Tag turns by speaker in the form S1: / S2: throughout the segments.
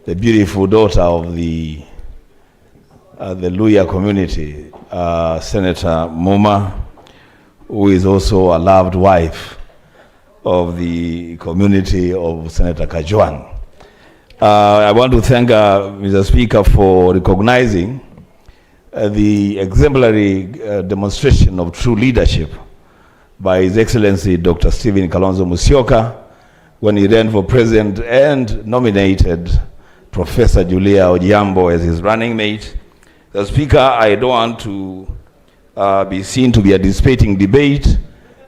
S1: the beautiful daughter of the Luhya community, Senator Muma, who is also a loved wife of the community of Senator Kajwang. I want to thank Mr. Speaker for recognizing the exemplary demonstration of true leadership by His Excellency Dr. Stephen Kalonzo Musyoka when he ran for president and nominated Professor Julia Odhiambo as his running mate. The Speaker, I don't want to be seen to be a dissipating debate,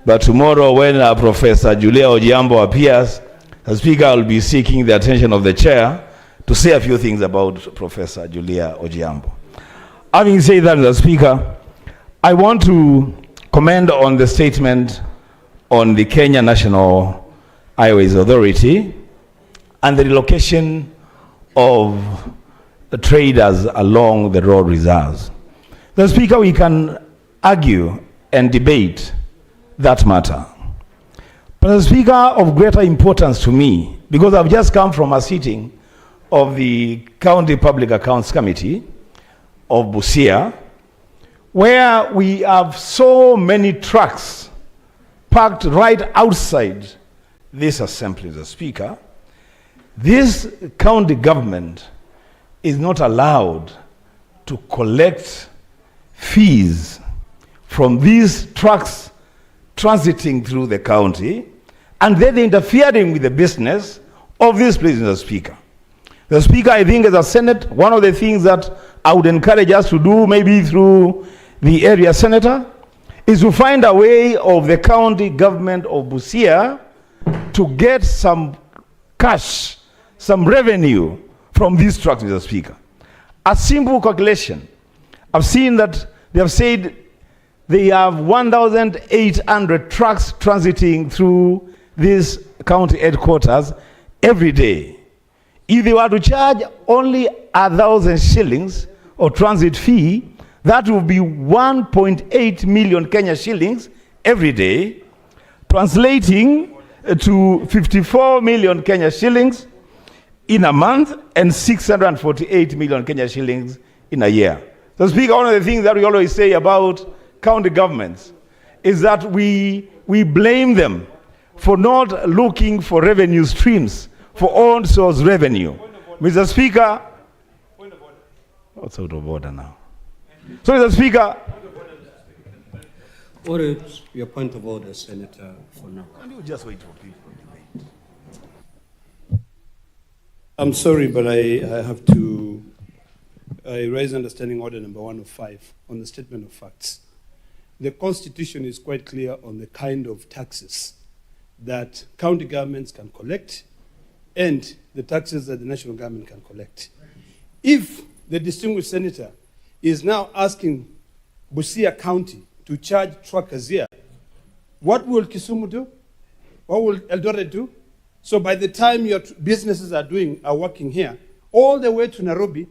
S1: but tomorrow when Professor Julia Odhiambo appears, the Speaker will be seeking the attention of the chair to say a few things about Professor Julia Odhiambo. Having said that, the Speaker, I want to comment on the statement on the Kenya National Highways Authority and the relocation of the traders along the road reserves. The Speaker, we can argue and debate that matter. But the Speaker, of greater importance to me, because I've just come from a sitting of the County Public Accounts Committee of Busia, where we have so many trucks parked right outside this assembly, the Speaker. This county government is not allowed to collect fees from these trucks transiting through the county, and then interfering with the business of this place, the Speaker. The Speaker, I think, as a Senate, one of the things that I would encourage us to do, maybe through the area senator, is to find a way of the county government of Busia to get some cash, some revenue from these trucks, Mr. Speaker. A simple calculation. I've seen that they have said they have 1,800 trucks transiting through this county headquarters every day. If they were to charge only 1,000 shillings of transit fee, that would be 1.8 million Kenya shillings every day, translating to 54 million Kenya shillings in a month and 648 million Kenya shillings in a year. So, Speaker, one of the things that we always say about county governments is that we blame them for not looking for revenue streams, for own source revenue. Mr. Speaker, what's out of order now? So, Mr. Speaker,
S2: what is your point of order, Senator, for now?
S1: Can you just wait for people to debate?
S3: I'm sorry, but I have to raise understanding order number 105 on the statement of facts. The Constitution is quite clear on the kind of taxes that county governments can collect and the taxes that the national government can collect. If the distinguished senator is now asking Busia County to charge truckers here, what will Kisumu do? What will Eldoret do? So by the time your businesses are working here, all the way to Nairobi,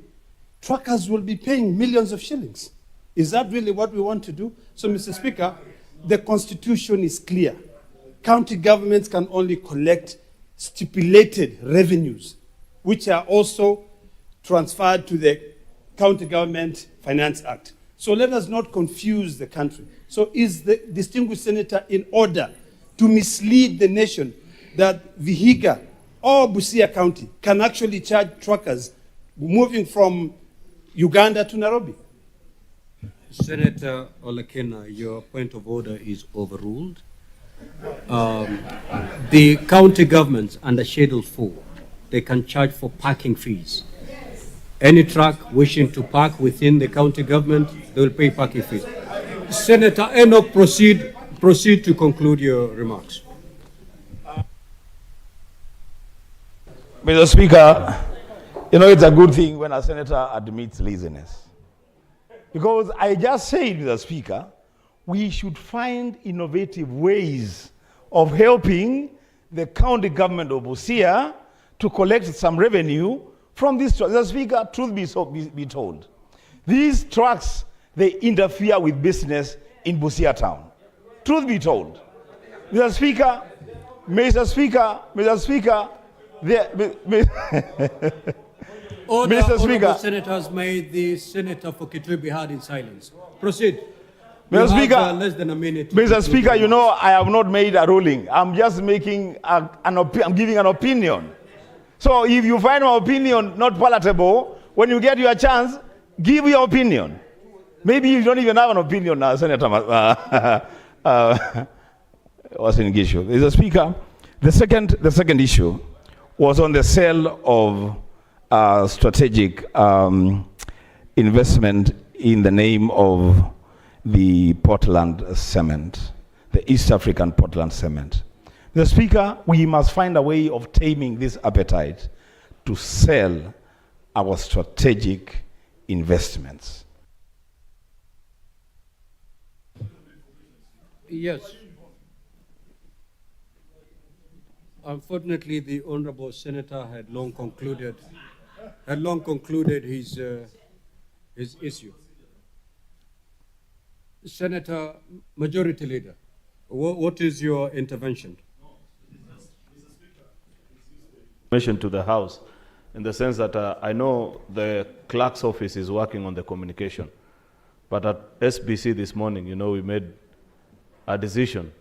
S3: truckers will be paying millions of shillings. Is that really what we want to do? So, Mr. Speaker, the Constitution is clear. County governments can only collect stipulated revenues, which are also transferred to the County Government Finance Act. So let us not confuse the country. So is the distinguished senator in order to mislead the nation that Vihiga or Busia County can actually charge truckers moving from Uganda to Nairobi?
S2: Senator Olekena, your point of order is overruled. The county governments under Schedule 4, they can charge for parking fees. Any truck wishing to park within the county government, they will pay parking fees. Senator Enoch, proceed to conclude your remarks.
S1: Mr. Speaker, you know, it's a good thing when a senator admits laziness. Because I just said, Mr. Speaker, we should find innovative ways of helping the county government of Busia to collect some revenue from these trucks. Mr. Speaker, truth be told, these trucks, they interfere with business in Busia town. Truth be told. Mr. Speaker,
S2: Order,
S1: Mr. Speaker.
S2: honorable senators, may the senator for Kitui be heard in silence. Proceed.
S1: Mr.
S2: You
S1: Speaker,
S2: have, less than a minute.
S1: Mr. Speaker, you know I have not made a ruling. I'm just making I'm giving an opinion. So if you find my opinion not palatable, when you get your chance, give your opinion. Maybe you don't even have an opinion now, Senator Wasingishu. Mr. Speaker, the second issue was on the sale of strategic investment in the name of the Portland Cement, the East African Portland Cement. The Speaker, we must find a way of taming this appetite to sell our strategic investments.
S2: Yes. Unfortunately, the honorable senator had long concluded his issue. Senator, Majority Leader, what is your intervention?
S4: To the House, in the sense that I know the clerk's office is working on the communication, but at SBC this morning, you know, we made a decision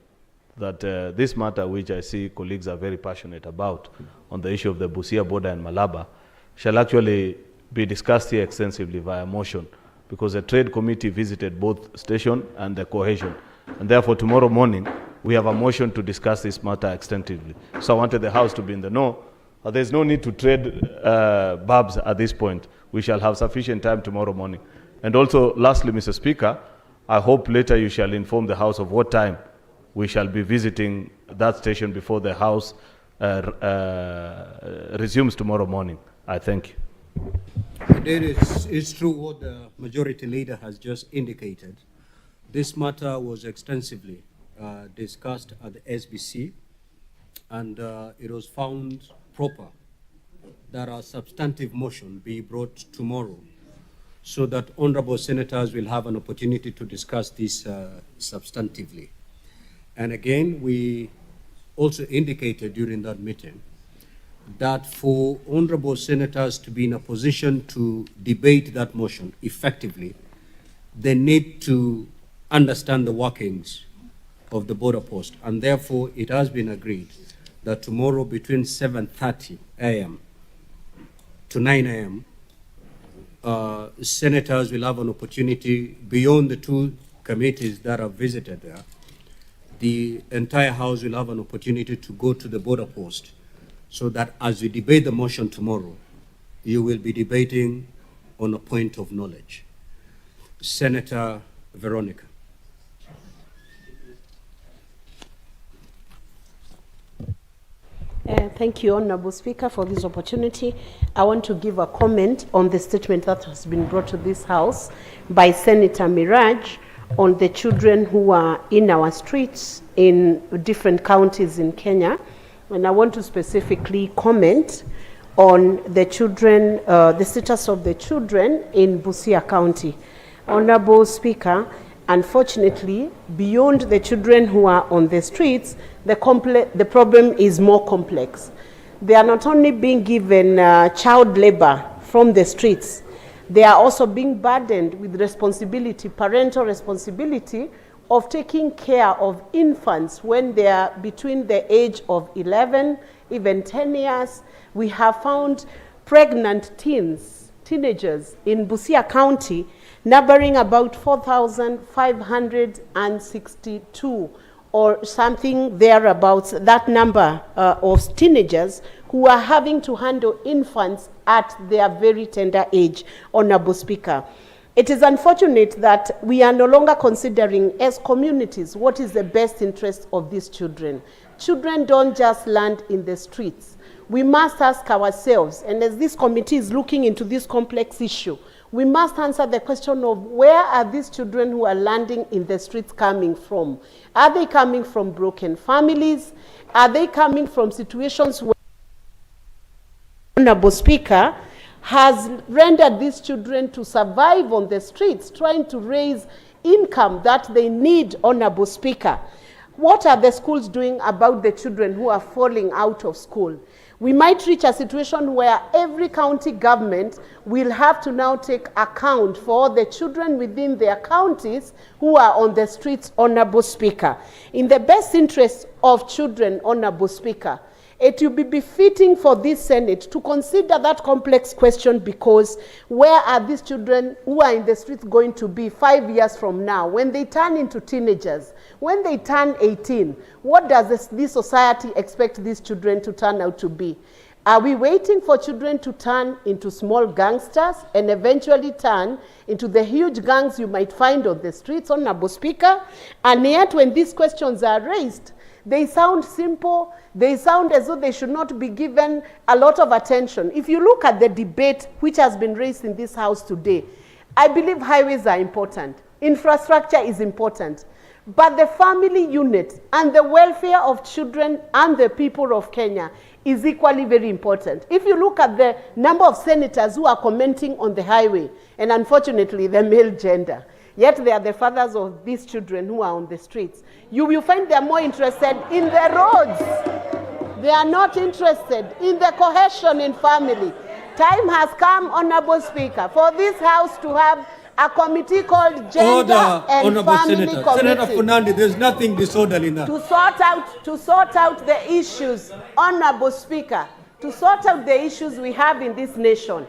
S4: that this matter, which I see colleagues are very passionate about, on the issue of the Busia border and Malaba, shall actually be discussed here extensively via motion, because the trade committee visited both station and the cohesion. And therefore, tomorrow morning, we have a motion to discuss this matter extensively. So I wanted the House to be in the know. There's no need to trade barbs at this point. We shall have sufficient time tomorrow morning. And also, lastly, Mr. Speaker, I hope later you shall inform the House of what time we shall be visiting that station before the House resumes tomorrow morning. I thank you.
S2: It's true what the Majority Leader has just indicated. This matter was extensively discussed at the SBC, and it was found proper that a substantive motion be brought tomorrow, so that honorable senators will have an opportunity to discuss this substantively. And again, we also indicated during that meeting that for honorable senators to be in a position to debate that motion effectively, they need to understand the workings of the border post. And therefore, it has been agreed that tomorrow between 7:30 a.m. to 9 a.m., senators will have an opportunity, beyond the two committees that are visited there, the entire House will have an opportunity to go to the border post, so that as we debate the motion tomorrow, you will be debating on a point of knowledge. Senator Veronica.
S5: Thank you, Honorable Speaker, for this opportunity. I want to give a comment on the statement that has been brought to this House by Senator Miraj on the children who are in our streets in different counties in Kenya. And I want to specifically comment on the children, the status of the children in Busia County. Honorable Speaker, unfortunately, beyond the children who are on the streets, the problem is more complex. They are not only being given child labor from the streets, they are also being burdened with responsibility, parental responsibility, of taking care of infants when they are between the age of 11, even 10 years. We have found pregnant teenagers in Busia County numbering about 4,562 or something thereabouts, that number of teenagers who are having to handle infants at their very tender age, Honorable Speaker. It is unfortunate that we are no longer considering as communities what is the best interest of these children. Children don't just land in the streets. We must ask ourselves, and as this committee is looking into this complex issue, we must answer the question of where are these children who are landing in the streets coming from? Are they coming from broken families? Are they coming from situations where, Honorable Speaker, has rendered these children to survive on the streets, trying to raise income that they need, Honorable Speaker? What are the schools doing about the children who are falling out of school? We might reach a situation where every county government will have to now take account for the children within their counties who are on the streets, Honorable Speaker. In the best interest of children, Honorable Speaker, it will be befitting for this Senate to consider that complex question, because where are these children who are in the streets going to be 5 years from now, when they turn into teenagers, when they turn 18? What does this society expect these children to turn out to be? Are we waiting for children to turn into small gangsters and eventually turn into the huge gangs you might find on the streets, Honorable Speaker? And yet when these questions are raised, they sound simple, they sound as though they should not be given a lot of attention. If you look at the debate which has been raised in this House today, I believe highways are important, infrastructure is important, but the family unit and the welfare of children and the people of Kenya is equally very important. If you look at the number of senators who are commenting on the highway, and unfortunately the male gender, yet they are the fathers of these children who are on the streets, you will find they are more interested in the roads. They are not interested in the cohesion in family. Time has come, Honorable Speaker, for this House to have a committee called Gender and
S2: Honorable
S5: Family
S2: Senator.
S5: Committee.
S2: Senator Funandi, there's nothing disorderly in that.
S5: To sort out the issues, Honorable Speaker, to sort out the issues we have in this nation.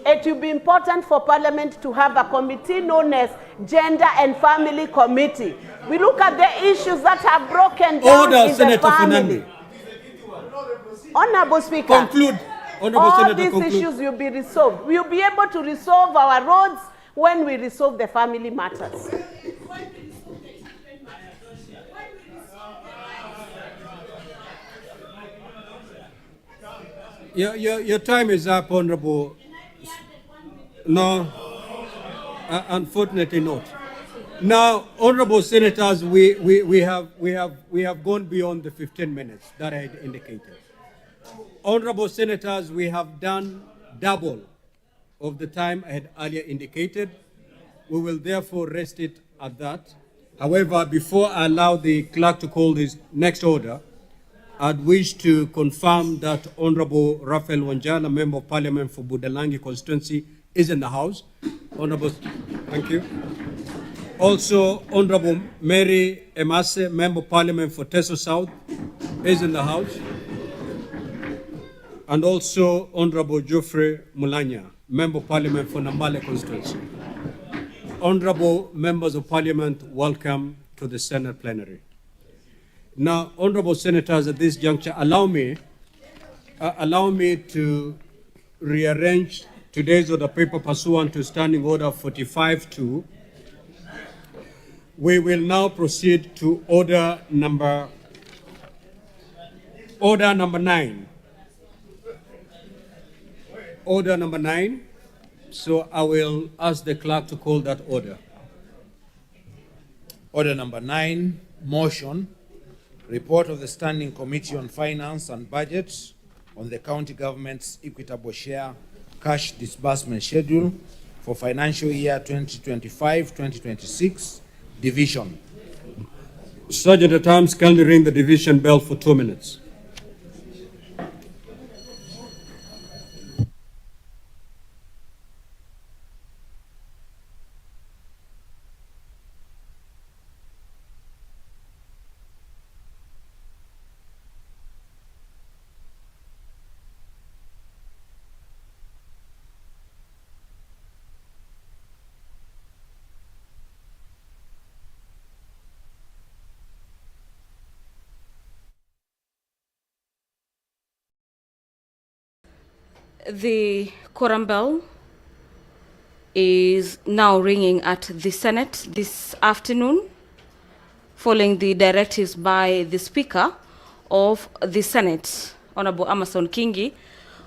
S5: It will be important for Parliament to have a committee known as Gender and Family Committee. We look at the issues that have broken down in
S2: Senator
S5: the family.
S2: Funandi.
S5: Honorable Speaker,
S2: Conclude. Honorable
S5: all
S2: Senator,
S5: these
S2: conclude.
S5: issues will be resolved. We will be able to resolve our roads when we resolve the family matters.
S2: Your time is up, Honorable. No, unfortunately not. Now, Honorable Senators, we have gone beyond the 15 minutes that I had indicated. Honorable Senators, we have done double of the time I had earlier indicated. We will therefore rest it at that. However, before I allow the clerk to call this next order, I'd wish to confirm that Honorable Raphael Wanjala, Member of Parliament for Budalangi constituency, is in the House. Honorable, thank you. Also, Honorable Mary Emase, Member of Parliament for Teso South, is in the House. And also Honorable Geoffrey Mulanya, Member of Parliament for Nambale constituency. Honorable Members of Parliament, welcome to the Senate plenary. Now, Honorable Senators, at this juncture, allow me to rearrange today's order paper pursuant to Standing Order 45-2. We will now proceed to order number 9. Order number 9. So I will ask the clerk to call that order.
S6: Order number 9, motion, report of the Standing Committee on Finance and Budget on the county government's equitable share cash disbursement schedule for financial year 2025-2026 division.
S2: Sergeant at Arms, kindly ring the division bell for 2 minutes.
S7: The quorum bell is now ringing at the Senate this afternoon, following the directives by the Speaker of the Senate, Honorable Amason Kingi,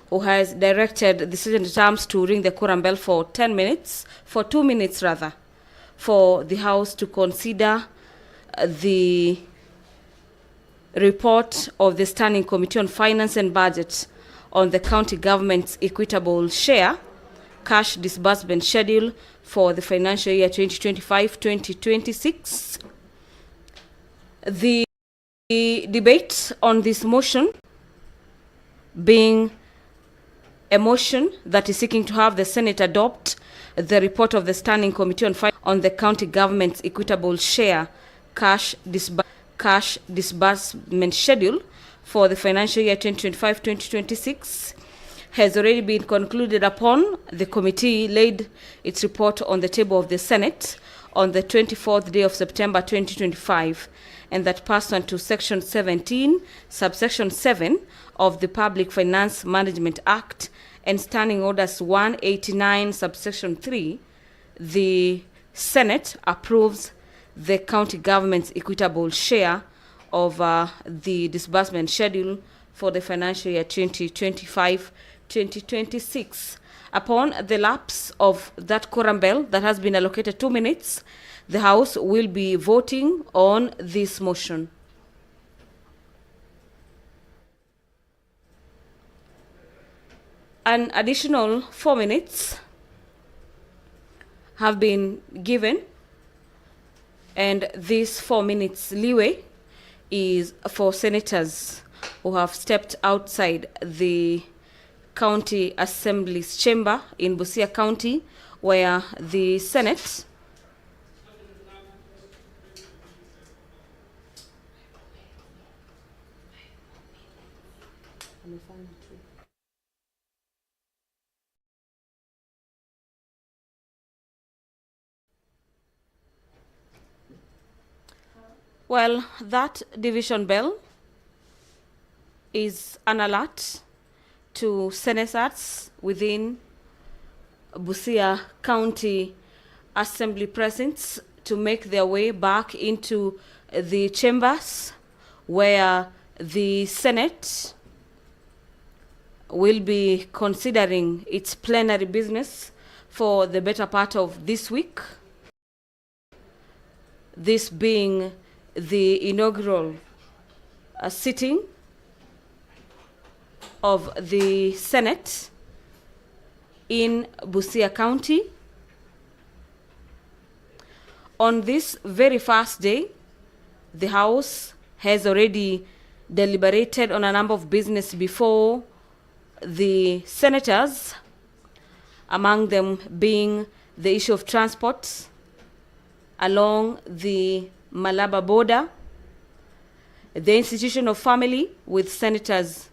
S7: who has directed the Sergeant at Arms to ring the quorum bell for 2 minutes rather, for the House to consider the report of the Standing Committee on Finance and Budget on the county government's equitable share cash disbursement schedule for the financial year 2025-2026. The debate on this motion being a motion that is seeking to have the Senate adopt the report of the Standing Committee on the county government's equitable share cash disbursement schedule for the financial year 2025-2026 has already been concluded upon. The committee laid its report on the table of the Senate on the 24th day of September 2025, and that pursuant to Section 17, subsection 7 of the Public Finance Management Act and Standing Orders 189, subsection 3, the Senate approves the county government's equitable share of the disbursement schedule for the financial year 2025-2026. Upon the lapse of that quorum bell that has been allocated 2 minutes, the House will be voting on this motion. An additional 4 minutes have been given, and this 4 minutes leeway is for senators who have stepped outside the County Assembly's chamber in Busia County, where the Senate well, that division bell is an alert to senators within Busia County Assembly precincts to make their way back into the chambers where the Senate will be considering its plenary business for the better part of this week, this being the inaugural sitting of the Senate in Busia County. On this very first day, the House has already deliberated on a number of business before the senators, among them being the issue of transport along the Malaba border, the institution of family, with senators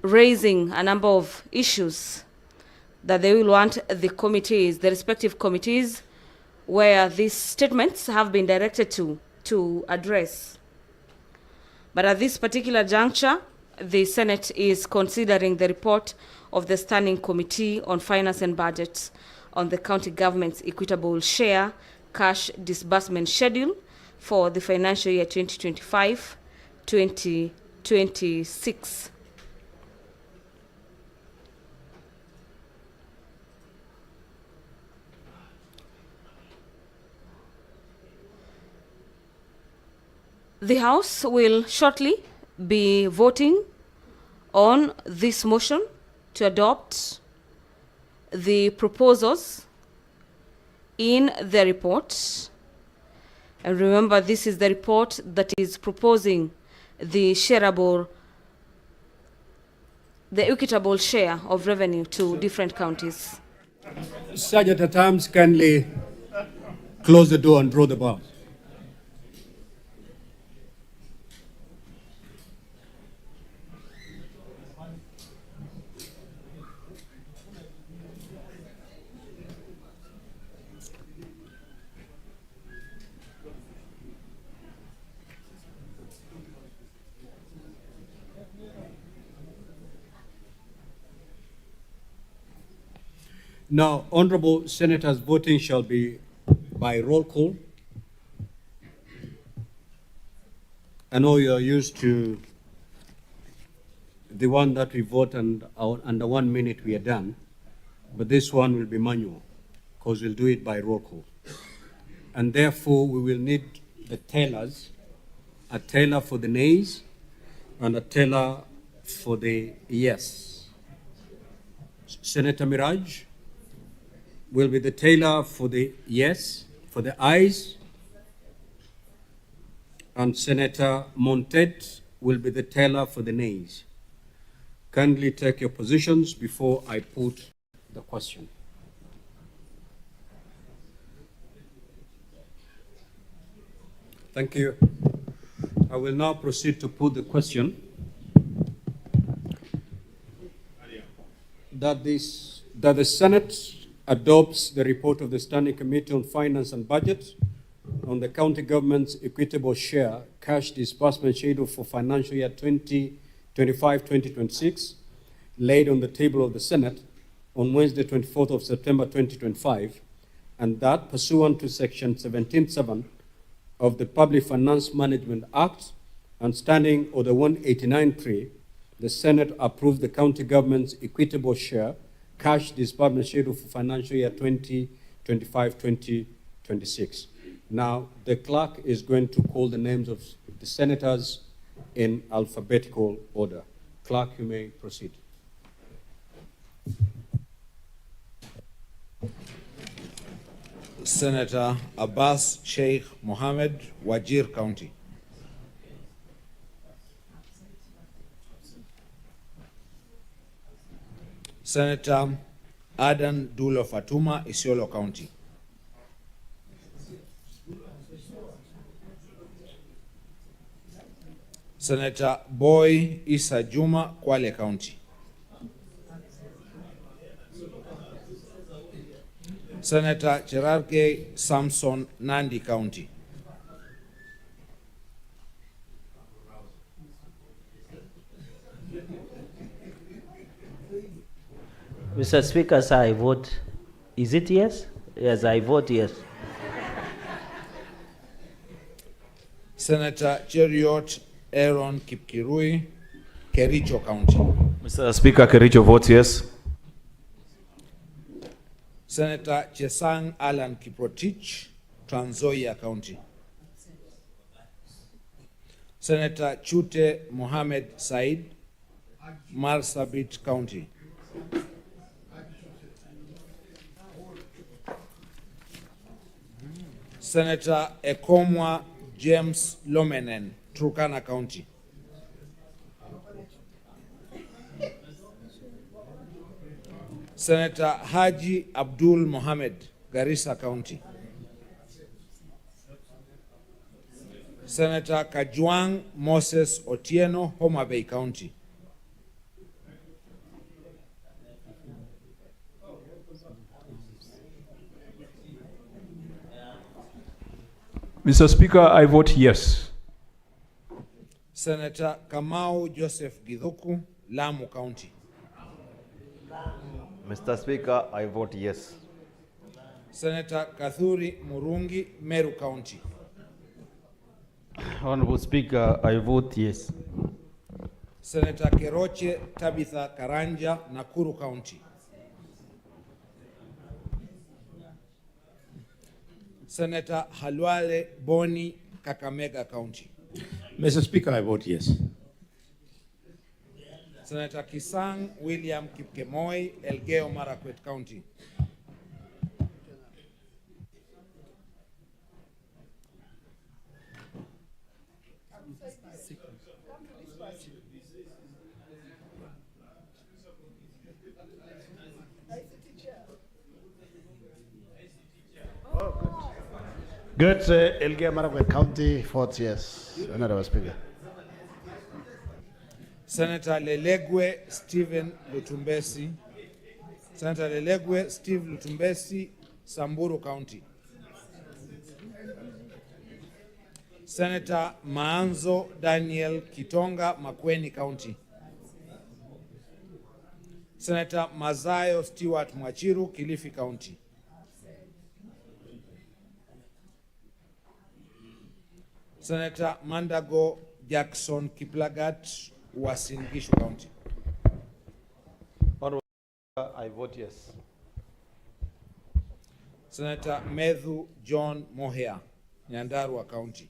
S7: raising a number of issues that they will want the committees, the respective committees where these statements have been directed to address. But at this particular juncture, the Senate is considering the report of the Standing Committee on Finance and Budget on the county government's equitable share cash disbursement schedule for the financial year 2025-2026. The House will shortly be voting on this motion to adopt the proposals in the report. And remember, this is the report that is proposing the equitable share of revenue to different counties.
S2: Sergeant at Arms, kindly close the door and draw the bars. Now, honorable senators, voting shall be by roll call. I know you are used to the one that we vote and under 1 minute we are done, but this one will be manual because we'll do it by roll call. And therefore, we will need the tellers, a teller for the nays and a teller for the yes. Senator Miraj will be the teller for the yes, for the ayes, and Senator Montet will be the teller for the nays. Kindly take your positions before I put the question. Thank you. I will now proceed to put the question that the Senate adopts the report of the Standing Committee on Finance and Budget on the county government's equitable share cash disbursement schedule for financial year 2025-2026, laid on the table of the Senate on Wednesday, 24th of September 2025, and that pursuant to Section 17(7) of the Public Finance Management Act and Standing Order 189.3, the Senate approved the county government's equitable share cash disbursement schedule for financial year 2025-2026. Now, the clerk is going to call the names of the senators in alphabetical order. Clerk, you may proceed.
S6: Senator Abbas Sheikh Mohammed, Wajir County. Senator Adan Dulo Fatuma, Isiolo County. Senator Boy Isa Juma, Kwale County. Senator Cherarke Samson, Nandi County.
S8: Mr. Speaker, sir, I vote. Is it yes? Yes, I vote yes.
S6: Senator Cheriot Aaron Kipkirui, Kericho County.
S4: Mr. Speaker, Kericho votes yes.
S6: Senator Chesang Alan Kiprotich, Trans Nzoia County. Senator Chute Mohammed Said, Marsabit County. Senator Ekomwa James Lomenen, Turkana County. Senator Haji Abdul Mohammed, Garissa County. Senator Kajwang Moses Otieno, Homa Bay County.
S9: Mr. Speaker, I vote yes.
S6: Senator Kamau Joseph Githuku, Lamu County.
S10: Mr. Speaker, I vote yes.
S6: Senator Kathuri Murungi, Meru County.
S11: Honorable Speaker, I vote yes.
S6: Senator Keroche Tabitha Karanja, Nakuru County. Senator Halwale Boni, Kakamega County.
S12: Mr. Speaker, I vote yes.
S6: Senator Kisang William Kipkemoi, Elgeyo Marakwet County.
S12: Good. Elgeyo Marakwet County votes yes. Honorable Speaker.
S6: Senator Lelegwe Stephen Lutumbesi. Senator Lelegwe Steve Lutumbesi, Samburu County. Senator Maanzo Daniel Kitonga, Makueni County. Senator Mazayo Stewart Mwachiru, Kilifi County. Senator Mandago Jackson Kiplagat, Uasin Gishu County.
S4: I vote yes.
S6: Senator Medhu John Mohea, Nyandarua County.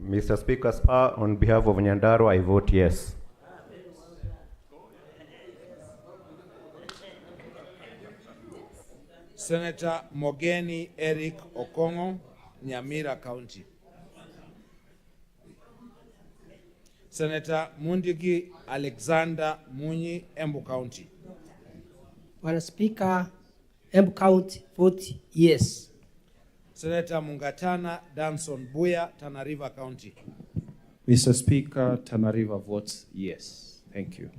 S10: Mr. Speaker, sir, on behalf of Nyandarua, I vote yes.
S6: Senator Mogeni Eric Okongo, Nyamira County. Senator Mundigi Alexander Munyi, Embu County.
S13: Madam Speaker, Embu County, vote yes.
S6: Senator Mungatana Danson Buya, Tana River County.
S11: Mr. Speaker, Tana River votes yes. Thank you.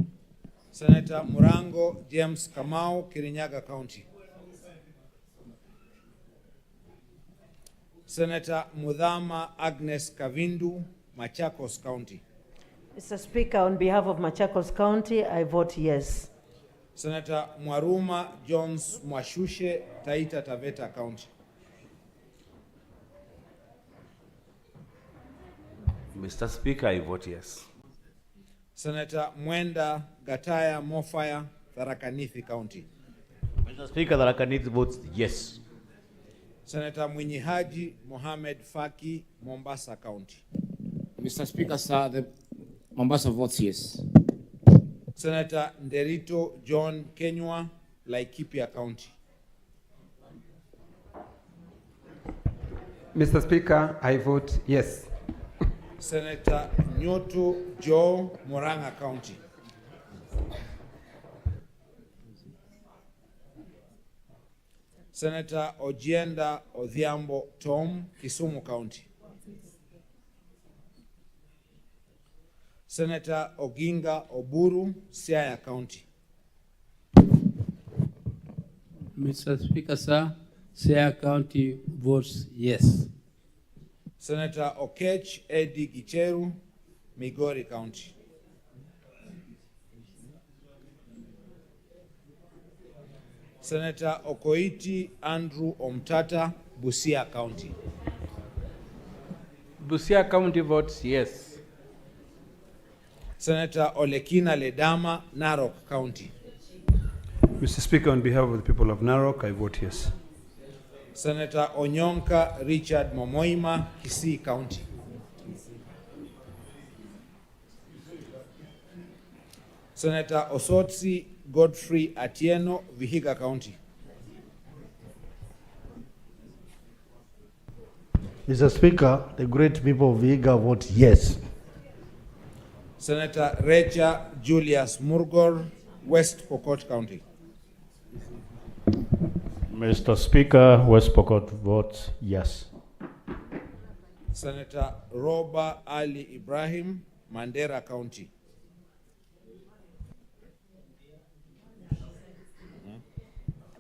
S6: Senator Murango James Kamau, Kirinyaga County. Senator Mudhama Agnes Kavindu, Machakos County.
S14: Mr. Speaker, on behalf of Machakos County, I vote yes.
S6: Senator Mwaruma Jones Mwashushe, Taita Taveta County.
S15: Mr. Speaker, I vote yes.
S6: Senator Mwenda Gataya Mofaya, Tharaka Nithi County.
S10: Mr. Speaker, Tharaka Nithi votes yes.
S6: Senator Mwinyi Haji Mohamed Faki, Mombasa County.
S16: Mr. Speaker, sir, the Mombasa votes yes.
S6: Senator Nderito John Kenywa, Laikipia County.
S17: Mr. Speaker, I vote yes.
S6: Senator Nyotu Joe, Murang'a County. Senator Ojienda Odhiambo Tom, Kisumu County. Senator Oginga Oburu, Siaya County.
S2: Mr. Speaker, sir, Siaya County votes yes.
S6: Senator Okech Eddie Gicheru, Migori County. Senator Okoiti Andrew Omtata, Busia County.
S17: Busia County votes yes.
S6: Senator Olekina Ledama, Narok County.
S3: Mr. Speaker, on behalf of the people of Narok, I vote yes.
S6: Senator Onyonka Richard Momoima, Kisii County. Senator Osotsi Godfrey Atieno, Vihiga County.
S12: Mr. Speaker, the great people of Vihiga vote yes.
S6: Senator Recha Julius Murgor, West Pokot County.
S10: Mr. Speaker, West Pokot votes yes.
S6: Senator Roba Ali Ibrahim, Mandera County.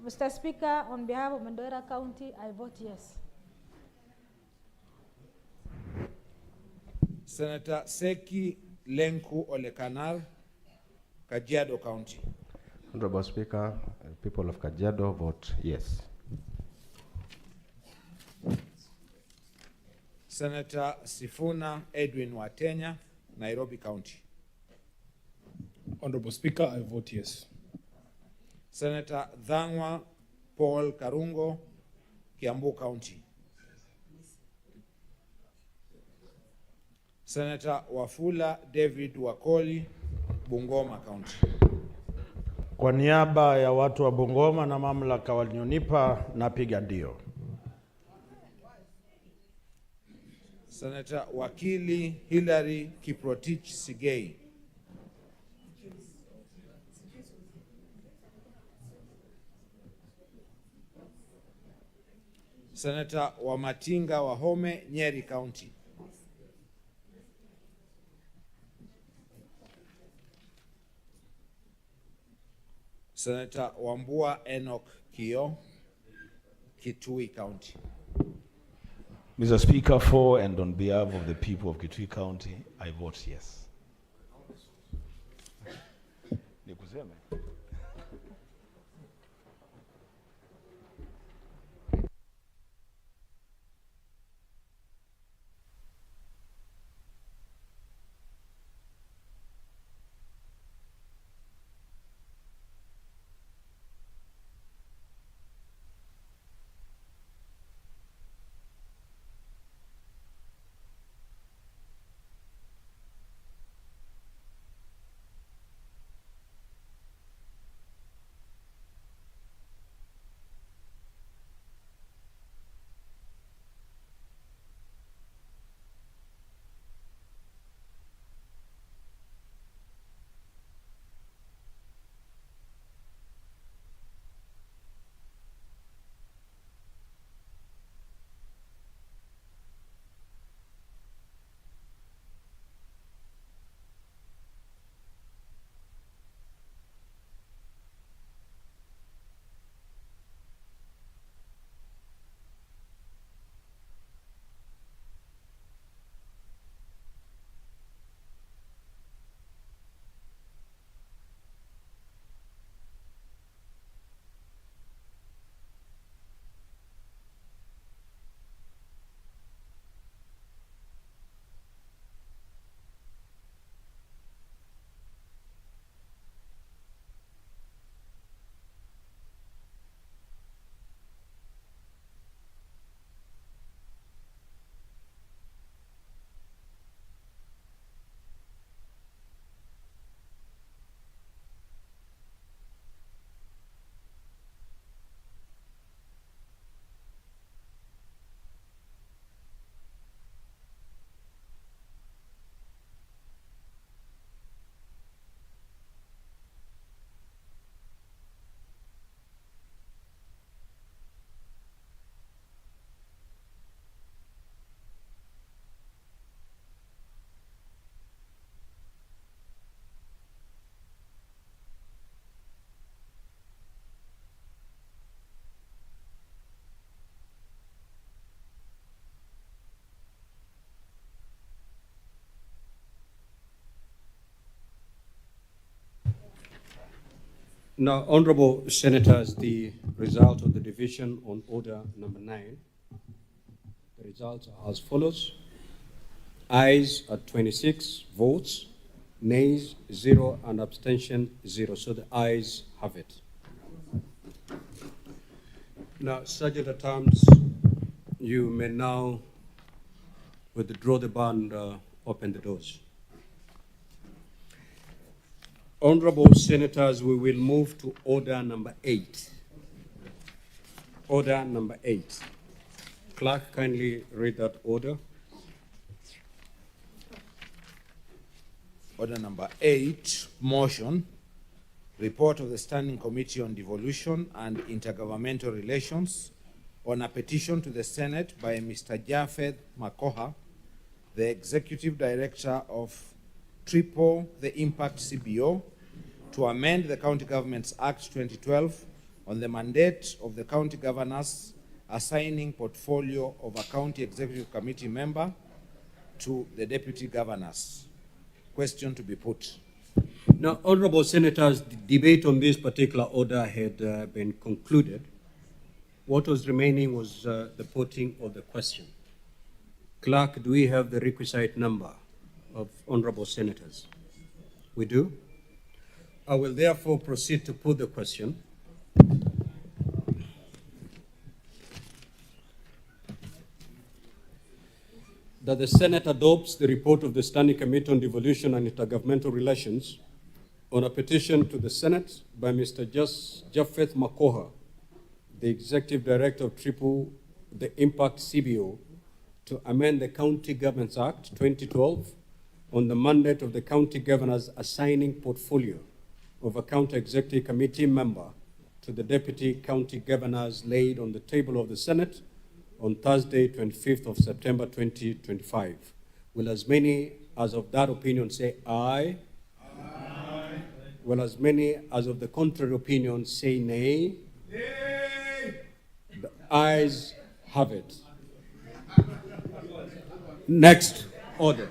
S18: Mr. Speaker, on behalf of Mandera County, I vote yes.
S6: Senator Seki Lenku Olekanar, Kajiado County.
S10: Honorable Speaker, people of Kajiado vote yes.
S6: Senator Sifuna Edwin Watenya, Nairobi County.
S3: Honorable Speaker, I vote yes.
S6: Senator Dhangwa Paul Karungo, Kiambu County. Senator Wafula David Wakoli, Bungoma County.
S12: Kwa niaba ya watu wa Bungoma na mamlaka walionipa, napiga ndio.
S6: Senator Wakili Hilary Kiprotich Sigei. Senator Wamatinga Wahome, Nyeri County. Senator Wambua Enoch Kio, Kitui County.
S1: Mr. Speaker, for and on behalf of the people of Kitui County, I vote yes. Nikuseme.
S2: Now, honorable senators, the result of the division on order number 9, the results are as follows. Ayes are 26 votes, nays 0, and abstention 0. So the ayes have it. Now, Sergeant at Arms, you may now withdraw the bar and open the doors. Honorable senators, we will move to order number 8. Order number 8. Clerk, kindly read that order.
S6: Order number 8, motion, report of the Standing Committee on Devolution and Intergovernmental Relations on a petition to the Senate by Mr. Japheth Makoha, the Executive Director of the Impact CBO, to amend the County Governments Act 2012 on the mandate of the county governors assigning portfolio of a county executive committee member to the deputy governors. Question to be put.
S2: Now, honorable senators, the debate on this particular order had been concluded. What was remaining was the putting of the question. Clerk, do we have the requisite number of honorable senators? We do. I will therefore proceed to put the question. That the Senate adopts the report of the Standing Committee on Devolution and Intergovernmental Relations on a petition to the Senate by Mr. Japheth Makoha, the Executive Director of the Impact CBO, to amend the County Governments Act 2012 on the mandate of the county governors assigning portfolio of a county executive committee member to the deputy county governors laid on the table of the Senate on Thursday, 25th of September 2025. Will as many as of that opinion say aye? Aye. Will as many as of the contrary opinion say nay? Nay. The ayes have it. Next order.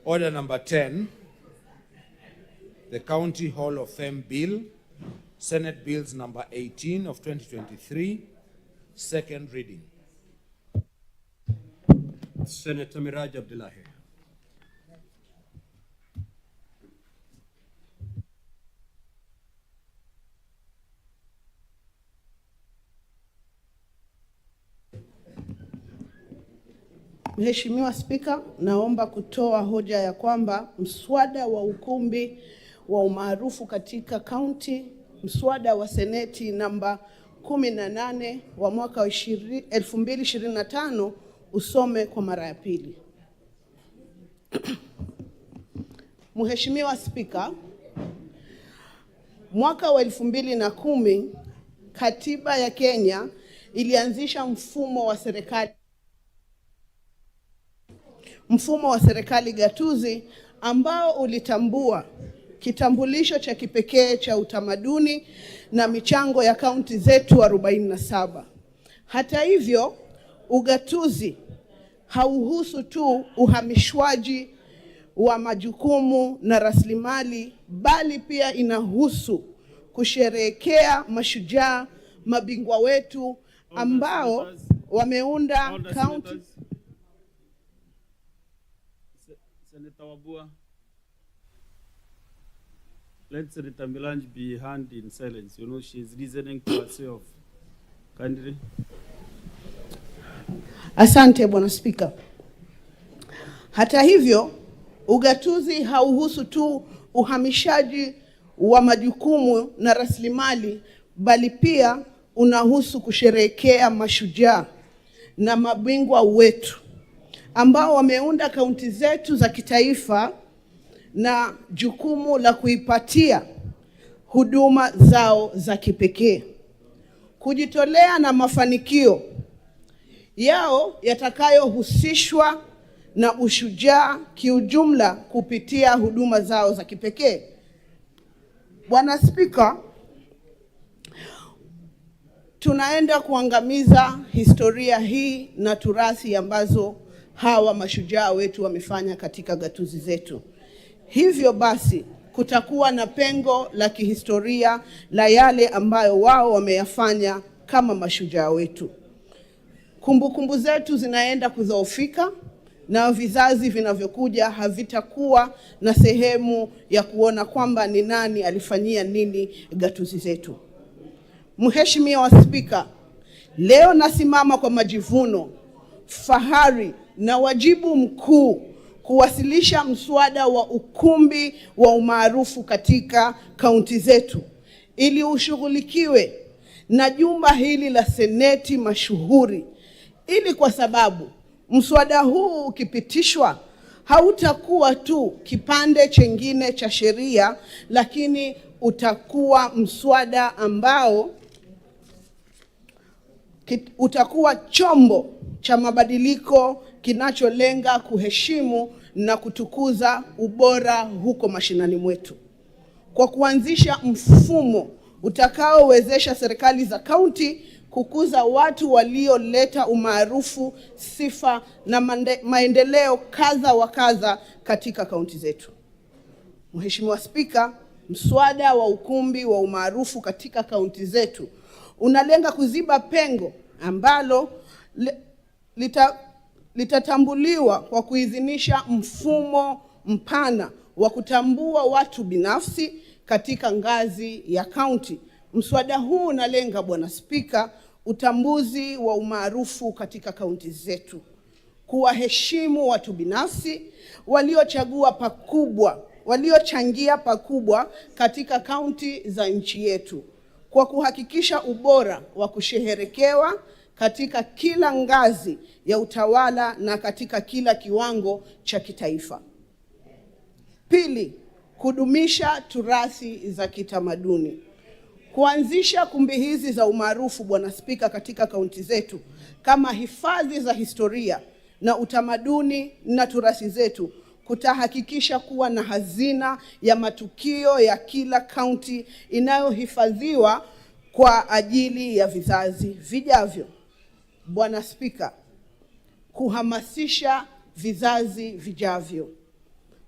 S6: Order number 10, the County Hall of Fame Bill, Senate Bills number 18 of 2023, second reading.
S2: Senator Miraj Abdullahi.
S19: Mheshimiwa Spika, naomba kutoa hoja ya kwamba mswada wa ukumbi wa umaarufu katika kaunti, mswada wa seneti namba 18 wa mwaka 2025 usome kwa mara ya pili. Mheshimiwa Spika, mwaka wa 2010 katiba ya Kenya ilianzisha mfumo wa serikali gatuzi ambao ulitambua kitambulisho cha kipekee cha utamaduni na michango ya kaunti zetu 47. Hata hivyo, ugatuzi hauhusu tu uhamishwaji wa majukumu na rasilimali, bali pia inahusu kusherehekea mashujaa mabingwa wetu ambao wameunda kaunti.
S20: Senator Wabua, let Senator Milanj be hand in silence. You know, she's listening to herself. Kindly.
S19: Asante Bwana Spika. Hata hivyo, ugatuzi hauhusu tu uhamishaji wa majukumu na rasilimali, bali pia unahusu kusherehekea mashujaa na mabingwa wetu ambao wameunda kaunti zetu za kitaifa na jukumu la kuipatia huduma zao za kipekee. Kujitolea na mafanikio yao yatakayohusishwa na ushujaa kiujumla kupitia huduma zao za kipekee. Bwana Spika, tunaenda kuangamiza historia hii na turathi ambazo hawa mashujaa wetu wamefanya katika gatuzi zetu. Hivyo basi kutakuwa na pengo la kihistoria la yale ambayo wao wameyafanya kama mashujaa wetu. Kumbukumbu zetu zinaenda kudhoofika na vizazi vinavyokuja havitakuwa na sehemu ya kuona kwamba ni nani alifanyia nini gatuzi zetu. Mheshimiwa Spika, leo nasimama kwa majivuno, fahari na wajibu mkuu kuwasilisha mswada wa ukumbi wa umaarufu katika kaunti zetu ili ushughulikiwe na jumba hili la seneti mashuhuri, ili kwa sababu mswada huu ukipitishwa hautakuwa tu kipande chengine cha sheria, lakini utakuwa mswada ambao utakuwa chombo cha mabadiliko kinacholenga kuheshimu na kutukuza ubora huko mashinani mwetu, kwa kuanzisha mfumo utakaowezesha serikali za kaunti kukuza watu walioleta umaarufu, sifa na maendeleo kadha wa kadha katika kaunti zetu. Mheshimiwa Spika, mswada wa ukumbi wa umaarufu katika kaunti zetu unalenga kuziba pengo ambalo litatambuliwa kwa kuidhinisha mfumo mpana wa kutambua watu binafsi katika ngazi ya kaunti. Mswada huu unalenga, Bwana Spika, utambuzi wa umaarufu katika kaunti zetu, kuwaheshimu watu binafsi waliochangia pakubwa katika kaunti za nchi yetu, kwa kuhakikisha ubora wa kusheherekewa katika kila ngazi ya utawala na katika kila kiwango cha kitaifa. Pili, kudumisha turathi za kitamaduni. Kuanzisha kumbi hizi za umaarufu, Bwana Spika, katika kaunti zetu kama hifadhi za historia na utamaduni na turathi zetu kutahakikisha kuwa na hazina ya matukio ya kila kaunti inayohifadhiwa kwa ajili ya vizazi vijavyo. Bwana Spika, kuhamasisha vizazi vijavyo.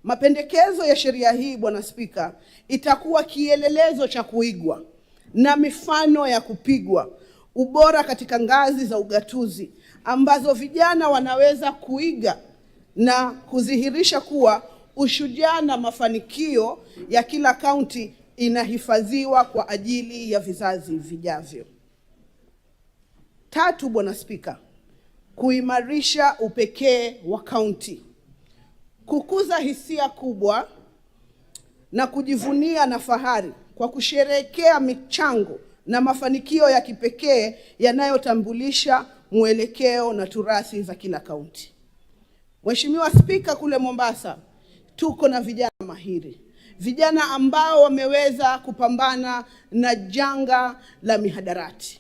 S19: Mapendekezo ya sheria hii, Bwana Spika, itakuwa kielelezo cha kuigwa na mifano ya kupigwa ubora katika ngazi za ugatuzi ambazo vijana wanaweza kuiga na kudhihirisha kuwa ushujaa na mafanikio ya kila kaunti inahifadhiwa kwa ajili ya vizazi vijavyo. Tatu, Bwana Spika, kuimarisha upekee wa kaunti. Kukuza hisia kubwa na kujivunia na fahari kwa kusherehekea michango na mafanikio ya kipekee yanayotambulisha mwelekeo na turathi za kila kaunti. Mheshimiwa Spika, kule Mombasa tuko na vijana mahiri, vijana ambao wameweza kupambana na janga la mihadarati.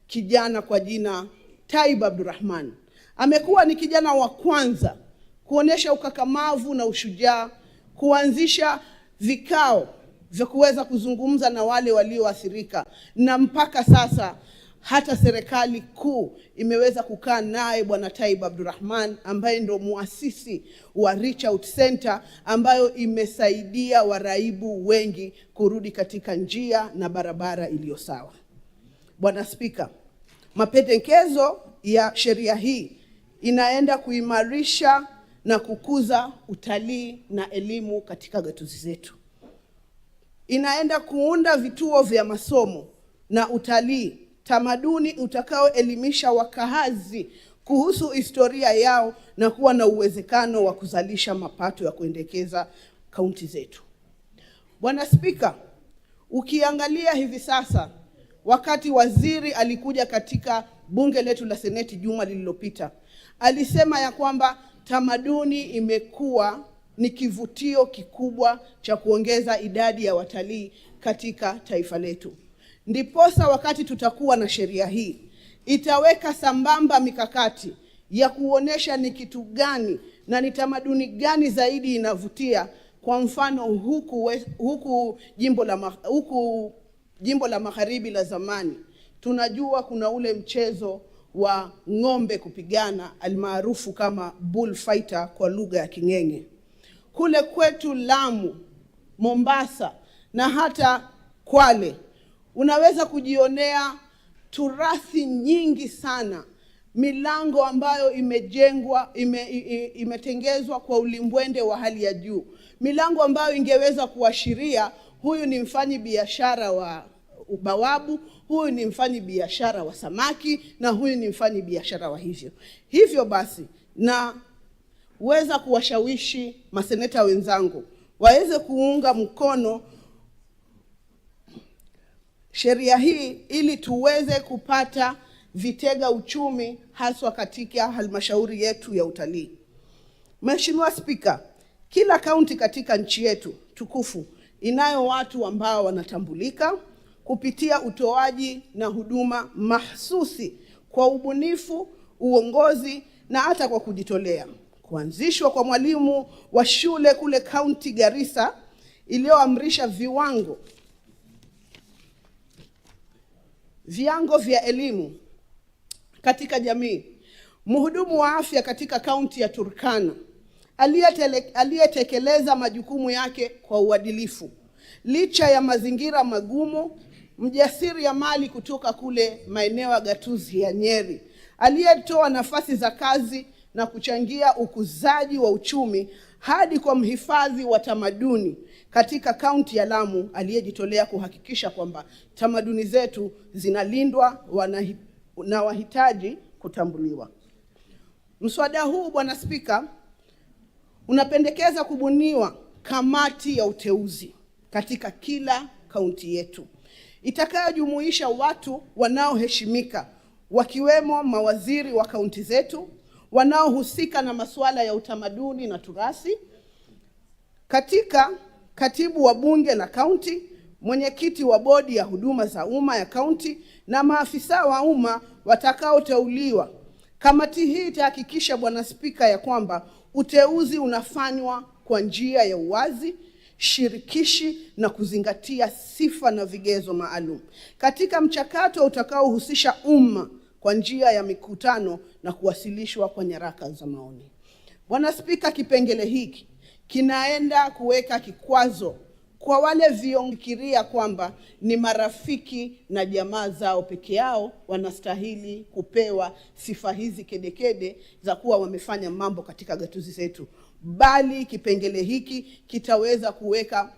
S19: Kijana kwa jina Taib Abdurrahman amekuwa ni kijana wa kwanza kuonesha ukakamavu na ushujaa, kuanzisha vikao vya kuweza kuzungumza na wale walioathirika, na mpaka sasa hata serikali kuu imeweza kukaa naye Bwana Taib Abdurrahman ambaye ndo muasisi wa Reach Out Center ambayo imesaidia waraibu wengi kurudi katika njia na barabara iliyo sawa. Bwana Spika, mapendekezo ya sheria hii inaenda kuimarisha na kukuza utalii na elimu katika gatuzi zetu. Inaenda kuunda vituo vya masomo na utalii tamaduni utakaoelimisha wakazi kuhusu historia yao na kuwa na uwezekano wa kuzalisha mapato ya kuendekeza kaunti zetu. Bwana Spika, ukiangalia hivi sasa, wakati waziri alikuja katika bunge letu la seneti juma lililopita, alisema ya kwamba tamaduni imekuwa ni kivutio kikubwa cha kuongeza idadi ya watalii katika taifa letu. Ndiposa wakati tutakuwa na sheria hii, itaweka sambamba mikakati ya kuonesha ni kitu gani na ni tamaduni gani zaidi inavutia. Kwa mfano huku jimbo la magharibi la zamani, tunajua kuna ule mchezo wa ng'ombe kupigana almaarufu kama bullfighter kwa lugha ya King'eng'e. Kule kwetu Lamu, Mombasa na hata Kwale unaweza kujionea turathi nyingi sana, milango ambayo imejengwa imetengezwa kwa ulimbwende wa hali ya juu, milango ambayo ingeweza kuashiria huyu ni mfanyi biashara wa ubawabu, huyu ni mfanyi biashara wa samaki, na huyu ni mfanyi biashara wa hivyo basi, na weza kuwashawishi maseneta wenzangu waweze kuunga mkono sheria hii ili tuweze kupata vitega uchumi haswa katika halmashauri yetu ya utalii. Mheshimiwa Spika, kila kaunti katika nchi yetu tukufu inayo watu ambao wanatambulika kupitia utoaji na huduma mahsusi kwa ubunifu, uongozi na hata kwa kujitolea. Kuanzishwa kwa mwalimu wa shule kule kaunti Garissa iliyoamrisha viwango vya elimu katika jamii. Mhudumu wa afya katika kaunti ya Turkana aliyetekeleza majukumu yake kwa uadilifu licha ya mazingira magumu. Mjasiri ya mali kutoka kule maeneo ya gatuzi ya Nyeri aliyetoa nafasi za kazi na kuchangia ukuzaji wa uchumi, hadi kwa mhifadhi wa tamaduni katika kaunti ya Lamu aliyejitolea kuhakikisha kwamba tamaduni zetu zinalindwa na wahitaji kutambuliwa. Mswada huu, Bwana Spika, unapendekeza kubuniwa kamati ya uteuzi katika kila kaunti yetu itakayojumuisha watu wanaoheshimika, wakiwemo mawaziri wa kaunti zetu wanaohusika na masuala ya utamaduni na turathi, katika katibu wa bunge la kaunti, mwenyekiti wa bodi ya huduma za umma ya kaunti na maafisa wa umma watakaoteuliwa. Kamati hii itahakikisha, Bwana Spika, ya kwamba uteuzi unafanywa kwa njia ya uwazi, shirikishi na kuzingatia sifa na vigezo maalum katika mchakato utakaohusisha umma kwa njia ya mikutano na kuwasilishwa kwa nyaraka za maoni. Bwana Spika, kipengele hiki kinaenda kuweka kikwazo kwa wale viongozi kwamba ni marafiki na jamaa zao peke yao wanastahili kupewa sifa hizi kedekede za kuwa wamefanya mambo katika gatuzi zetu, bali kipengele hiki kitaweza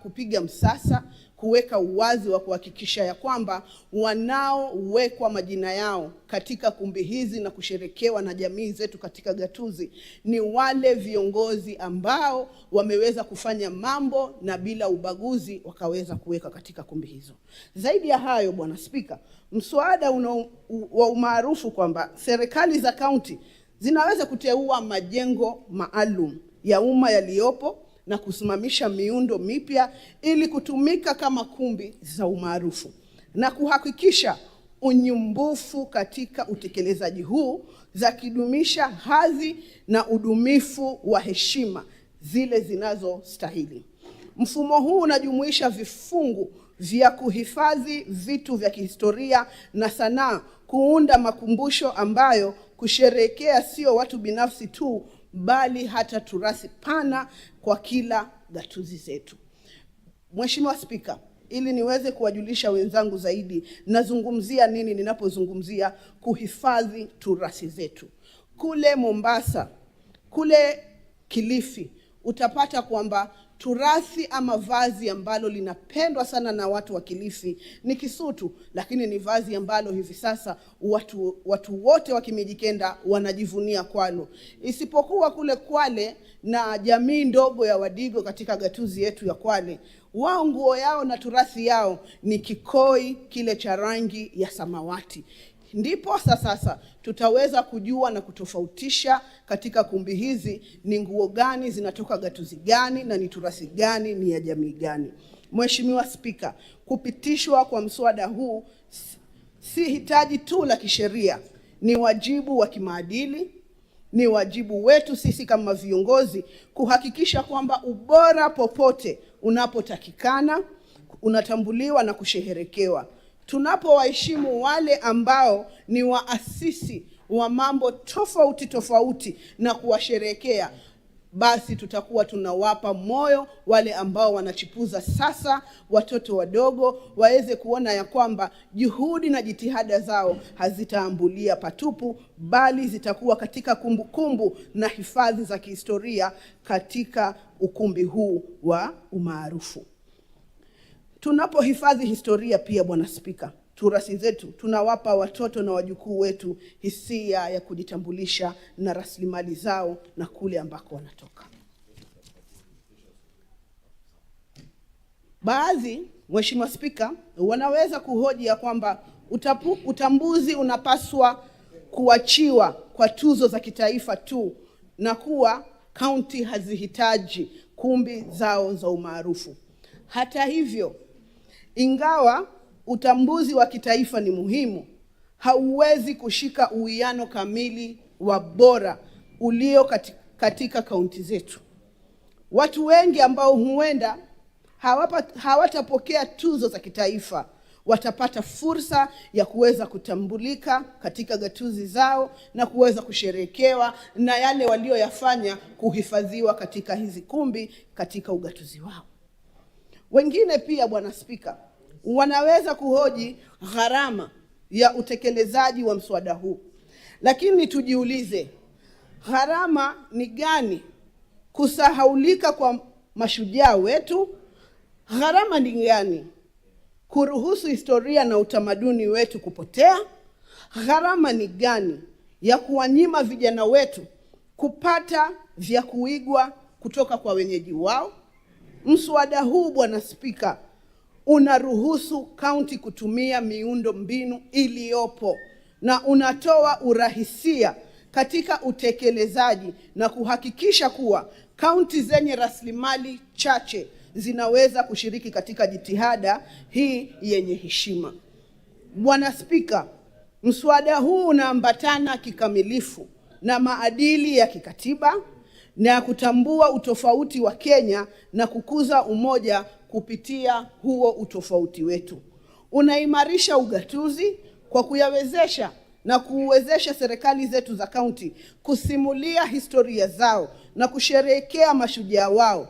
S19: kupiga msasa, kuweka uwazi wa kuhakikisha ya kwamba wanaowekwa majina yao katika kumbi hizi na kusherekewa na jamii zetu katika gatuzi ni wale viongozi ambao wameweza kufanya mambo na bila ubaguzi wakaweza kuweka katika kumbi hizo. Zaidi ya hayo, Bwana Spika, mswada wa umaarufu kwamba serikali za kaunti zinaweza kuteua majengo maalum ya umma yaliyopo na kusimamisha miundo mipya ili kutumika kama kumbi za umaarufu na kuhakikisha unyumbufu katika utekelezaji huu za kidumisha hadhi na udumifu wa heshima zile zinazostahili. Mfumo huu unajumuisha vifungu vya kuhifadhi vitu vya kihistoria na sanaa, kuunda makumbusho ambayo kusherehekea sio watu binafsi tu, bali hata turathi pana kwa kila gatuzi zetu. Mheshimiwa Spika, ili niweze kuwajulisha wenzangu zaidi nazungumzia nini ninapozungumzia kuhifadhi turathi zetu. Kule Mombasa, kule Kilifi, utapata kwamba turathi ama vazi ambalo linapendwa sana na watu wa Kilifi ni kisutu, lakini ni vazi ambalo hivi sasa watu wote wa Kimijikenda wanajivunia kwalo, isipokuwa kule Kwale na jamii ndogo ya Wadigo katika gatuzi yetu ya Kwale. Wao nguo yao na turathi yao ni kikoi kile cha rangi ya samawati. Ndipo sasa tutaweza kujua na kutofautisha katika kumbi hizi ni nguo gani zinatoka gatuzi gani na ni turathi gani ni ya jamii gani. Mheshimiwa Spika, kupitishwa kwa mswada huu si hitaji tu la kisheria, ni wajibu wa kimaadili. Ni wajibu wetu sisi kama viongozi kuhakikisha kwamba ubora popote unapotakikana unatambuliwa na kusheherekewa. Tunapowaheshimu wale ambao ni waasisi wa mambo tofauti tofauti na kuwasherehekea, basi tutakuwa tunawapa moyo wale ambao wanachipuza sasa, watoto wadogo waweze kuona ya kwamba juhudi na jitihada zao hazitaambulia patupu, bali zitakuwa katika kumbukumbu na hifadhi za kihistoria katika ukumbi huu wa umaarufu. Tunapohifadhi historia pia, Bwana Spika, turasi zetu, tunawapa watoto na wajukuu wetu hisia ya kujitambulisha na rasilimali zao na kule ambako wanatoka. Baadhi, Mheshimiwa Spika, wanaweza kuhoji ya kwamba utambuzi unapaswa kuachiwa kwa tuzo za kitaifa tu na kuwa kaunti hazihitaji kumbi zao za umaarufu. Hata hivyo, ingawa utambuzi wa kitaifa ni muhimu, hauwezi kushika uwiano kamili wa bora ulio katika kaunti zetu. Watu wengi ambao huenda hawatapokea tuzo za kitaifa watapata fursa ya kuweza kutambulika katika gatuzi zao na kuweza kusherekewa na yale walioyafanya kuhifadhiwa katika hizi kumbi katika ugatuzi wao. Wengine pia, Bwana Spika, wanaweza kuhoji gharama ya utekelezaji wa mswada huu. Lakini tujiulize, gharama ni gani? Kusahaulika kwa mashujaa wetu? Gharama ni gani? Kuruhusu historia na utamaduni wetu kupotea? Gharama ni gani ya kuwanyima vijana wetu kupata vya kuigwa kutoka kwa wenyeji wao? Mswada huu, Bwana Spika, unaruhusu kaunti kutumia miundo mbinu iliyopo na unatoa urahisia katika utekelezaji na kuhakikisha kuwa kaunti zenye rasilimali chache zinaweza kushiriki katika jitihada hii yenye heshima. Bwana Spika, mswada huu unaambatana kikamilifu na maadili ya kikatiba na kutambua utofauti wa Kenya na kukuza umoja kupitia huo utofauti wetu. Unaimarisha ugatuzi kwa kuyawezesha na kuwezesha serikali zetu za kaunti kusimulia historia zao na kusherehekea mashujaa wao.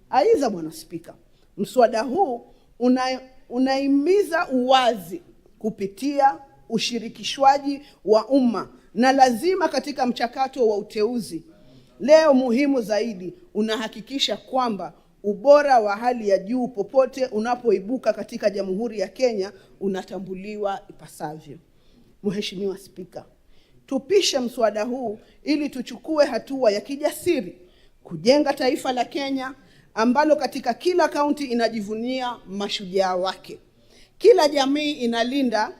S19: Aidha, Bwana Spika, mswada huu unahimiza uwazi kupitia ushirikishwaji wa umma na lazima katika mchakato wa uteuzi. Leo muhimu zaidi, unahakikisha kwamba ubora wa hali ya juu popote unapoibuka katika Jamhuri ya Kenya unatambuliwa ipasavyo. Mheshimiwa Spika, tupishe mswada huu ili tuchukue hatua ya kijasiri kujenga taifa la Kenya ambalo katika kila kaunti inajivunia mashujaa wake. Kila jamii inalinda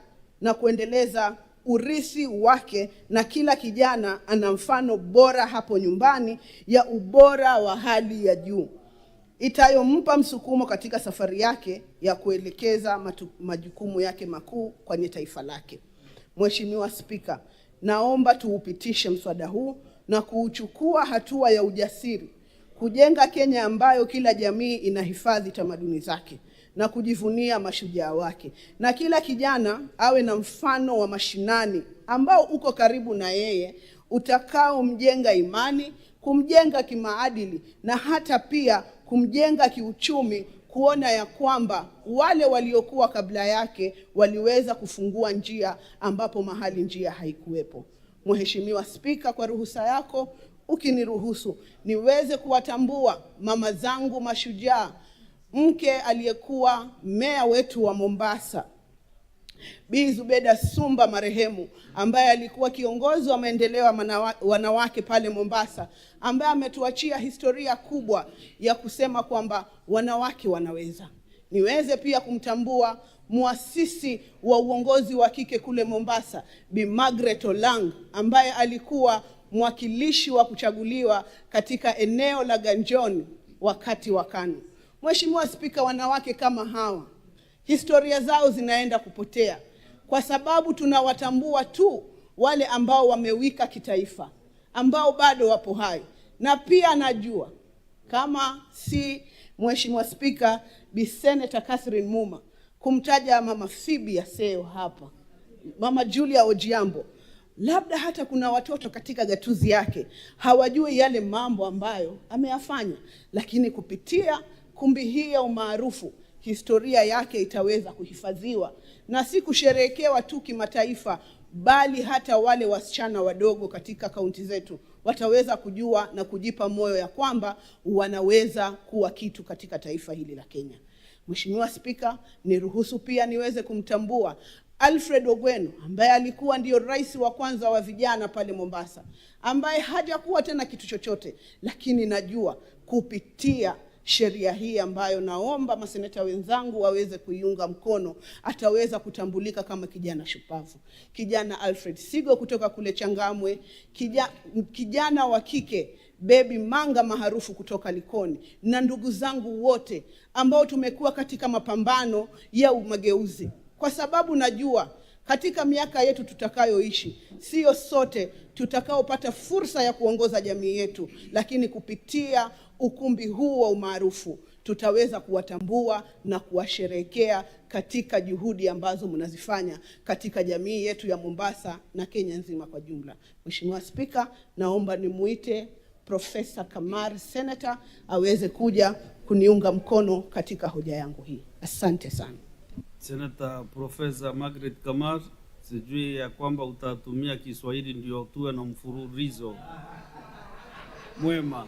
S19: na kuendeleza urithi wake na kila kijana ana mfano bora hapo nyumbani ya ubora wa hali ya juu itayompa msukumo katika safari yake ya kuelekeza majukumu yake makuu kwenye taifa lake. Mheshimiwa Spika, naomba tuupitishe mswada huu na kuuchukua hatua ya ujasiri kujenga Kenya ambayo kila jamii inahifadhi tamaduni zake na kujivunia mashujaa wake, na kila kijana awe na mfano wa mashinani ambao uko karibu na yeye utakao mjenga imani, kumjenga kimaadili na hata pia kumjenga kiuchumi, kuona ya kwamba wale waliokuwa kabla yake waliweza kufungua njia ambapo mahali njia haikuwepo. Mheshimiwa Spika, kwa ruhusa yako, ukiniruhusu niweze kuwatambua mama zangu mashujaa, mke aliyekuwa meya wetu wa Mombasa, Bi Zubeda Sumba marehemu, ambaye alikuwa kiongozi wa maendeleo ya wanawake pale Mombasa, ambaye ametuachia historia kubwa ya kusema kwamba wanawake wanaweza. Niweze pia kumtambua muasisi wa uongozi wa kike kule Mombasa, Bi Margaret Olang, ambaye alikuwa mwakilishi wa kuchaguliwa katika eneo la Ganjoni wakati wa KANU. Mheshimiwa Spika, wanawake kama hawa historia zao zinaenda kupotea kwa sababu tunawatambua tu wale ambao wamewika kitaifa, ambao bado wapo hai. Na pia najua kama si Mheshimiwa Spika Bi Senator Catherine Muma kumtaja Mama Phoebe Yaseo hapa, Mama Julia Ojiambo, Labda hata kuna watoto katika gatuzi yake hawajui yale mambo ambayo ameyafanya, lakini kupitia kumbi hii ya umaarufu historia yake itaweza kuhifadhiwa na si kusherehekewa tu kimataifa, bali hata wale wasichana wadogo katika kaunti zetu wataweza kujua na kujipa moyo ya kwamba wanaweza kuwa kitu katika taifa hili la Kenya. Mheshimiwa Spika, niruhusu pia niweze kumtambua Alfred Ogweno ambaye alikuwa ndio rais wa kwanza wa vijana pale Mombasa, ambaye hajakuwa tena kitu chochote, lakini najua kupitia sheria hii ambayo naomba maseneta wenzangu waweze kuiunga mkono, ataweza kutambulika kama kijana shupavu. Kijana Alfred Sigo kutoka kule Changamwe, kijana wa kike Baby Manga maarufu kutoka Likoni, na ndugu zangu wote ambao tumekuwa katika mapambano ya mageuzi, kwa sababu najua katika miaka yetu tutakayoishi sio sote tutakaopata fursa ya kuongoza jamii yetu, lakini kupitia ukumbi huu wa umaarufu tutaweza kuwatambua na kuwasherehekea katika juhudi ambazo mnazifanya katika jamii yetu ya Mombasa na Kenya nzima kwa jumla. Mheshimiwa Spika, naomba nimuite Profesa Kamar Senator aweze kuja kuniunga mkono katika hoja yangu hii. Asante sana.
S20: Senator Professor Margaret Kamar, sijui ya kwamba utatumia Kiswahili ndio tuwe na mfululizo mwema.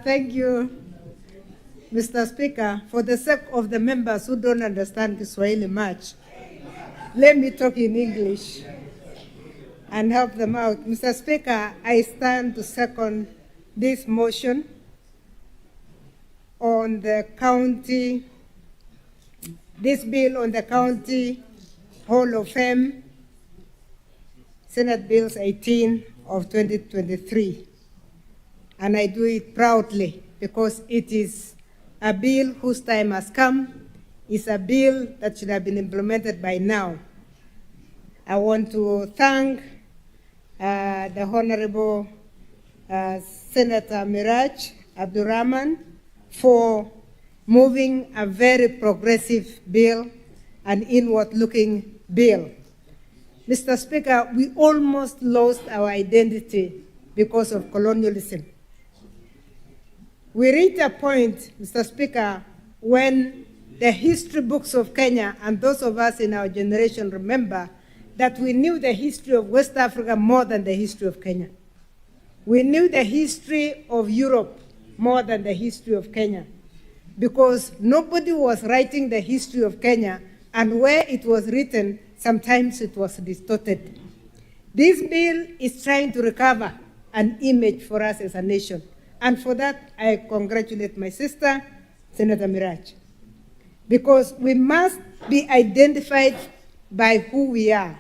S21: Thank you, Mr. Speaker. For the sake of the members who don't understand Kiswahili much, let me talk in English and help them out. Mr. Speaker, I stand to second this motion on the county, this bill on the County Hall of Fame, Senate Bills 18 of 2023. And I do it proudly because it is a bill whose time has come. It's a bill that should have been implemented by now. I want to thank the Honorable Senator Miraj Abdurrahman for moving a very progressive bill, an inward-looking bill. Mr. Speaker, we almost lost our identity because of colonialism. We reached a point, Mr. Speaker, when the history books of Kenya, and those of us in our generation remember, that we knew the history of West Africa more than the history of Kenya. We knew the history of Europe more than the history of Kenya, because nobody was writing the history of Kenya, and where it was written, sometimes it was distorted. This bill is trying to recover an image for us as a nation. And for that, I congratulate my sister, Senator Miraj, because we must be identified by who we are.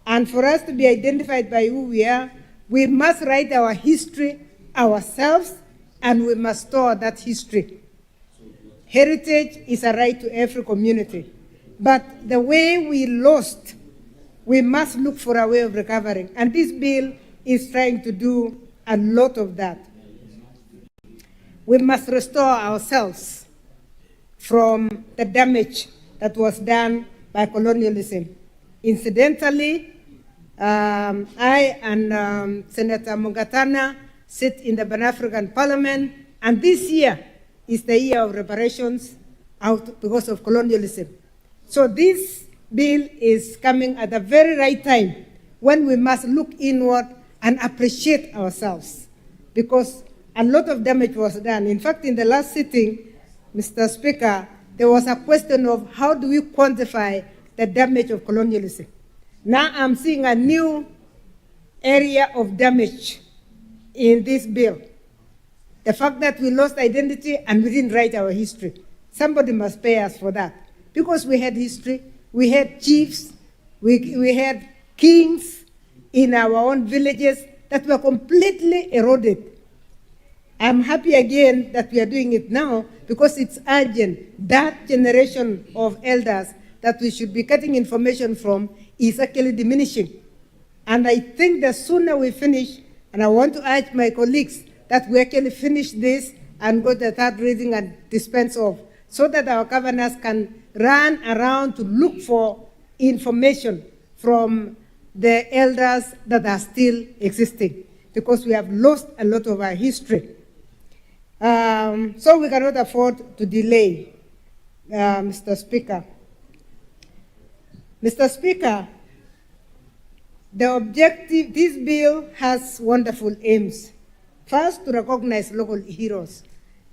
S21: And for us to be identified by who we are, we must write our history ourselves, and we must store that history. Heritage is a right to every community. But the way we lost, we must look for a way of recovering. And this bill is trying to do a lot of that. We must restore ourselves from the damage that was done by colonialism. Incidentally, I and Senator Mugatana sit in the Pan-African Parliament, and this year is the year of reparations out because of colonialism. So this bill is coming at the very right time when we must look inward and appreciate ourselves, because a lot of damage was done. In fact, in the last sitting, Mr. Speaker, there was a question of how do we quantify the damage of colonialism. Now I'm seeing a new area of damage in this bill. The fact that we lost identity and we didn't write our history. Somebody must pay us for that. Because we had history, we had chiefs, we had kings in our own villages that were completely eroded. I'm happy again that we are doing it now because it's urgent. That generation of elders that we should be getting information from is actually diminishing. And I think the sooner we finish, and I want to urge my colleagues that we actually finish this and go to the third reading and dispense of, so that our governors can run around to look for information from the elders that are still existing, because we have lost a lot of our history. So we cannot afford to delay, Mr. Speaker. Mr. Speaker, the objective, this bill has wonderful aims. First, to recognize local heroes.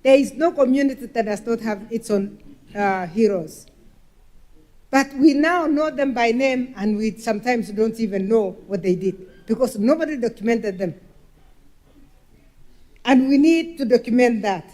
S21: There is no community that does not have its own heroes. But we now know them by name, and we sometimes don't even know what they did, because nobody documented them. And we need to document that.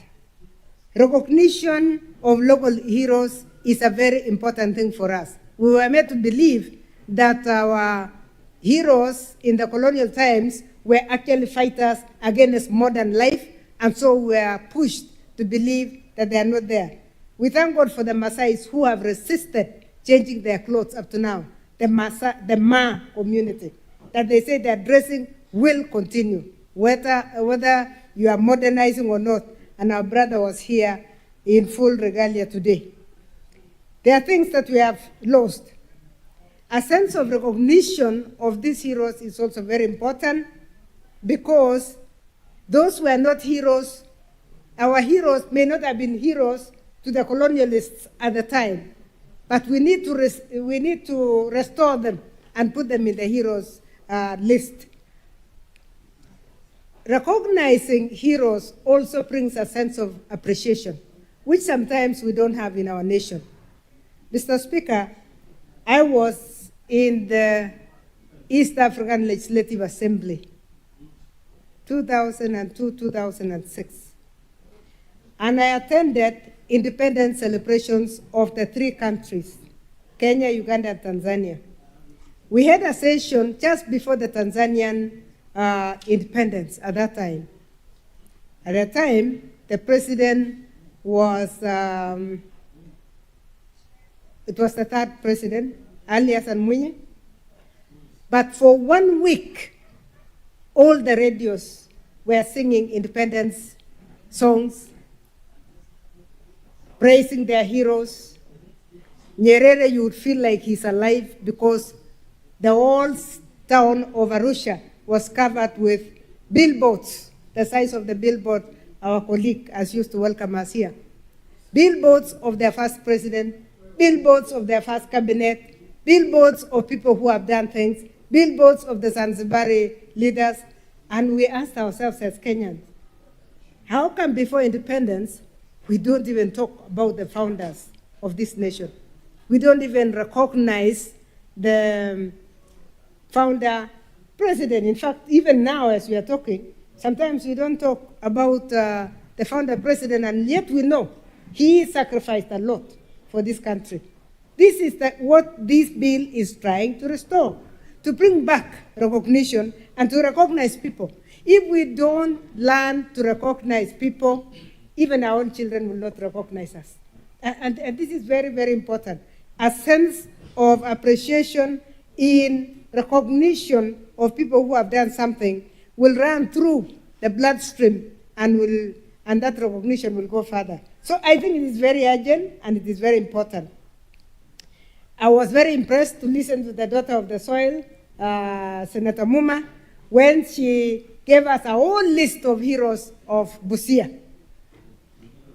S21: Recognition of local heroes is a very important thing for us. We were made to believe that our heroes in the colonial times were actually fighters against modern life, and so we are pushed to believe that they are not there. We thank God for the Maasais who have resisted changing their clothes up to now, the Ma community, that they say their dressing will continue, whether you are modernizing or not, and our brother was here in full regalia today. There are things that we have lost. A sense of recognition of these heroes is also very important, because those who are not heroes, our heroes may not have been heroes to the colonialists at the time, but we need to restore them and put them in the heroes list. Recognizing heroes also brings a sense of appreciation, which sometimes we don't have in our nation. Mr. Speaker, I was in the East African Legislative Assembly, 2002-2006, and I attended independence celebrations of the three countries, Kenya, Uganda, and Tanzania. We had a session just before the Tanzanian independence at that time. At that time, the president was, it was the third president, Ali Hassan Mwinyi. But for 1 week, all the radios were singing independence songs, praising their heroes. Nyerere, you would feel like he's alive, because the whole town of Arusha was covered with billboards, the size of the billboard our colleague has used to welcome us here. Billboards of their first president, billboards of their first cabinet, billboards of people who have done things, billboards of the Zanzibari leaders, and we asked ourselves as Kenyans, how come before independence we don't even talk about the founders of this nation? We don't even recognize the founder president. In fact, even now as we are talking, sometimes we don't talk about the founder president, and yet we know he sacrificed a lot for this country. This is what this bill is trying to restore, to bring back recognition and to recognize people. If we don't learn to recognize people, even our own children will not recognize us. And this is very, very important. A sense of appreciation in recognition of people who have done something will run through the bloodstream, and that recognition will go further. So I think it is very urgent and it is very important. I was very impressed to listen to the daughter of the soil, Senator Muma, when she gave us a whole list of heroes of Busia.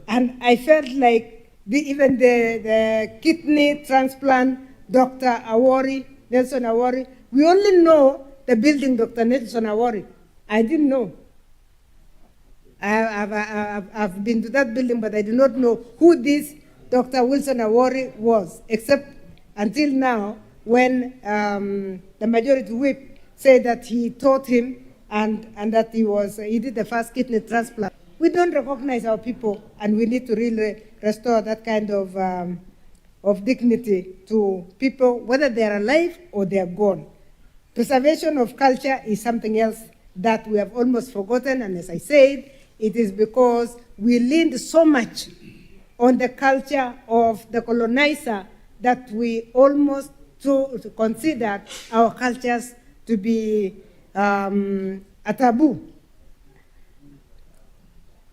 S21: And I felt like even the kidney transplant, Dr. Awori, Nelson Awori, we only know the building Dr. Nelson Awori. I didn't know. I've been to that building, but I do not know who this Dr. Wilson Awori was, except until now when the majority whip said that he taught him and that he did the first kidney transplant. We don't recognize our people, and we need to really restore that kind of dignity to people, whether they are alive or they are gone. Preservation of culture is something else that we have almost forgotten, and as I said, it is because we leaned so much on the culture of the colonizer that we almost consider our cultures to be a taboo.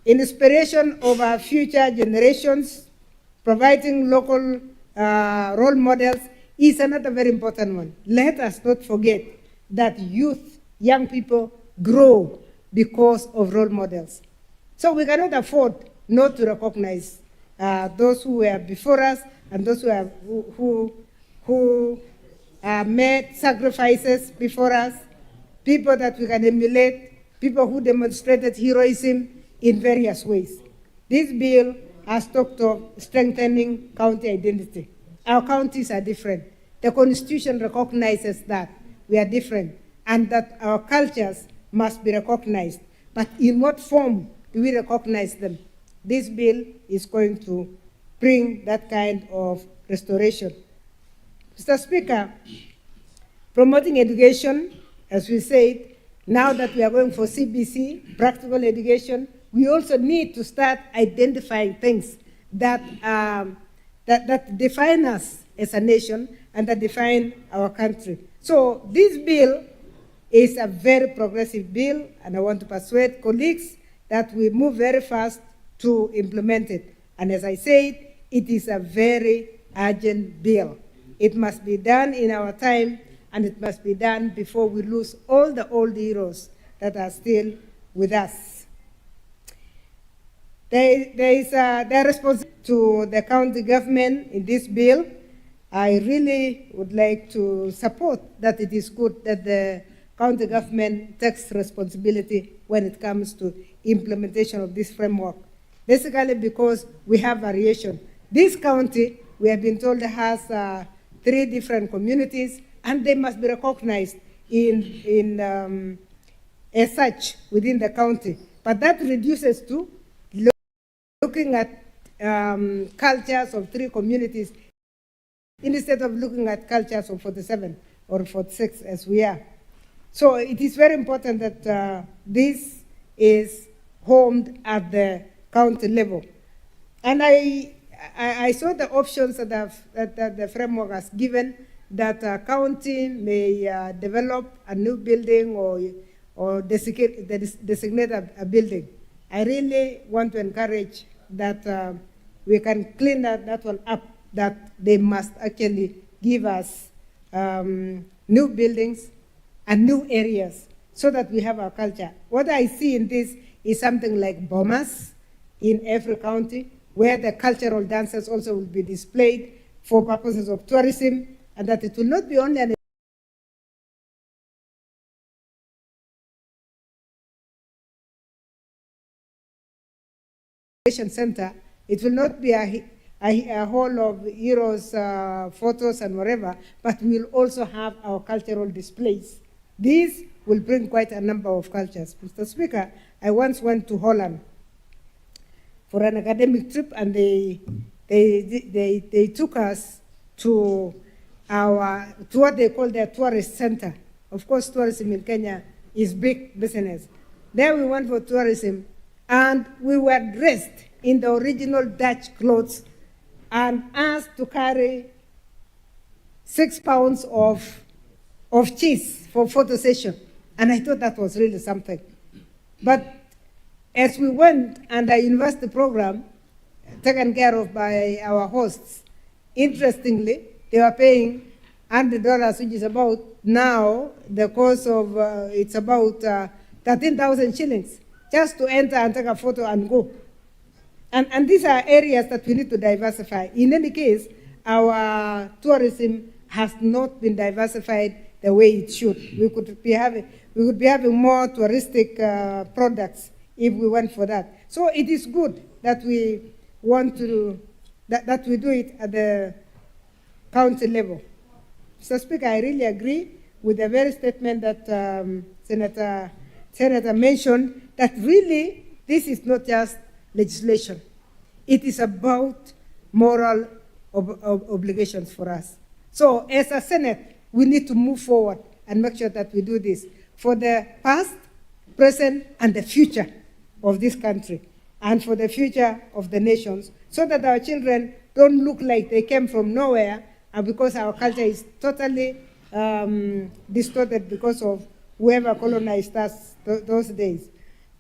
S21: Inspiration of our future generations, providing local role models is another very important one. Let us not forget that youth, young people, grow because of role models. So we cannot afford not to recognize those who were before us and those who made sacrifices before us, people that we can emulate, people who demonstrated heroism in various ways. This bill has talked of strengthening county identity. Our counties are different. The Constitution recognizes that we are different and that our cultures must be recognized. But in what form do we recognize them? This bill is going to bring that kind of restoration. Mr. Speaker, promoting education, as we said, now that we are going for CBC, practical education, we also need to start identifying things that, that define us as a nation and that define our country. So this bill is a very progressive bill, and I want to persuade colleagues that we move very fast to implement it. And as I said, it is a very urgent bill. It must be done in our time, and it must be done before we lose all the old heroes that are still with us. There is their responsibility to the county government in this bill. I really would like to support that. It is good that the county government takes responsibility when it comes to implementation of this framework. Basically because we have variation. This county, we have been told, has 3 different communities, and they must be recognized as such within the county. But that reduces to looking at cultures of 3 communities instead of looking at cultures of 47 or 46 as we are. So it is very important that this is homed at the county level. And I saw the options that the framework has given, that a county may develop a new building or designate a building. I really want to encourage that we can clean that one up, that they must actually give us new buildings and new areas so that we have our culture. What I see in this is something like bombers in every county, where the cultural dances also will be displayed for purposes of tourism, and that it will not be only an education center. It will not be a hall of heroes, photos and whatever, but we will also have our cultural displays. These will bring quite a number of cultures. Mr. Speaker, I once went to Holland for an academic trip, and they took us to what they call their tourist center. Of course, tourism in Kenya is big business. There we went for tourism, and we were dressed in the original Dutch clothes and asked to carry 6 pounds of cheese for photo session. And I thought that was really something. But as we went, and the university program taken care of by our hosts, interestingly, they were paying $100, which is about now, the cost of, it's about 13,000 shillings, just to enter and take a photo and go. And these are areas that we need to diversify. In any case, our tourism has not been diversified the way it should. We could be having more touristic products if we went for that. So it is good that we want to that we do it at the county level. Mr. Speaker, I really agree with the very statement that Senator mentioned, that really this is not just legislation. It is about moral obligations for us. So as a Senate, we need to move forward and make sure that we do this for the past, present, and the future of this country, and for the future of the nations, so that our children don't look like they came from nowhere, and because our culture is totally distorted because of whoever colonized us those days.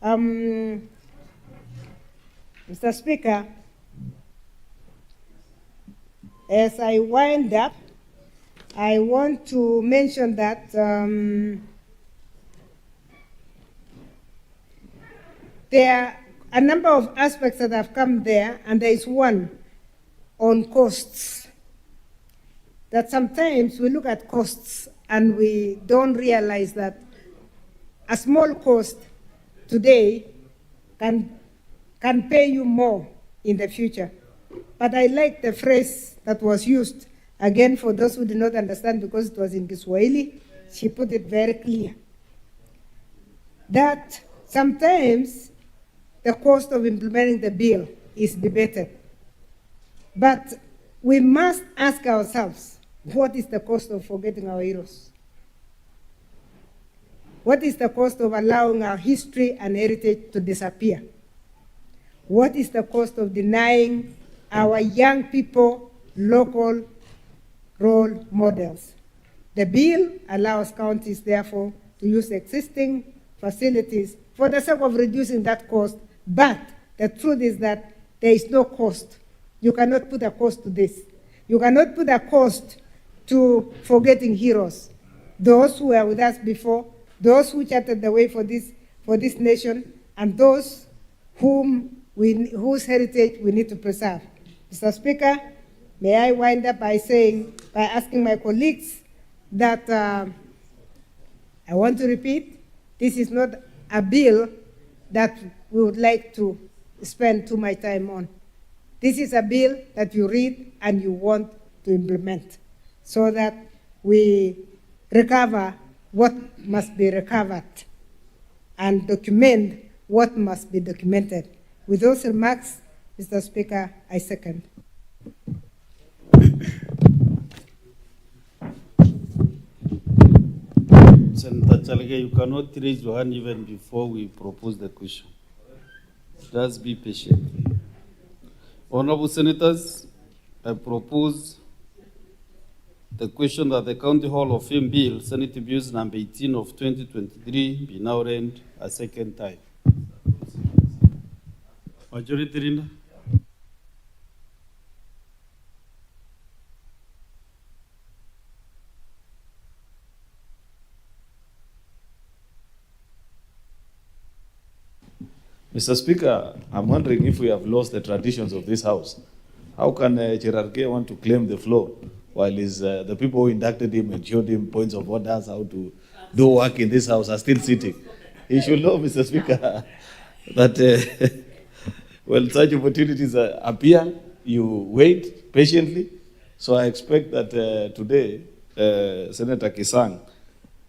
S21: Mr. Speaker, as I wind up, I want to mention that there are a number of aspects that have come there, and there is one on costs. That sometimes we look at costs and we don't realize that a small cost today can pay you more in the future. But I like the phrase that was used, again, for those who did not understand because it was in Kiswahili, she put it very clear. That sometimes the cost of implementing the bill is debated. But we must ask ourselves, what is the cost of forgetting our heroes? What is the cost of allowing our history and heritage to disappear? What is the cost of denying our young people local role models? The bill allows counties, therefore, to use existing facilities for the sake of reducing that cost, but the truth is that there is no cost. You cannot put a cost to this. You cannot put a cost to forgetting heroes, those who were with us before, those who charted the way for this nation, and those whose heritage we need to preserve. Mr. Speaker, may I wind up by asking my colleagues that I want to repeat, this is not a bill that we would like to spend too much time on. This is a bill that you read and you want to implement so that we recover what must be recovered and document what must be documented. With those remarks, Mr. Speaker, I second.
S20: Senator Chalege, you cannot raise your hand even before we propose the question. Just be patient. Honorable Senators, I propose the question that the County Hall of Fame Bill, Senate Bills number 18 of 2023, be now read a second time. Majority Leader.
S4: Mr. Speaker, I'm wondering if we have lost the traditions of this House. How can Cherargei want to claim the floor while the people who inducted him and showed him points of orders how to do work in this House are still sitting? He should know, Mr. Speaker, that when such opportunities appear, you wait patiently. So I expect that today, Senator Kisang,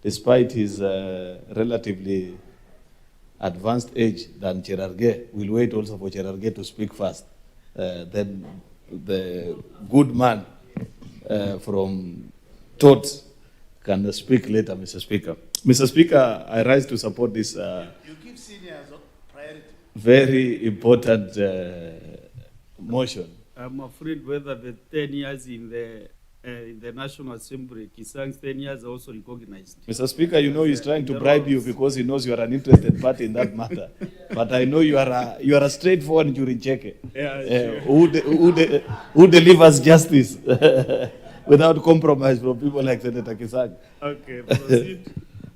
S4: despite his relatively advanced age than Cherargei, will wait also for Cherargei to speak first. Then the good man from Tots can speak later, Mr. Speaker. Mr. Speaker, I rise to support this
S12: You give seniors priority.
S4: very important motion.
S20: I'm afraid whether the 10 years in the National Assembly, Kisang's 10 years are also recognized.
S4: Mr. Speaker, you know he's trying to bribe you because he knows you are an interested party in that matter. But I know you are a straightforward Njuricheke, who delivers justice without compromise from people like Senator Kisang.
S20: Okay, proceed.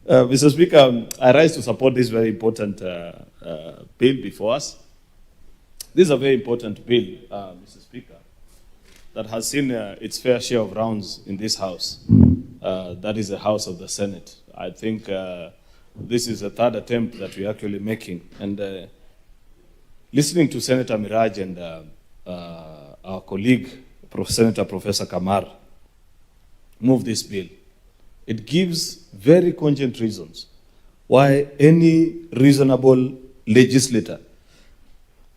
S4: Mr. Speaker, I rise to support this very important bill before us. This is a very important bill, Mr. Speaker, that has seen its fair share of rounds in this House. That is the House of the Senate. I think this is the third attempt that we're actually making. And listening to Senator Miraj and our colleague, Senator Professor Kamar, move this bill, it gives very cogent reasons why any reasonable legislator,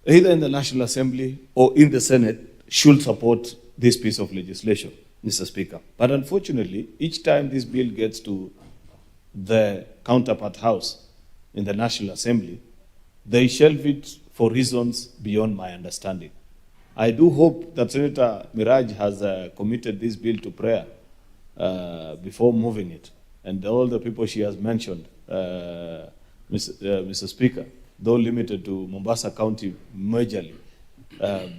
S4: either in the National Assembly or in the Senate, should support this piece of legislation, Mr. Speaker. But unfortunately, each time this bill gets to the counterpart house in the National Assembly, they shelve it for reasons beyond my understanding. I do hope that Senator Miraj has committed this bill to prayer before moving it. And all the people she has mentioned, Mr. Speaker, though limited to Mombasa County majorly,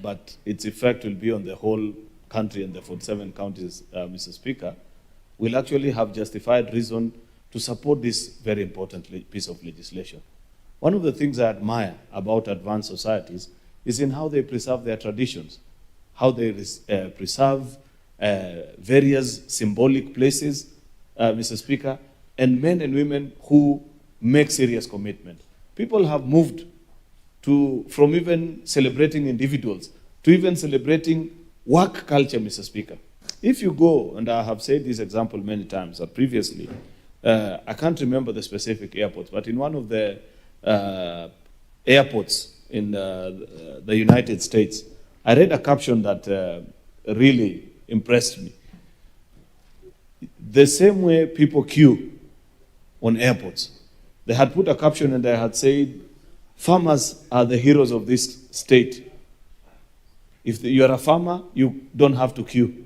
S4: but its effect will be on the whole country and the 47 counties, Mr. Speaker. will actually have justified reason to support this very important piece of legislation. One of the things I admire about advanced societies is in how they preserve their traditions, how they preserve various symbolic places, Mr. Speaker, and men and women who make serious commitment. People have moved from even celebrating individuals to even celebrating work culture, Mr. Speaker. If you go, and I have said this example many times previously, I can't remember the specific airports, but in one of the airports in the United States, I read a caption that really impressed me. The same way people queue on airports, they had put a caption and they had said, farmers are the heroes of this state. If you are a farmer, you don't have to queue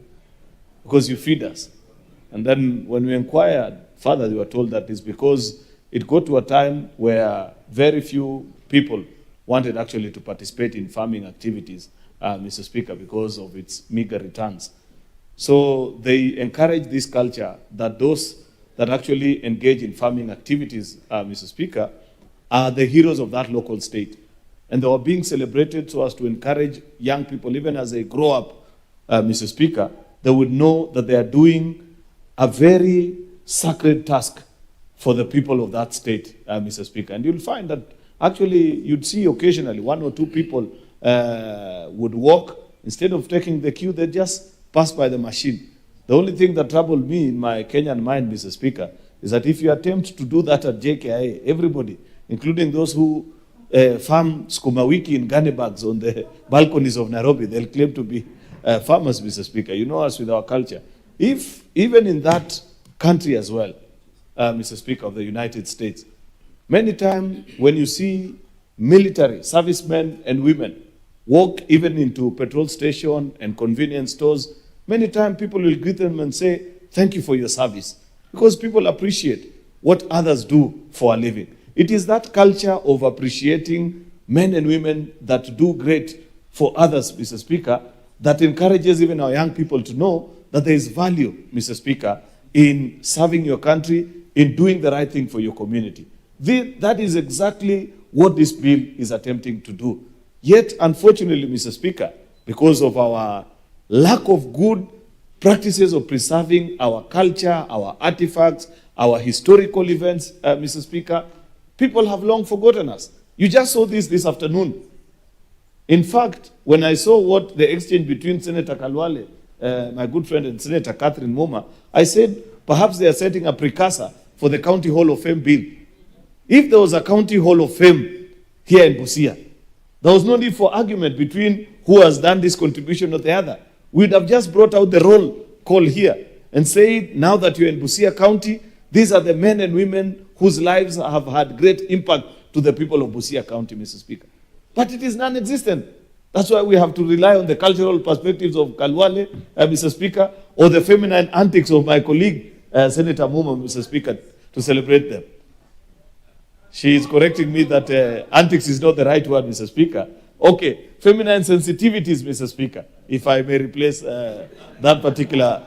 S4: because you feed us. And then when we inquired further, we were told that it's because it got to a time where very few people wanted actually to participate in farming activities, Mr. Speaker, because of its meager returns. So they encourage this culture that those that actually engage in farming activities, Mr. Speaker, are the heroes of that local state. And they were being celebrated so as to encourage young people, even as they grow up, Mr. Speaker, they would know that they are doing a very sacred task for the people of that state, Mr. Speaker. And you'll find that actually you'd see occasionally one or two people would walk. Instead of taking the queue, they just pass by the machine. The only thing that troubled me in my Kenyan mind, Mr. Speaker, is that if you attempt to do that at JKIA, everybody, including those who farm skuma wiki in gunny bags on the balconies of Nairobi, they'll claim to be farmers, Mr. Speaker. You know us with our culture. If even in that country as well, Mr. Speaker, of the United States, many times when you see military servicemen and women walk even into petrol station and convenience stores, many times people will greet them and say, thank you for your service, because people appreciate what others do for a living. It is that culture of appreciating men and women that do great for others, Mr. Speaker, that encourages even our young people to know that there is value, Mr. Speaker, in serving your country, in doing the right thing for your community. That is exactly what this bill is attempting to do. Yet, unfortunately, Mr. Speaker, because of our lack of good practices of preserving our culture, our artifacts, our historical events, Mr. Speaker, people have long forgotten us. You just saw this afternoon. In fact, when I saw what the exchange between Senator Kalwale, my good friend, and Senator Catherine Moma, I said, perhaps they are setting a precursor for the County Hall of Fame bill. If there was a County Hall of Fame here in Busia, there was no need for argument between who has done this contribution or the other. We'd have just brought out the roll call here and said, now that you're in Busia County, these are the men and women whose lives have had great impact to the people of Busia County, Mr. Speaker. But it is non-existent. That's why we have to rely on the cultural perspectives of Kalwale, Mr. Speaker, or the feminine antics of my colleague, Senator Muma, Mr. Speaker, to celebrate them. She is correcting me that antics is not the right word, Mr. Speaker. Okay, feminine sensitivities, Mr. Speaker, if I may replace that particular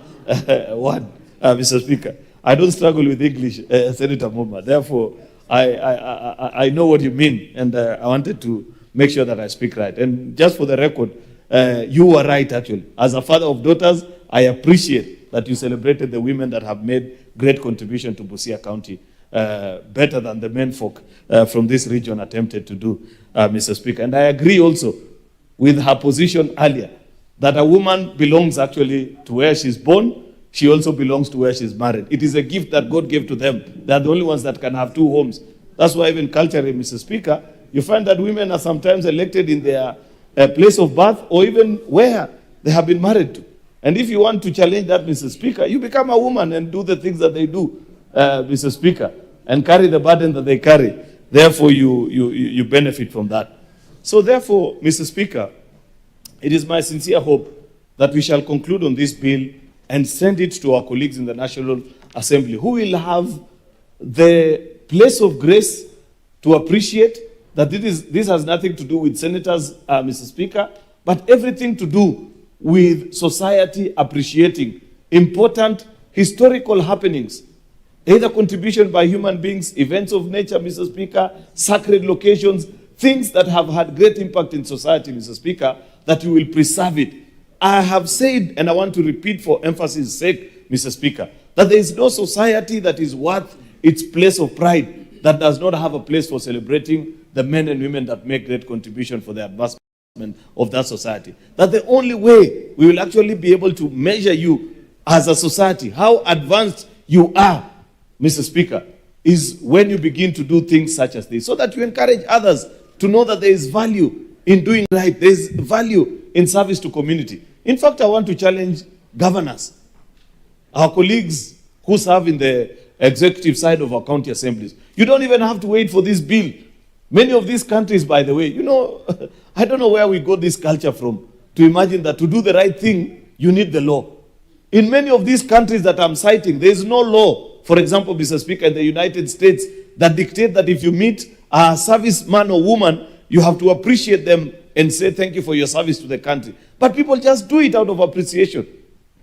S4: word, Mr. Speaker. I don't struggle with English, Senator Muma. Therefore, I know what you mean, and I wanted to make sure that I speak right. And just for the record, you were right, actually. As a father of daughters, I appreciate that you celebrated the women that have made great contribution to Busia County, better than the men folk from this region attempted to do, Mr. Speaker. And I agree also with her position earlier, that a woman belongs actually to where she's born. She also belongs to where she's married. It is a gift that God gave to them. They are the only ones that can have two homes. That's why even culturally, Mr. Speaker, you find that women are sometimes elected in their place of birth or even where they have been married to. And if you want to challenge that, Mr. Speaker, you become a woman and do the things that they do, Mr. Speaker, and carry the burden that they carry. Therefore, you benefit from that. So therefore, Mr. Speaker, it is my sincere hope that we shall conclude on this bill and send it to our colleagues in the National Assembly, who will have the place of grace to appreciate that this has nothing to do with senators, Mr. Speaker, but everything to do with society appreciating important historical happenings, either contribution by human beings, events of nature, Mr. Speaker, sacred locations, things that have had great impact in society, Mr. Speaker, that you will preserve it. I have said, and I want to repeat for emphasis' sake, Mr. Speaker, that there is no society that is worth its place of pride that does not have a place for celebrating the men and women that make great contribution for the advancement of that society. That the only way we will actually be able to measure you as a society, how advanced you are, Mr. Speaker, is when you begin to do things such as this, so that you encourage others to know that there is value in doing right, there is value in service to community. In fact, I want to challenge governors, our colleagues who serve in the executive side of our county assemblies. You don't even have to wait for this bill. Many of these countries, by the way, you know, I don't know where we got this culture from, to imagine that to do the right thing, you need the law. In many of these countries that I'm citing, there is no law, for example, Mr. Speaker, in the United States, that dictate that if you meet a serviceman or woman, you have to appreciate them and say thank you for your service to the country. But people just do it out of appreciation.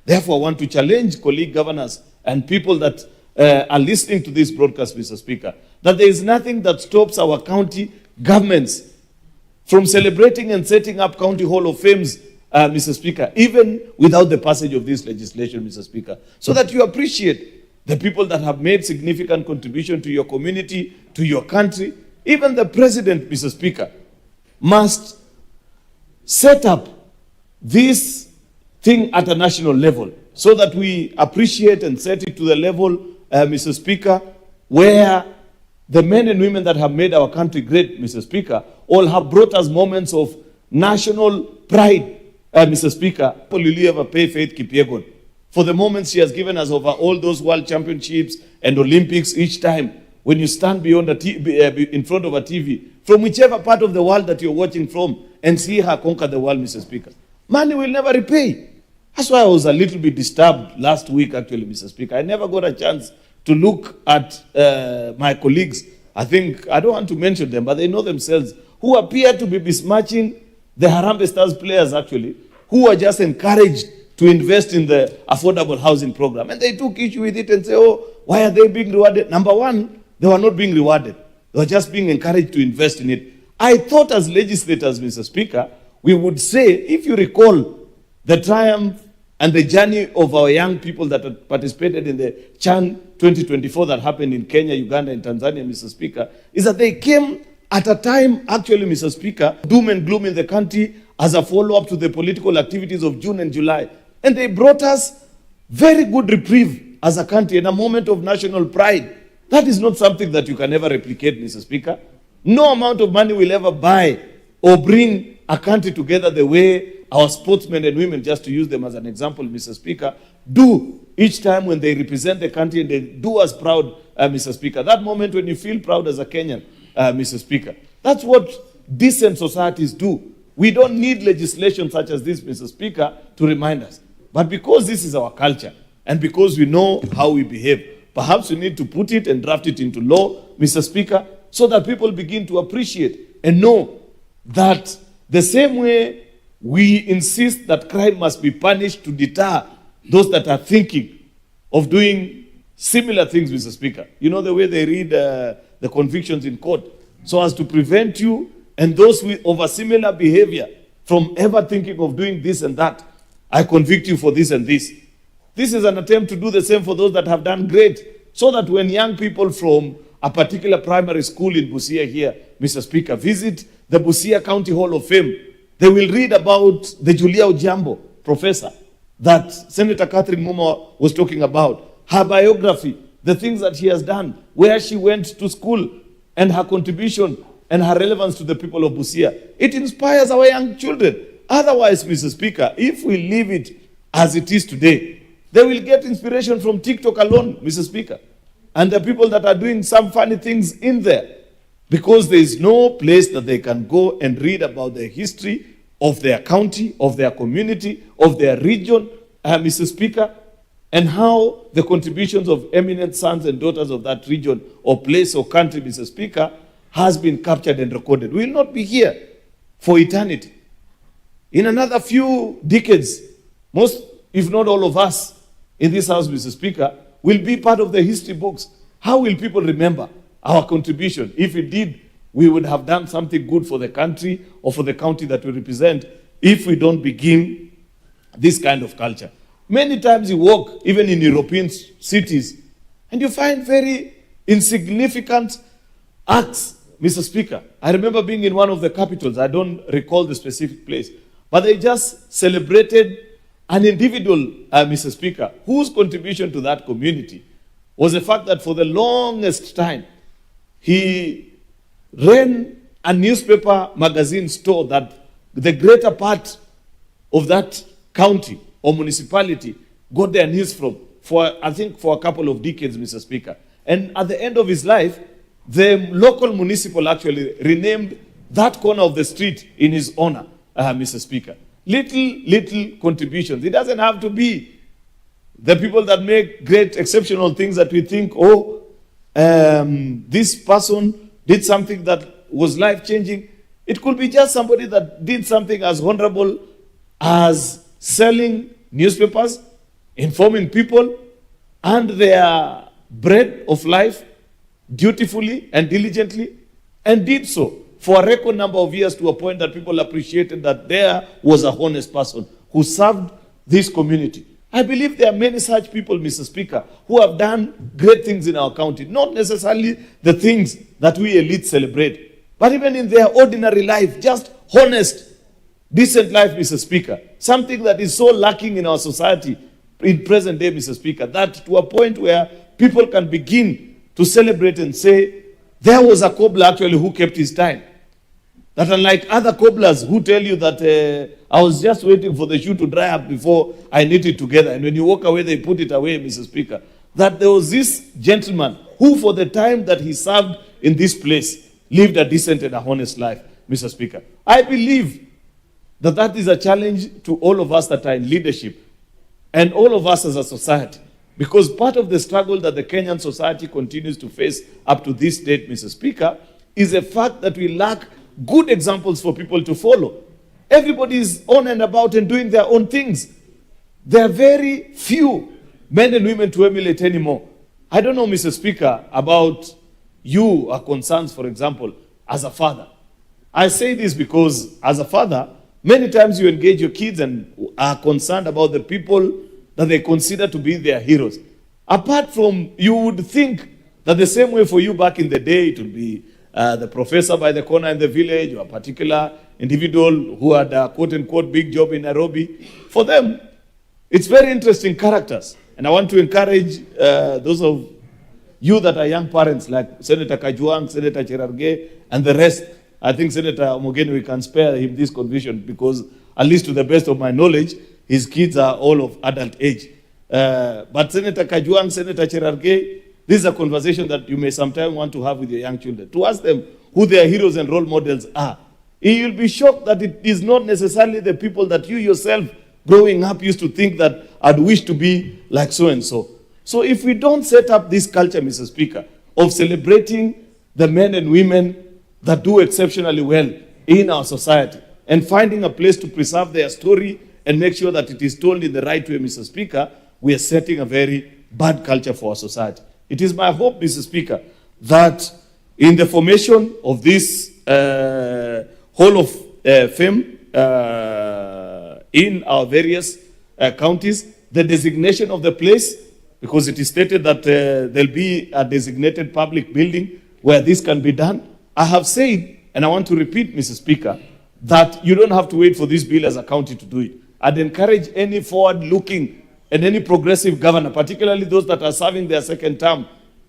S4: Therefore, I want to challenge colleague governors and people that are listening to this broadcast, Mr. Speaker, that there is nothing that stops our county governments from celebrating and setting up county hall of fames, Mr. Speaker, even without the passage of this legislation, Mr. Speaker, so that you appreciate the people that have made significant contribution to your community, to your country. Even the president, Mr. Speaker, must set up this thing at a national level so that we appreciate and set it to the level, Mr. Speaker, where the men and women that have made our country great, Mr. Speaker, all have brought us moments of national pride, Mr. Speaker. Will you ever pay Faith Kipyegon for the moments she has given us over all those world championships and Olympics each time? When you stand beyond in front of a TV, from whichever part of the world that you're watching from, and see her conquer the world, Mr. Speaker. Money will never repay. That's why I was a little bit disturbed last week, actually, Mr. Speaker. I never got a chance to look at my colleagues. I don't want to mention them, but they know themselves, who appear to be besmirching the Harambee Stars players, actually, who are just encouraged to invest in the affordable housing program. And they took issue with it and say, oh, why are they being rewarded? Number one, they were not being rewarded. They were just being encouraged to invest in it. I thought as legislators, Mr. Speaker, we would say, if you recall the triumph and the journey of our young people that had participated in the Chan 2024 that happened in Kenya, Uganda, and Tanzania, Mr. Speaker, is that they came at a time, actually, Mr. Speaker, doom and gloom in the country as a follow-up to the political activities of June and July. And they brought us very good reprieve as a country and a moment of national pride. That is not something that you can ever replicate, Mr. Speaker. No amount of money will ever buy or bring a country together the way our sportsmen and women, just to use them as an example, Mr. Speaker, do each time when they represent the country and they do us proud, Mr. Speaker. That moment when you feel proud as a Kenyan, Mr. Speaker. That's what decent societies do. We don't need legislation such as this, Mr. Speaker, to remind us. But because this is our culture and because we know how we behave, perhaps we need to put it and draft it into law, Mr. Speaker, so that people begin to appreciate and know that the same way we insist that crime must be punished to deter those that are thinking of doing similar things, Mr. Speaker. You know the way they read the convictions in court, so as to prevent you and those of a similar behavior from ever thinking of doing this and that. I convict you for this and this. This is an attempt to do the same for those that have done great, so that when young people from a particular primary school in Busia here, Mr. Speaker, visit the Busia County Hall of Fame, they will read about the Julia Ojambo professor that Senator Catherine Muma was talking about, her biography, the things that she has done, where she went to school, and her contribution and her relevance to the people of Busia. It inspires our young children. Otherwise, Mr. Speaker, if we leave it as it is today, they will get inspiration from TikTok alone, Mr. Speaker. And the people that are doing some funny things in there, because there is no place that they can go and read about the history of their county, of their community, of their region, Mr. Speaker, and how the contributions of eminent sons and daughters of that region or place or country, Mr. Speaker, has been captured and recorded. We will not be here for eternity. In another few decades, most, if not all of us, in this house, Mr. Speaker, will be part of the history books. How will people remember our contribution? If indeed we would have done something good for the country or for the county that we represent, if we don't begin this kind of culture. Many times you walk, even in European cities, and you find very insignificant acts, Mr. Speaker. I remember being in one of the capitals, I don't recall the specific place, but they just celebrated an individual, Mr. Speaker, whose contribution to that community was the fact that for the longest time, he ran a newspaper magazine store that the greater part of that county or municipality got their news from for, I think, for a couple of decades, Mr. Speaker. And at the end of his life, the local municipal actually renamed that corner of the street in his honor, Mr. Speaker. Little contributions. It doesn't have to be the people that make great, exceptional things that we think, oh, this person did something that was life-changing. It could be just somebody that did something as honorable as selling newspapers, informing people, and their bread of life dutifully and diligently, and did so for a record number of years to a point that people appreciated that there was a honest person who served this community. I believe there are many such people, Mr. Speaker, who have done great things in our county. Not necessarily the things that we elites celebrate, but even in their ordinary life, just honest, decent life, Mr. Speaker. Something that is so lacking in our society in present day, Mr. Speaker, that to a point where people can begin to celebrate and say, there was a cobbler actually who kept his time. That unlike other cobblers who tell you that I was just waiting for the shoe to dry up before I knit it together, and when you walk away, they put it away, Mr. Speaker, that there was this gentleman who, for the time that he served in this place, lived a decent and a honest life, Mr. Speaker. I believe that that is a challenge to all of us that are in leadership and all of us as a society. Because part of the struggle that the Kenyan society continues to face up to this date, Mr. Speaker, is the fact that we lack good examples for people to follow. Everybody is on and about and doing their own things. There are very few men and women to emulate anymore. I don't know, Mr. Speaker, about your concerns, for example, as a father. I say this because as a father, many times you engage your kids and are concerned about the people that they consider to be their heroes. Apart from, you would think that the same way for you back in the day, it would be the professor by the corner in the village, or a particular individual who had a quote-unquote big job in Nairobi. For them, it's very interesting characters. And I want to encourage those of you that are young parents, like Senator Kajwang, Senator Cherargei, and the rest. I think Senator Mogeni, we can spare him this contribution because, at least to the best of my knowledge, his kids are all of adult age. But Senator Kajwang, Senator Cherargei, this is a conversation that you may sometime want to have with your young children, to ask them who their heroes and role models are. You'll be shocked that it is not necessarily the people that you yourself, growing up, used to think that I'd wish to be like so-and-so. So if we don't set up this culture, Mr. Speaker, of celebrating the men and women that do exceptionally well in our society, and finding a place to preserve their story and make sure that it is told in the right way, Mr. Speaker, we are setting a very bad culture for our society. It is my hope, Mr. Speaker, that in the formation of this Hall of Fame in our various counties, the designation of the place, because it is stated that there'll be a designated public building where this can be done. I have said, and I want to repeat, Mr. Speaker, that you don't have to wait for this bill as a county to do it. I'd encourage any forward-looking and any progressive governor, particularly those that are serving their second term,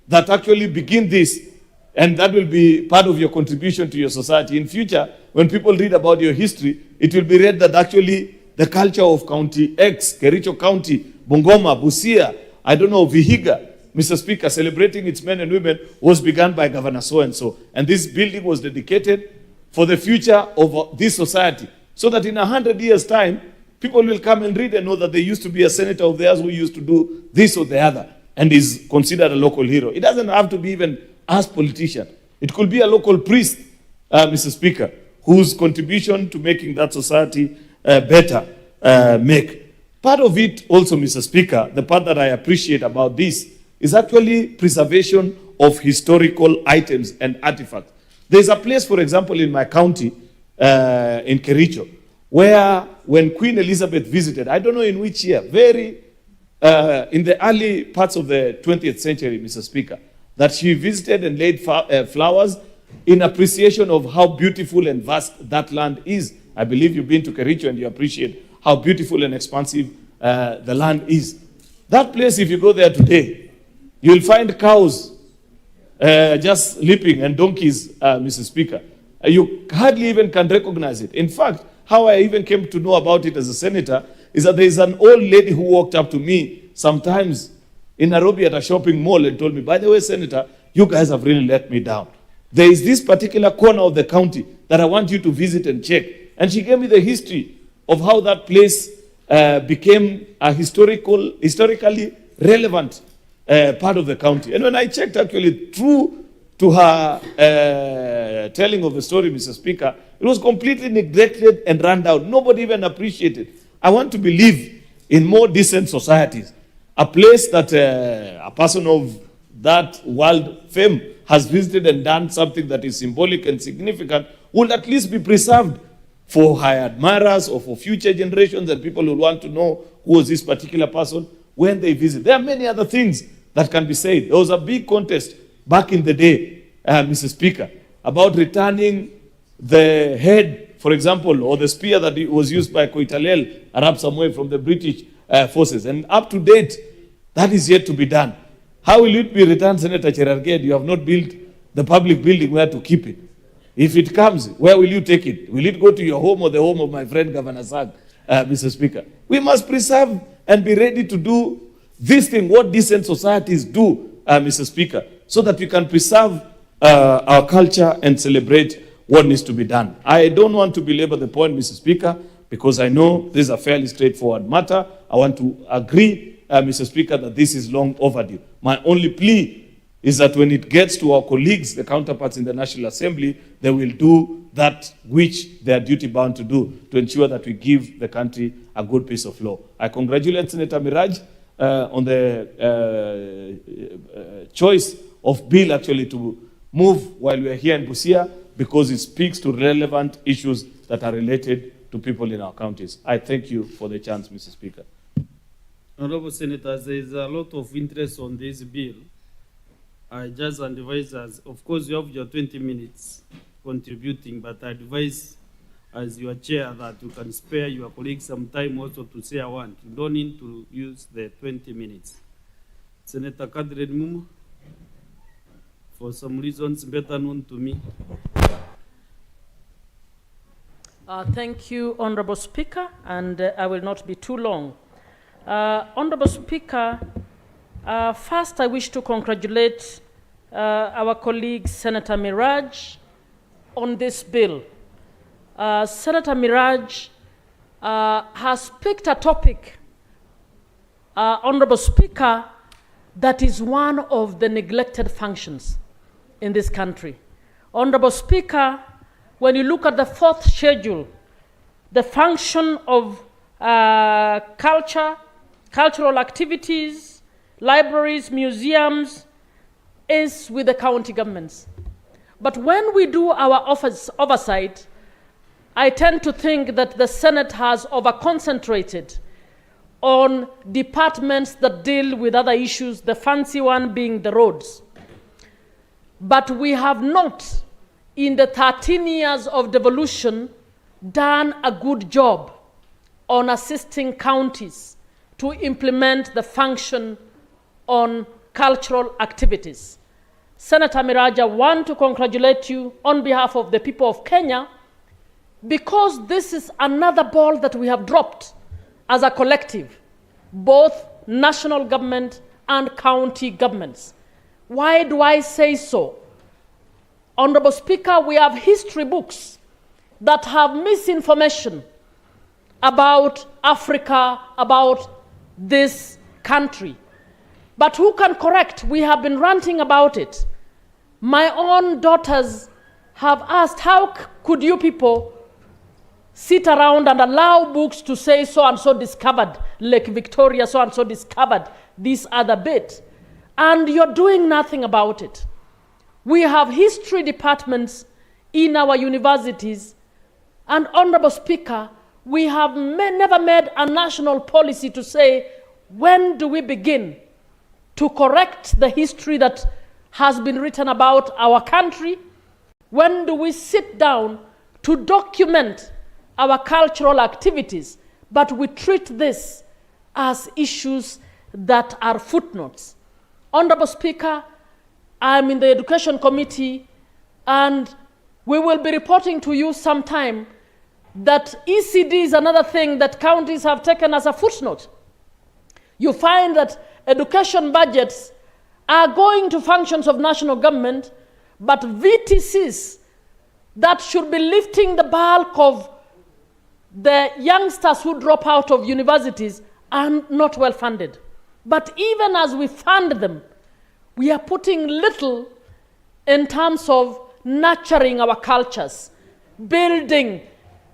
S4: that actually begin this, and that will be part of your contribution to your society. In future, when people read about your history, it will be read that actually the culture of County X, Kericho County, Bungoma, Busia, I don't know, Vihiga, Mr. Speaker, celebrating its men and women was begun by Governor so-and-so. And this building was dedicated for the future of this society, so that in 100 years' time, people will come and read and know that there used to be a senator of theirs who used to do this or the other and is considered a local hero. It doesn't have to be even as politician. It could be a local priest, Mr. Speaker, whose contribution to making that society better make.
S3: Part of it also, Mr. Speaker, the part that I appreciate about this is actually preservation of historical items and artifacts. There's a place, for example, in my county, in Kericho, where when Queen Elizabeth visited, I don't know in which year, in the early parts of the 20th century, Mr. Speaker, that she visited and laid flowers in appreciation of how beautiful and vast that land is. I believe you've been to Kericho and you appreciate how beautiful and expansive the land is. That place, if you go there today, you'll find cows just leaping and donkeys, Mr. Speaker. You hardly even can recognize it. In fact, how I even came to know about it as a senator is that there is an old lady who walked up to me sometimes in Nairobi at a shopping mall and told me, by the way, Senator, you guys have really let me down. There is this particular corner of the county that I want you to visit and check. And she gave me the history of how that place became a historically relevant part of the county. And when I checked, actually, true to her telling of the story, Mr. Speaker, it was completely neglected and run down. Nobody even appreciated. I want to believe in more decent societies. A place that a person of that world fame has visited and done something that is symbolic and significant will at least be preserved for her admirers or for future generations, and people will want to know who was this particular person when they visit. There are many other things that can be said. There was a big contest back in the day, Mr. Speaker, about returning the head, for example, or the spear that was used by Koitalel Arab Samuel from the British forces. And up to date, that is yet to be done. How will it be returned, Senator Cherarged? You have not built the public building where to keep it. If it comes, where will you take it? Will it go to your home or the home of my friend Governor Sag, Mr. Speaker? We must preserve and be ready to do this thing, what decent societies do, Mr. Speaker, so that we can preserve our culture and celebrate what needs to be done. I don't want to belabor the point, Mr. Speaker, because I know this is a fairly straightforward matter. I want to agree, Mr. Speaker, that this is long overdue. My only plea is that when it gets to our colleagues, the counterparts in the National Assembly, they will do that which they are duty-bound to do to ensure that we give the country a good piece of law. I congratulate Senator Miraj on the choice of bill actually to move while we are here in Busia, because it speaks to relevant issues that are related to people in our counties. I thank you for the chance, Mr. Speaker.
S20: Honorable Senators, there is a lot of interest on this bill. I just advise us, of course, you have your 20 minutes contributing, but I advise as your chair that you can spare your colleagues some time also to say I want. You don't need to use the 20 minutes. Senator Kadred Mumu, for some reasons better known to me.
S5: Thank you, Honorable Speaker, and I will not be too long. Honorable Speaker, first I wish to congratulate our colleague Senator Miraj on this bill. Senator Miraj has picked a topic, Honorable Speaker, that is one of the neglected functions in this country. Honorable Speaker, when you look at the fourth schedule, the function of cultural activities, libraries, museums, is with the county governments. But when we do our oversight, I tend to think that the Senate has over-concentrated on departments that deal with other issues, the fancy one being the roads. But we have not, in the 13 years of devolution, done a good job on assisting counties to implement the function on cultural activities. Senator Miraj, I want to congratulate you on behalf of the people of Kenya, because this is another ball that we have dropped as a collective, both national government and county governments. Why do I say so? Honorable Speaker, we have history books that have misinformation about Africa, about this country. But who can correct? We have been ranting about it. My own daughters have asked, how could you people sit around and allow books to say so-and-so discovered Lake Victoria, so-and-so discovered this other bit, and you're doing nothing about it. We have history departments in our universities, and Honorable Speaker, we have never made a national policy to say, when do we begin to correct the history that has been written about our country? When do we sit down to document our cultural activities? But we treat this as issues that are footnotes. Honorable Speaker, I'm in the Education Committee, and we will be reporting to you sometime that ECD is another thing that counties have taken as a footnote. You find that education budgets are going to functions of national government, but VTCs that should be lifting the bulk of the youngsters who drop out of universities are not well funded. But even as we fund them, we are putting little in terms of nurturing our cultures, building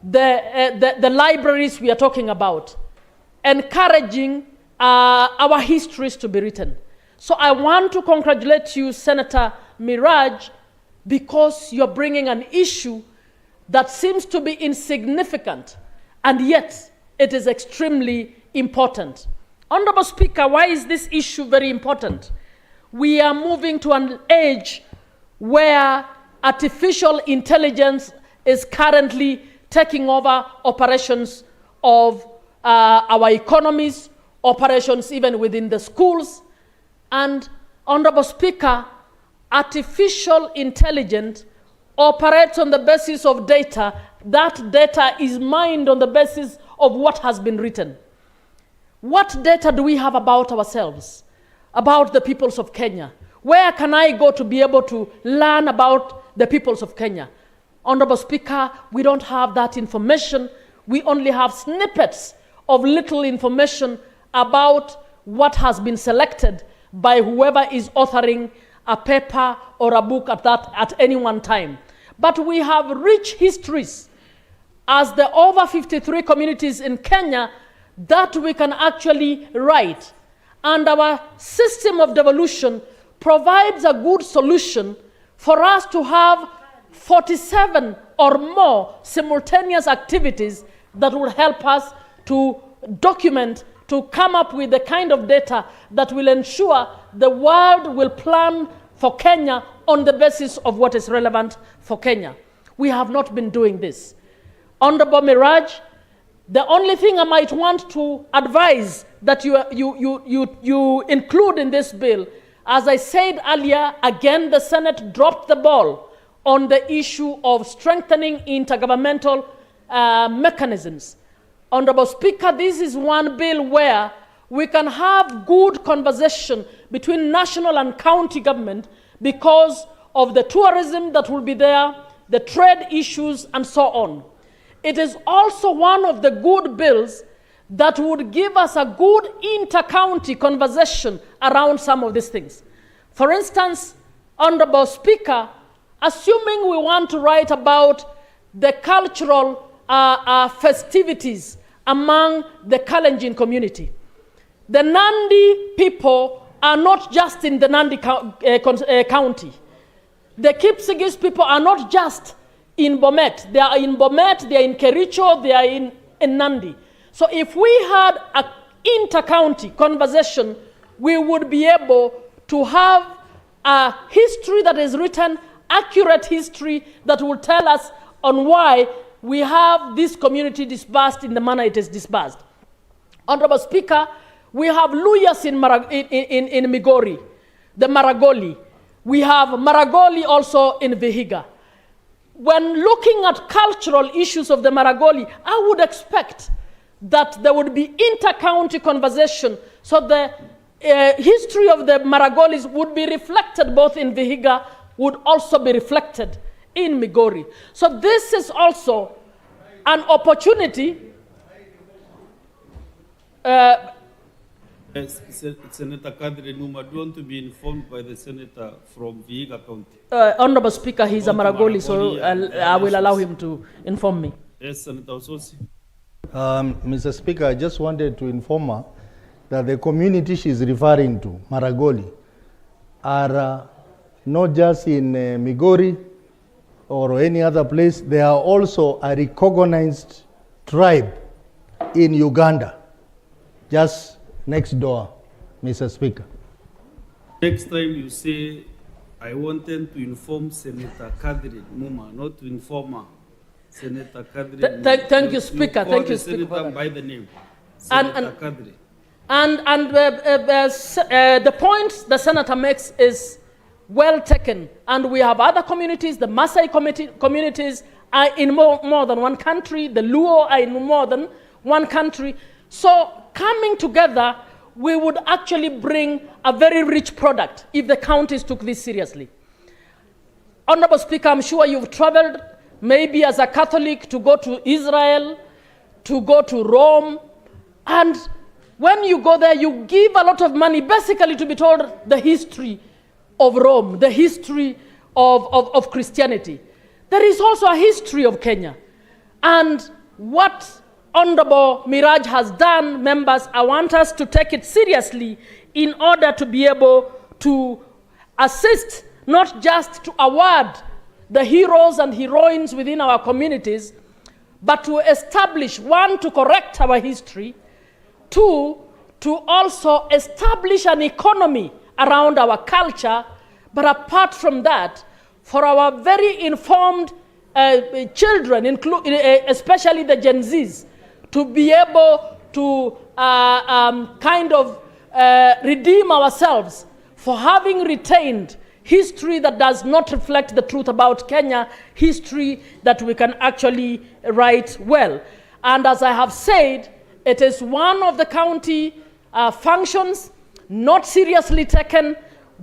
S5: the libraries we are talking about, encouraging our histories to be written. So I want to congratulate you, Senator Miraj, because you're bringing an issue that seems to be insignificant, and yet it is extremely important. Honorable Speaker, why is this issue very important? We are moving to an age where artificial intelligence is currently taking over operations of our economies, operations even within the schools. And Honorable Speaker, artificial intelligence operates on the basis of data. That data is mined on the basis of what has been written. What data do we have about ourselves, about the peoples of Kenya? Where can I go to be able to learn about the peoples of Kenya? Honorable Speaker, we don't have that information. We only have snippets of little information about what has been selected by whoever is authoring a paper or a book at any one time. But we have rich histories as the over 53 communities in Kenya that we can actually write. And our system of devolution provides a good solution for us to have 47 or more simultaneous activities that will help us to document, to come up with the kind of data that will ensure the world will plan for Kenya on the basis of what is relevant for Kenya. We have not been doing this. Honorable Miraj, the only thing I might want to advise that you include in this bill, as I said earlier, again, the Senate dropped the ball on the issue of strengthening intergovernmental mechanisms. Honorable Speaker, this is one bill where we can have good conversation between national and county government because of the tourism that will be there, the trade issues, and so on. It is also one of the good bills that would give us a good inter-county conversation around some of these things. For instance, Honorable Speaker, assuming we want to write about the cultural festivities among the Kalenjin community, the Nandi people are not just in the Nandi county. The Kipsigis people are not just in Bomet. They are in Bomet, they are in Kericho, they are in Nandi. So if we had an inter-county conversation, we would be able to have a history that is written, accurate history that will tell us on why we have this community disbursed in the manner it is disbursed. Honorable Speaker, we have Luyas in Migori, the Maragoli. We have Maragoli also in Vihiga. When looking at cultural issues of the Maragoli, I would expect that there would be inter-county conversation so the history of the Maragolis would be reflected both in Vihiga, would also be reflected in Migori. So this is also an opportunity.
S20: Senator Kadri Numa, do you want to be informed by the senator from Vihiga County?
S5: Honorable Speaker, he's a Maragoli, so I will allow him to inform me.
S20: Yes, Senator Ososi.
S7: Mr. Speaker, I just wanted to inform her that the community she's referring to, Maragoli, are not just in Migori or any other place, they are also a recognized tribe in Uganda, just next door, Mr. Speaker.
S20: Next time you say, I wanted to inform Senator Kadri Muma, not to inform her. Senator Kadri.
S5: Thank you, Speaker. Thank you, Speaker.
S20: Senator by the name. Senator Kadri.
S5: The point the senator makes is well taken, and we have other communities. The Maasai communities are in more than one country. The Luo are in more than one country. So coming together, we would actually bring a very rich product if the counties took this seriously. Honorable Speaker, I'm sure you've traveled, maybe as a Catholic, to go to Israel, to go to Rome, and when you go there, you give a lot of money basically to be told the history of Rome, the history of Christianity. There is also a history of Kenya. And what Honorable Miraj has done, members, I want us to take it seriously in order to be able to assist, not just to award the heroes and heroines within our communities, but to establish, one, to correct our history, two, to also establish an economy around our culture, but apart from that, for our very informed children, especially the Gen Zs, to be able to redeem ourselves for having retained history that does not reflect the truth about Kenya, history that we can actually write well. And as I have said, it is one of the county functions not seriously taken.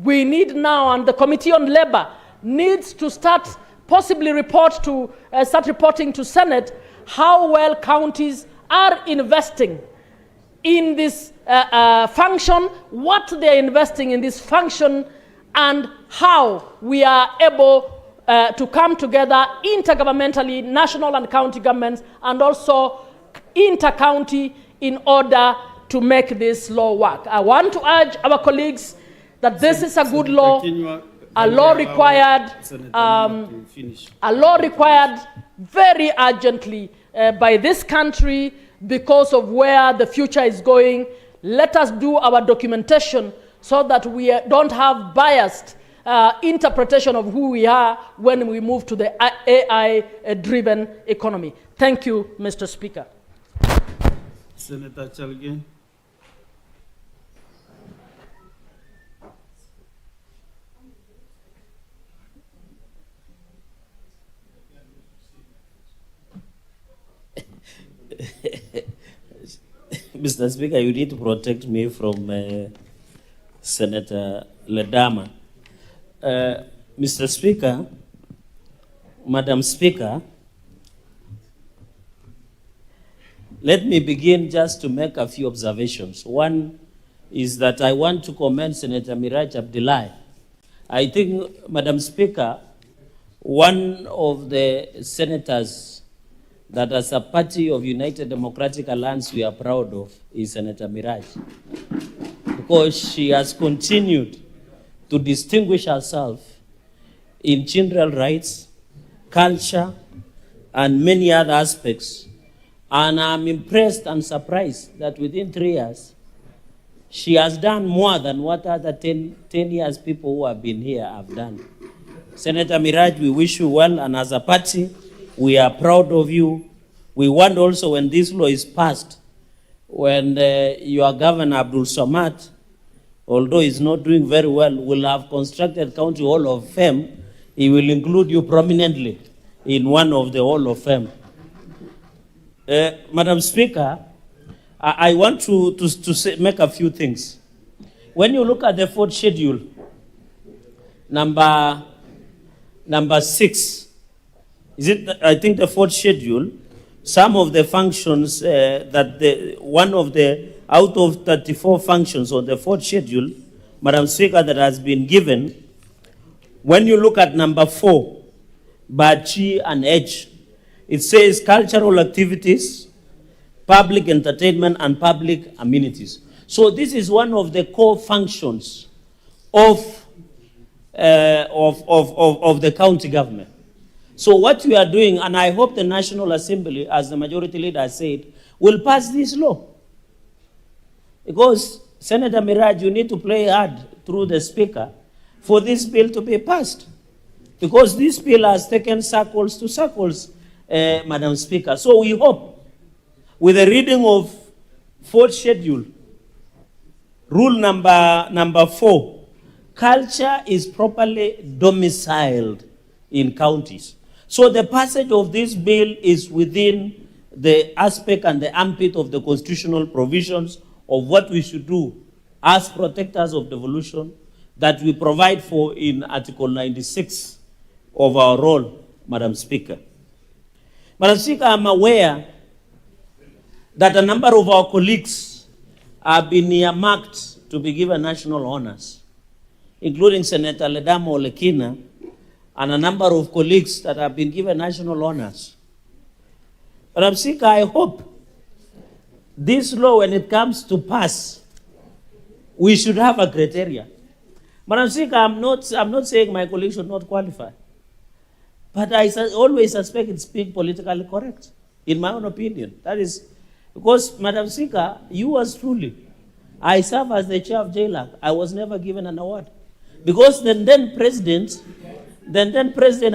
S5: We need now, and the Committee on Labor needs to start reporting to Senate how well counties are investing in this function, what they're investing in this function, and how we are able to come together intergovernmentally, national and county governments, and also inter-county in order to make this law work. I want to urge our colleagues that this is a good law, a law required very urgently by this country because of where the future is going. Let us do our documentation so that we don't have biased interpretation of who we are when we move to the AI-driven economy. Thank you, Mr. Speaker.
S20: Senator Chalge.
S22: Mr. Speaker, you need to protect me from Senator Ledama. Mr. Speaker, Madam Speaker, let me begin just to make a few observations. One is that I want to commend Senator Miraj Abdullahi. I think, Madam Speaker, one of the senators that as a party of United Democratic Alliance we are proud of is Senator Miraj, because she has continued to distinguish herself in children's rights, culture, and many other aspects. And I'm impressed and surprised that within 3 years, she has done more than what other 10 years people who have been here have done. Senator Miraj, we wish you well, and as a party, we are proud of you. We want also, when this law is passed, when your governor, Abdul Samad, although he's not doing very well, will have constructed County Hall of Fame, he will include you prominently in one of the Hall of Fame. Madam Speaker, I want to make a few things. When you look at the fourth schedule, number 6, is it? I think the fourth schedule, some of the functions one of the out of 34 functions on the fourth schedule, Madam Speaker, that has been given. When you look at number 4, Bachi and Edge, It says cultural activities, public entertainment, and public amenities. So this is one of the core functions of the county government. So what we are doing, and I hope the National Assembly, as the majority leader said, will pass this law. Because, Senator Miraj, you need to play hard through the Speaker for this bill to be passed. Because this bill has taken circles to circles, Madam Speaker. So we hope, with the reading of fourth schedule, rule number 4, culture is properly domiciled in counties. So the passage of this bill is within the aspect and the ambit of the constitutional provisions of what we should do as protectors of devolution that we provide for in Article 96 of our role, Madam Speaker. Madam Speaker, I'm aware that a number of our colleagues have been earmarked to be given national honors, including Senator Ledamo Lekina, and a number of colleagues that have been given national honors. Madam Speaker, I hope this law, when it comes to pass, we should have a criteria. Madam Speaker, I'm not saying my colleagues should not qualify, but I always suspect it's being politically correct, in my own opinion. That is because, Madam Speaker, you as truly, I serve as the chair of JLAC. I was never given an award because the then president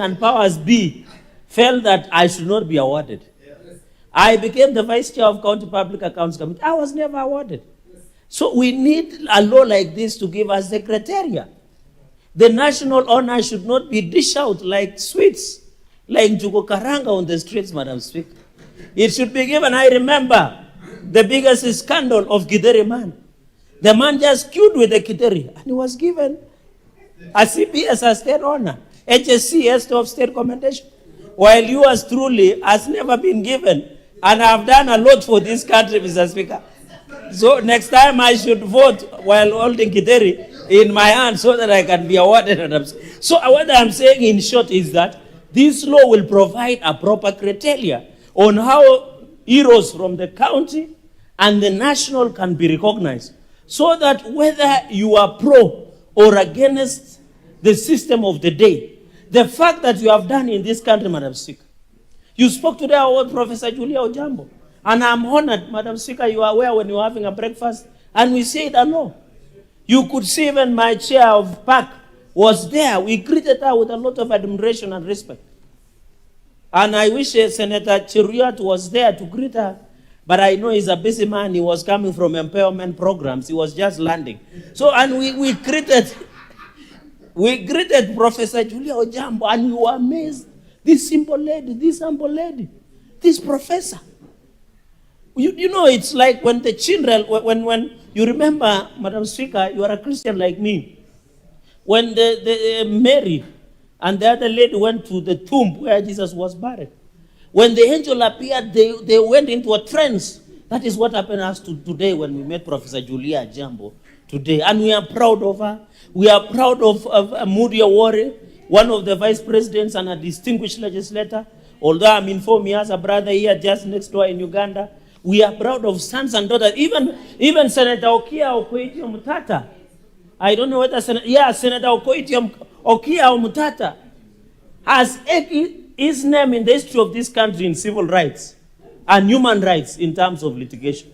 S22: and powers be felt that I should not be awarded. I became the vice chair of County Public Accounts Committee. I was never awarded. So we need a law like this to give us the criteria. The national honor should not be dished out like sweets, like Njugo Karanga on the streets, Madam Speaker. It should be given. I remember the biggest scandal of Gideri man. The man just queued with the Gideri and he was given a CPS as state honor, HSC as of state commendation, while you as truly has never been given. And I've done a lot for this country, Mr. Speaker. So next time I should vote while holding Gideri in my hand so that I can be awarded. So what I'm saying in short is that this law will provide a proper criteria on how heroes from the county and the national can be recognized, so that whether you are pro or against the system of the day, the fact that you have done in this country, Madam Speaker. You spoke today about Professor Julia Ojambo, and I'm honored, Madam Speaker, you are aware when you were having a breakfast, and we said no. You could see even my chair of PAC was there. We greeted her with a lot of admiration and respect. And I wish Senator Cheruiyot was there to greet her, but I know he's a busy man. He was coming from empowerment programs. He was just landing. So, and we greeted Professor Julia Ojambo, and we were amazed. This simple lady, this humble lady, this professor. You know, it's like when the children, when you remember, Madam Speaker, you are a Christian like me. When the Mary and the other lady went to the tomb where Jesus was buried, when the angel appeared, they went into a trance. That is what happened to us today when we met Professor Julia Ojambo today. And we are proud of her. We are proud of Moody Awori, one of the vice presidents and a distinguished legislator. Although I'm informed he has a brother here just next door in Uganda. We are proud of sons and daughters. Even Senator Okia Okoitiom Mutata. I don't know whether Senator Okoitiom Okia Mutata has his name in the history of this country in civil rights and human rights in terms of litigation.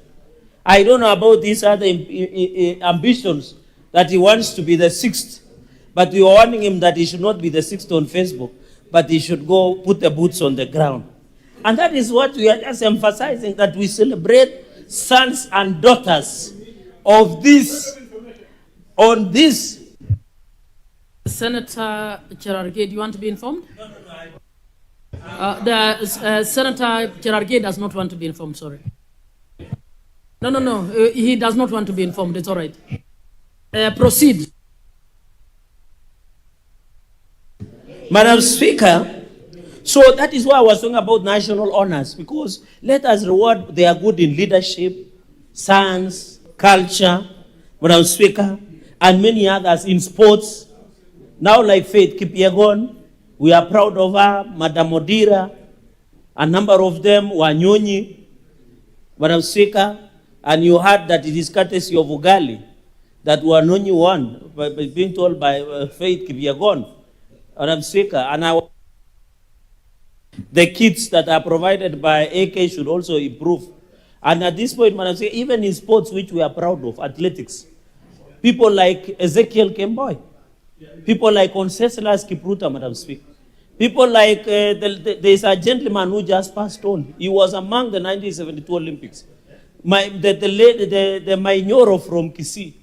S22: I don't know about these other ambitions that he wants to be the sixth, but we are warning him that he should not be the sixth on Facebook, but he should go put the boots on the ground. And that is what we are just emphasizing, that we celebrate sons and daughters of this, on this.
S5: Senator Cherargei, do you want to be informed? Senator Cherargei does not want to be informed, sorry. No, he does not want to be informed, it's all right. Proceed.
S22: Madam Speaker, so that is why I was talking about national honors, because let us reward they are good in leadership, science, culture, Madam Speaker, and many others in sports. Now like Faith Kipyegon, we are proud of her, Madam Odira, A number of them were Nyonyi, Madam Speaker, and you heard that it is courtesy of Ugali that Wanyonyi won, by being told by Faith Kipyegon, Madam Speaker, and the kits that are provided by AK should also improve. And at this point, Madam Speaker, even in sports which we are proud of, athletics, people like Ezekiel Kemboy, people like Onceslaus Kipruta, Madam Speaker, people like, there's a gentleman who just passed on. He was among the 1972 Olympics. The Mainyoro from Kisii,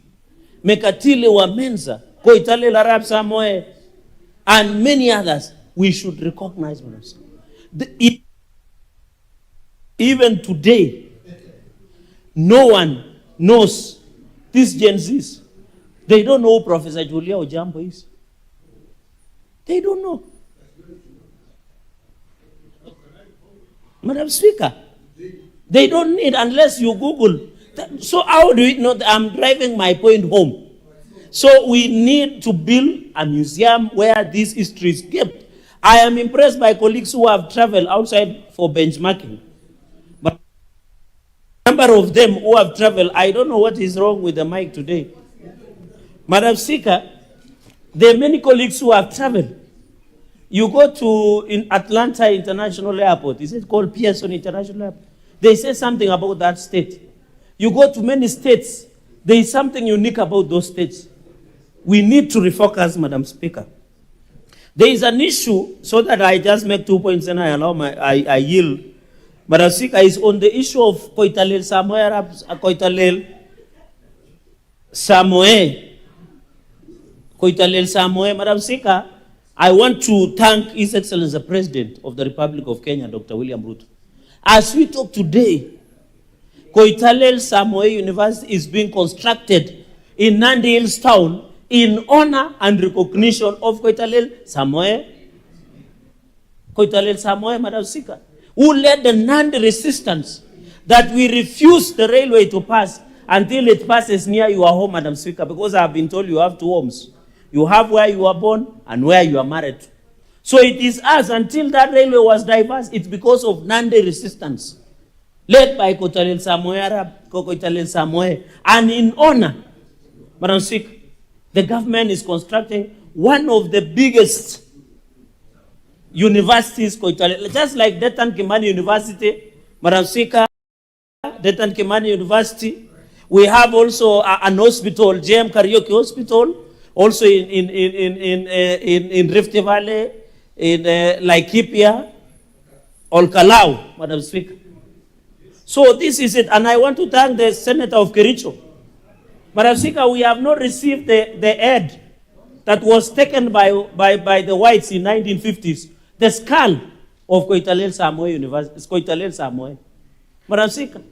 S22: Mekatile Wamenza, Koitale Larab Samoe, and many others, we should recognize, Madam Speaker. Even today, no one knows these Gen Zs. They don't know who Professor Julia Ojambo is. They don't know. Madam Speaker, they don't need unless you Google. So how do we know that I'm driving my point home? So we need to build a museum where this history is kept. I am impressed by colleagues who have traveled outside for benchmarking. But a number of them who have traveled, I don't know what is wrong with the mic today. Madam Speaker, there are many colleagues who have traveled. You go to in Atlanta International Airport, is it called Pearson International Airport? They say something about that state. You go to many states, there is something unique about those states. We need to refocus, Madam Speaker. There is an issue, so that I just make 2 points and I yield. Madam Speaker, is on the issue of Koitalel Samoe. Madam Speaker, I want to thank His Excellency the President of the Republic of Kenya, Dr. William Ruto. As we talk today, Koitalel Samoe University is being constructed in Nandi Hills town in honor and recognition of Koitalel Samoe, Madam Speaker, who led the Nandi resistance that we refuse the railway to pass until it passes near your home, Madam Speaker, because I have been told you have two homes. You have where you were born and where you are married to. So it is us, until that railway was diverse, it's because of Nandi resistance, led by Koitalel Samoe, and in honor, Madam Speaker, the government is constructing one of the biggest universities, just like Detan Kimani University, Madam Speaker, Detan Kimani University. We have also an hospital, JM Karaoke Hospital, also in Rift Valley, in Laikipia, Olkalau, Madam Speaker. So this is it, and I want to thank the Senator of Kericho. Madam Speaker, we have not received the aid that was taken by the whites in 1950s, the skull of Koitalel Samoe University, Koitalel Samoe. Madam Speaker,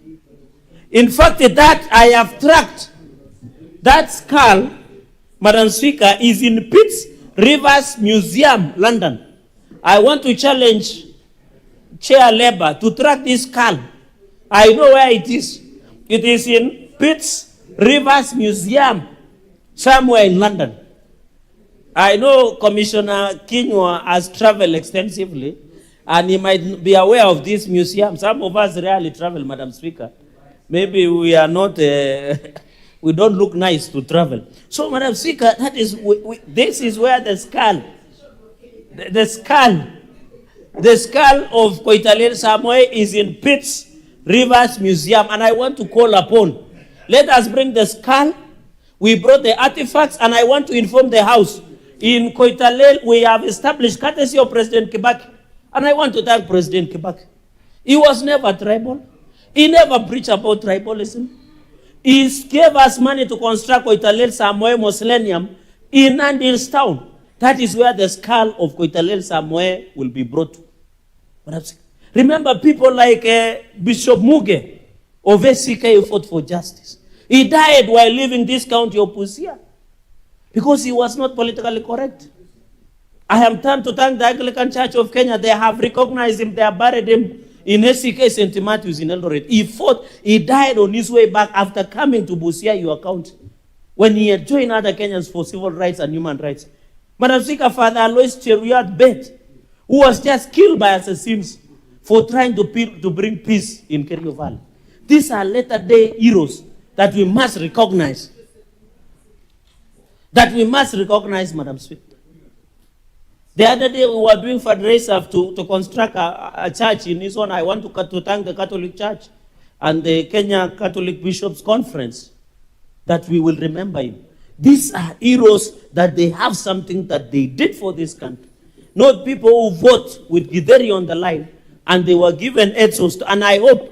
S22: in fact, that I have tracked, that skull, Madam Speaker, is in Pitts Rivers Museum, London. I want to challenge Chair Labour to track this skull. I know where it is. It is in Pitts Rivers Museum, somewhere in London. I know Commissioner Kinyua has traveled extensively, and he might be aware of this museum. Some of us rarely travel, Madam Speaker. Maybe we are not, we don't look nice to travel. So, Madam Speaker, that is, this is where the skull of Koitalel Samoe is in Pitts Rivers Museum, and I want to call upon, let us bring the skull. We brought the artifacts, and I want to inform the House, in Koitalel, we have established courtesy of President Kibaki, and I want to thank President Kibaki. He was never tribal. He never preached about tribalism. He gave us money to construct Koitalel Samoe Mausoleum in Nandi Hills town. That is where the skull of Koitalel Samoe will be brought to. Remember people like Bishop Muge of SCK who fought for justice. He died while leaving this county of Busia because he was not politically correct. I am turned to thank the Anglican Church of Kenya. They have recognized him. They have buried him in SCK St. Matthews in Eldoret. He fought. He died on his way back after coming to Busia, your county, when he had joined other Kenyans for civil rights and human rights. Madam Speaker, Father Alois Cheruiyot Bet, who was just killed by assassins for trying to bring peace in Kerio Valley. These are latter-day heroes that we must recognize. That we must recognize, Madam Speaker. The other day we were doing fundraiser to construct a church in his own. I want to thank the Catholic Church and the Kenya Catholic Bishops Conference that we will remember him. These are heroes that they have something that they did for this country. Not people who vote with Githeri on the line and they were given Edsos. And I hope,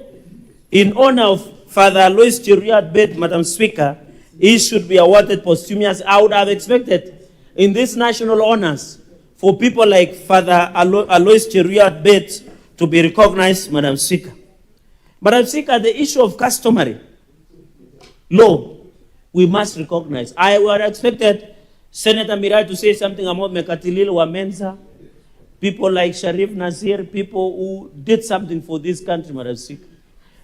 S22: in honor of Father Alois Cheriot Bett, Madam Speaker, he should be awarded posthumous. I would have expected in these national honors for people like Father Alois Cheriot Bett to be recognized, Madam Speaker. Madam Speaker, the issue of customary law, we must recognize. I would have expected Senator Mirai to say something about Mekatilil Wamenza, people like Sharif Nasir, people who did something for this country, Madam Speaker.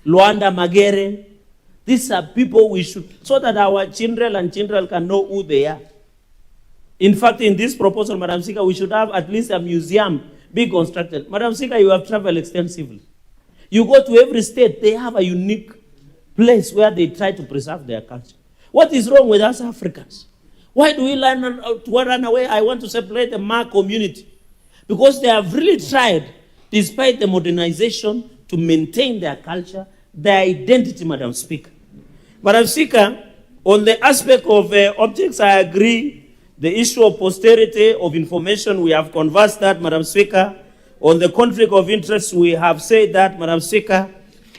S22: Luanda Magere, these are people we should, so that our children can know who they are. In fact, in this proposal, Madam Speaker, we should have at least a museum be constructed. Madam Speaker, you have traveled extensively. You go to every state, they have a unique place where they try to preserve their culture. What is wrong with us Africans? Why do we run away? I want to separate the Ma community. Because they have really tried, despite the modernization, to maintain their culture, their identity, Madam Speaker. Madam Speaker, on the aspect of objects, I agree. The issue of posterity, of information, we have conversed that, Madam Speaker. On the conflict of interest, we have said that, Madam Speaker.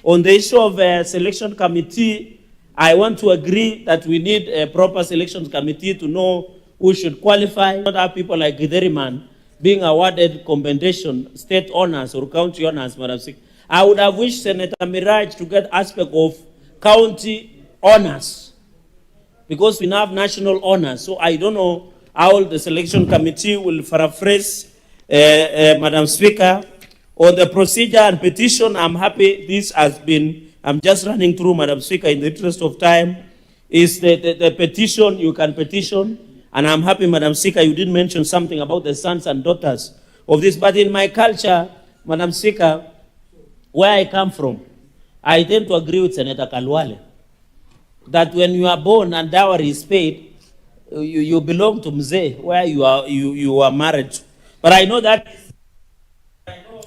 S22: On the issue of selection committee, I want to agree that we need a proper selection committee to know who should qualify. Not have people like Githeriman being awarded commendation, state honors or county honors, Madam Speaker. I would have wished Senator Miraj to get aspect of county honors because we now have national honors. So I don't know how the selection committee will paraphrase, Madam Speaker. On the procedure and petition, I'm happy this has been, I'm just running through, Madam Speaker, in the interest of time, is the petition, you can petition, and I'm happy, Madam Speaker, you did mention something about the sons and daughters of this, but in my culture, Madam Speaker, where I come from, I tend to agree with Senator Kalwale, that when you are born and dowry is paid, you belong to Mzee, where you are married to. But I know that...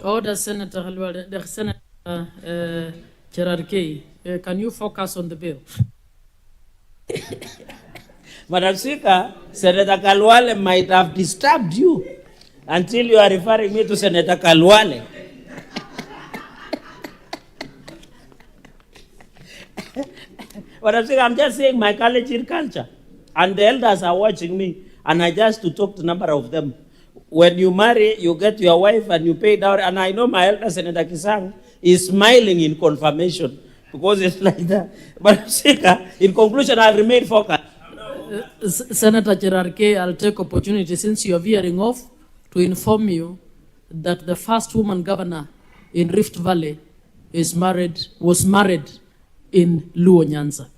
S5: Order, Senator Halwale, the Senator Cherarkey, can you focus on the bill?
S22: Madam Speaker, Senator Kalwale might have disturbed you until you are referring me to Senator Kalwale. Madam Speaker, I'm just saying my college in culture, and the elders are watching me, and I just to talk to a number of them. When you marry, you get your wife and you pay dowry. And I know my elder Senator Kisang is smiling in confirmation because it's like that. But Speaker, in conclusion, I'll remain focused.
S5: Senator Cherarkey, I'll take opportunity since you are veering off to inform you that the first woman governor in Rift Valley was married in Luo Nyanza.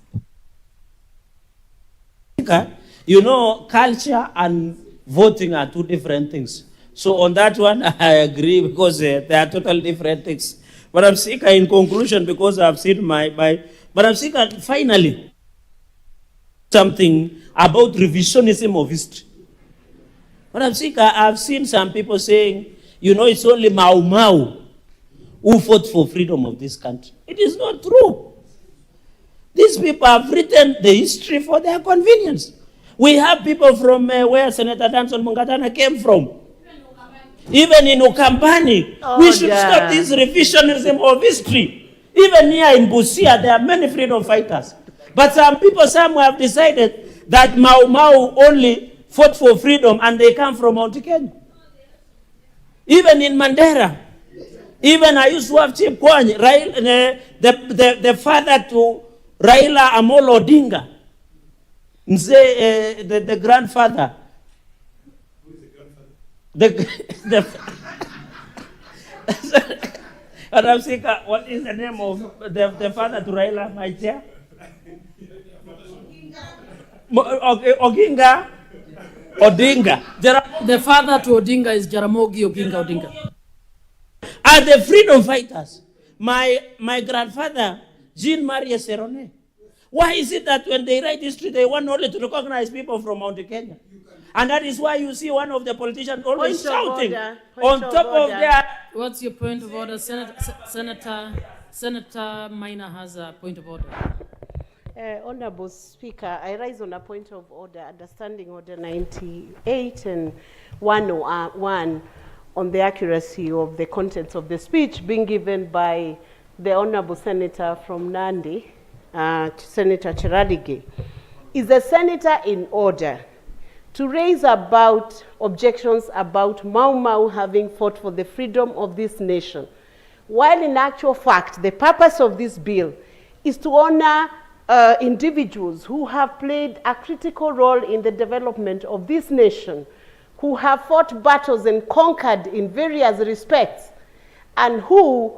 S22: You know, culture and voting are two different things. So on that one, I agree because they are totally different things. But I'm Speaker, in conclusion, because I've seen but I'm Speaker, finally, something about revisionism of history. But I'm Speaker, I've seen some people saying, you know, it's only Mau Mau who fought for freedom of this country. It is not true. These people have written the history for their convenience. We have people from where Senator Danson Mungatana came from. Even in Ukambani, we should stop this revisionism of history. Even here in Busia, there are many freedom fighters. But some people somewhere have decided that Mau Mau only fought for freedom and they come from Mount Kenya. Even in Mandera, even I used to have Chief Kwany, the father to Raila Amolo Odinga. Say the grandfather. Who is the grandfather? What is the name of the father to Raila, my chair? Oginga. Odinga.
S5: The father to Odinga is Jaramogi Oginga Odinga.
S22: are the freedom fighters. My grandfather, Jean-Marie Serone. Why is it that when they write history, they want only to recognize people from Mount Kenya? And that is why you see one of the politicians always shouting on top of their...
S5: What's your point of order? Senator Maina has a point of order.
S8: Honorable Speaker, I rise on a point of order, understanding Order 98 and 101 on the accuracy of the contents of the speech being given by the Honorable Senator from Nandi, Senator Cheradige. Is the Senator in order to raise about objections about Mau Mau having fought for the freedom of this nation, while in actual fact, the purpose of this bill is to honor individuals who have played a critical role in the development of this nation, who have fought battles and conquered in various respects, and who,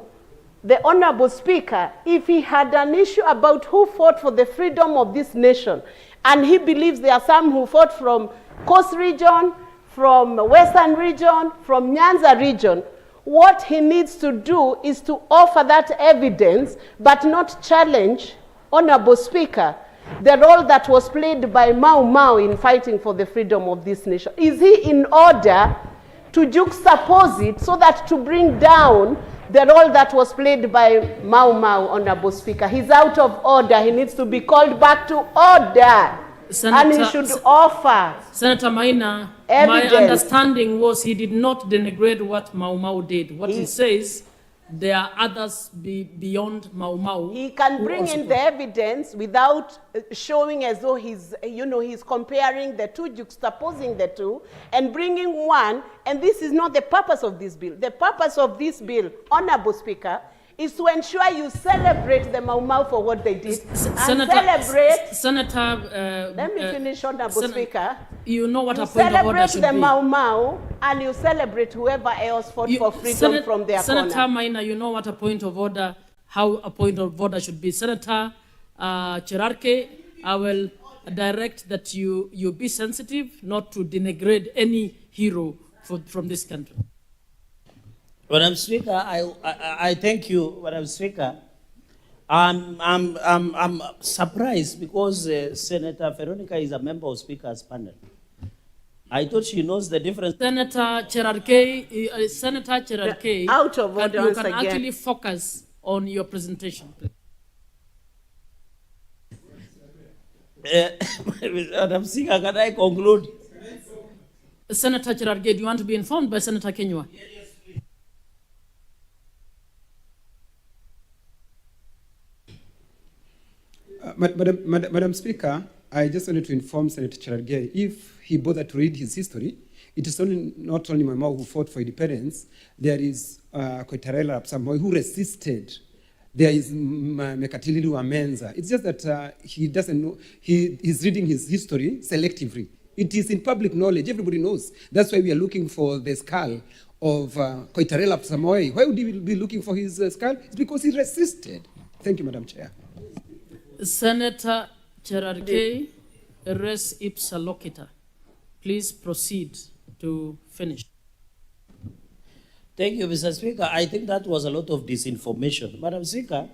S8: the Honorable Speaker, if he had an issue about who fought for the freedom of this nation, and he believes there are some who fought from Coast region, from Western region, from Nyanza region, what he needs to do is to offer that evidence, but not challenge, Honorable Speaker, the role that was played by Mau Mau in fighting for the freedom of this nation. Is he in order to juxtapose it so that to bring down the role that was played by Mau Mau, Honorable Speaker? He's out of order. He needs to be called back to order. And he should offer
S5: Senator Maina,
S8: evidence.
S5: My understanding was he did not denigrate what Mau Mau did. What he says, there are others beyond Mau Mau.
S8: He can bring in the evidence without showing as though he's comparing the two, juxtaposing the two, and bringing one. And this is not the purpose of this bill. The purpose of this bill, Honorable Speaker, is to ensure you celebrate the Mau Mau for what they did. Let me finish, Honorable Speaker.
S5: You know what a point of order should be.
S8: Celebrate the Mau Mau, and you celebrate whoever else fought for freedom from their corner.
S5: Senator Maina, you know what a point of order, how a point of order should be. Senator Cherarke, I will direct that you be sensitive, not to denigrate any hero from this country.
S22: Madam Speaker, I thank you, Madam Speaker. I'm surprised because Senator Veronica is a member of Speaker's panel. I thought she knows the difference.
S5: Senator Cherarke,
S8: out of order
S5: you
S8: once
S5: can
S8: again.
S5: actually focus on your presentation.
S22: Madam Speaker, can I conclude?
S5: Senator Cherarke, do you want to be informed by Senator Kenywa?
S9: Madam Speaker, I just wanted to inform Senator Cherargei, if he bothered to read his history, it is not only Mau Mau who fought for independence, there is Koitarela Rapsamoi who resisted. There is Mekatililu Amenza. It's just that he doesn't know, he's reading his history selectively. It is in public knowledge, everybody knows. That's why we are looking for the skull of Koitarela Rapsamoi. Why would he be looking for his skull? It's because he resisted. Thank you, Madam Chair.
S5: Senator Cherarke, res ipsa locita. Please proceed to finish.
S22: Thank you, Mr. Speaker. I think that was a lot of disinformation. Madam Speaker,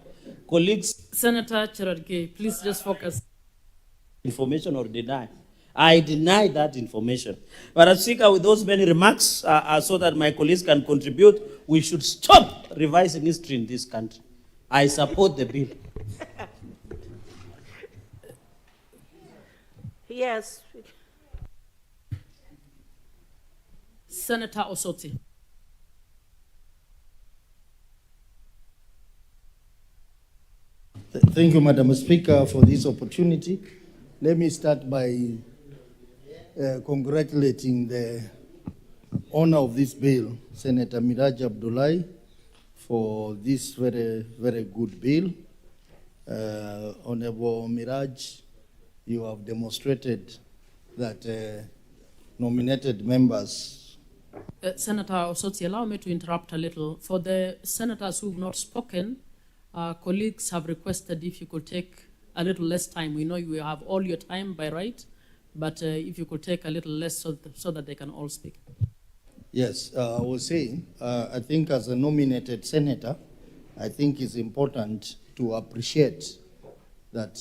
S22: colleagues...
S5: Senator Cherarke, please just focus.
S22: Information or deny. I deny that information. Madam Speaker, with those many remarks, so that my colleagues can contribute, we should stop revising history in this country. I support the bill.
S8: Yes.
S5: Senator Osoti.
S7: Thank you, Madam Speaker, for this opportunity. Let me start by congratulating the owner of this bill, Senator Miraj Abdullahi, for this very, very good bill. Honorable Miraj, you have demonstrated that nominated members.
S5: Senator Osoti, allow me to interrupt a little. For the senators who have not spoken, colleagues have requested if you could take a little less time. We know you have all your time by right, but if you could take a little less so that they can all speak.
S7: Yes, I was saying, I think as a nominated senator, I think it's important to appreciate that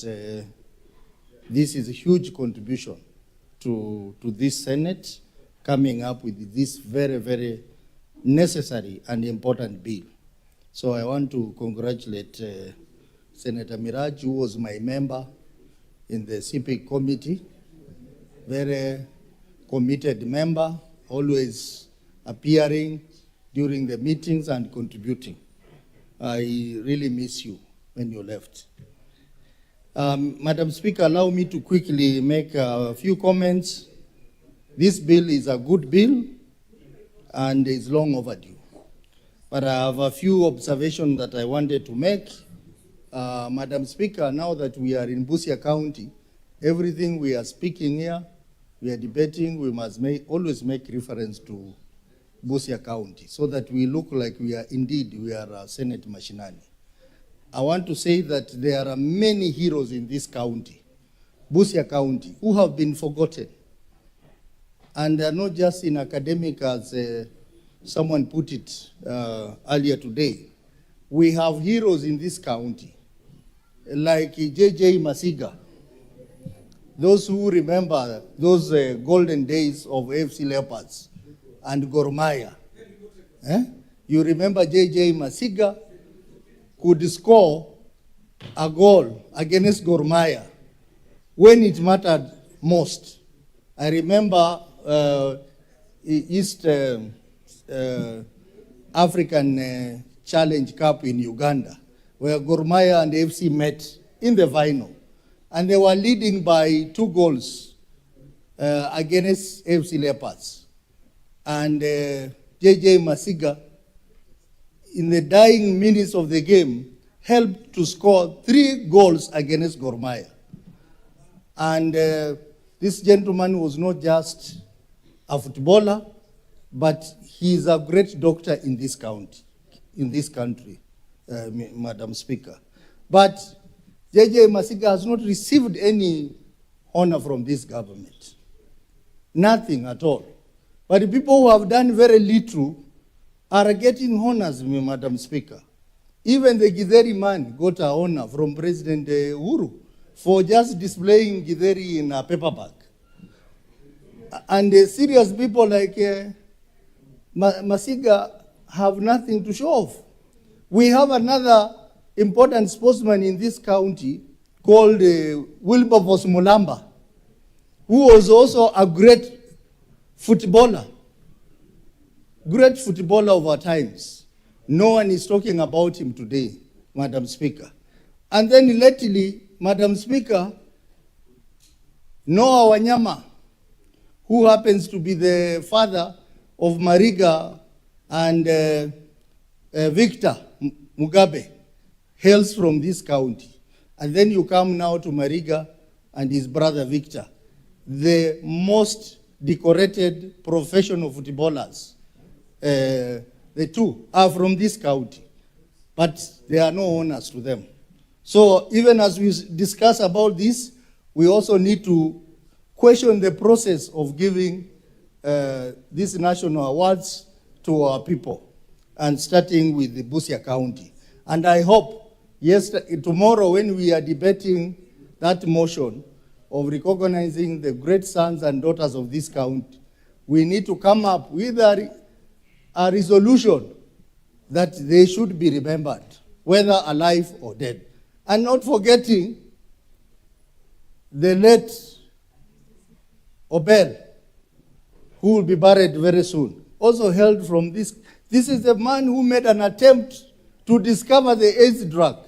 S7: this is a huge contribution to this Senate coming up with this very, very necessary and important bill. So I want to congratulate Senator Miraj, who was my member in the CPIC committee, very committed member, always appearing during the meetings and contributing. I really miss you when you left. Madam Speaker, allow me to quickly make a few comments. This bill is a good bill and is long overdue. But I have a few observations that I wanted to make. Madam Speaker, now that we are in Busia County, everything we are speaking here, we are debating, we must always make reference to Busia County so that we look like we are Senate Mashinani. I want to say that there are many heroes in this county, Busia County, who have been forgotten. And they are not just in academic, as someone put it earlier today. We have heroes in this county, like J.J. Masiga. Those who remember those golden days of AFC Leopards and Gor Mahia. You remember J.J. Masiga could score a goal against Gor Mahia when it mattered most. I remember East African Challenge Cup in Uganda, where Gor Mahia and AFC met in the final. And they were leading by 2 goals against AFC Leopards. And J.J. Masiga, in the dying minutes of the game, helped to score 3 goals against Gor Mahia. And this gentleman was not just a footballer, but he is a great doctor in this county, in this country, Madam Speaker. But J.J. Masiga has not received any honor from this government. Nothing at all. But the people who have done very little are getting honors, Madam Speaker. Even the Githeri man got an honor from President Uhuru for just displaying Githeri in a paper bag. And serious people like Masiga have nothing to show off. We have another important sportsman in this county called Wilberforce Mulamba, who was also a great footballer of our times. No one is talking about him today, Madam Speaker. And then lately, Madam Speaker, Noah Wanyama, who happens to be the father of Mariga and Victor Mugabe, hails from this county. And then you come now to Mariga and his brother Victor, the most decorated professional footballers. The two are from this county, but there are no honors to them. So even as we discuss about this, we also need to question the process of giving these national awards to our people, and starting with the Busia County. And I hope tomorrow when we are debating that motion of recognizing the great sons and daughters of this county, we need to come up with a resolution that they should be remembered, whether alive or dead. And not forgetting the late Obel, who will be buried very soon, also held from this. This is the man who made an attempt to discover the AIDS drug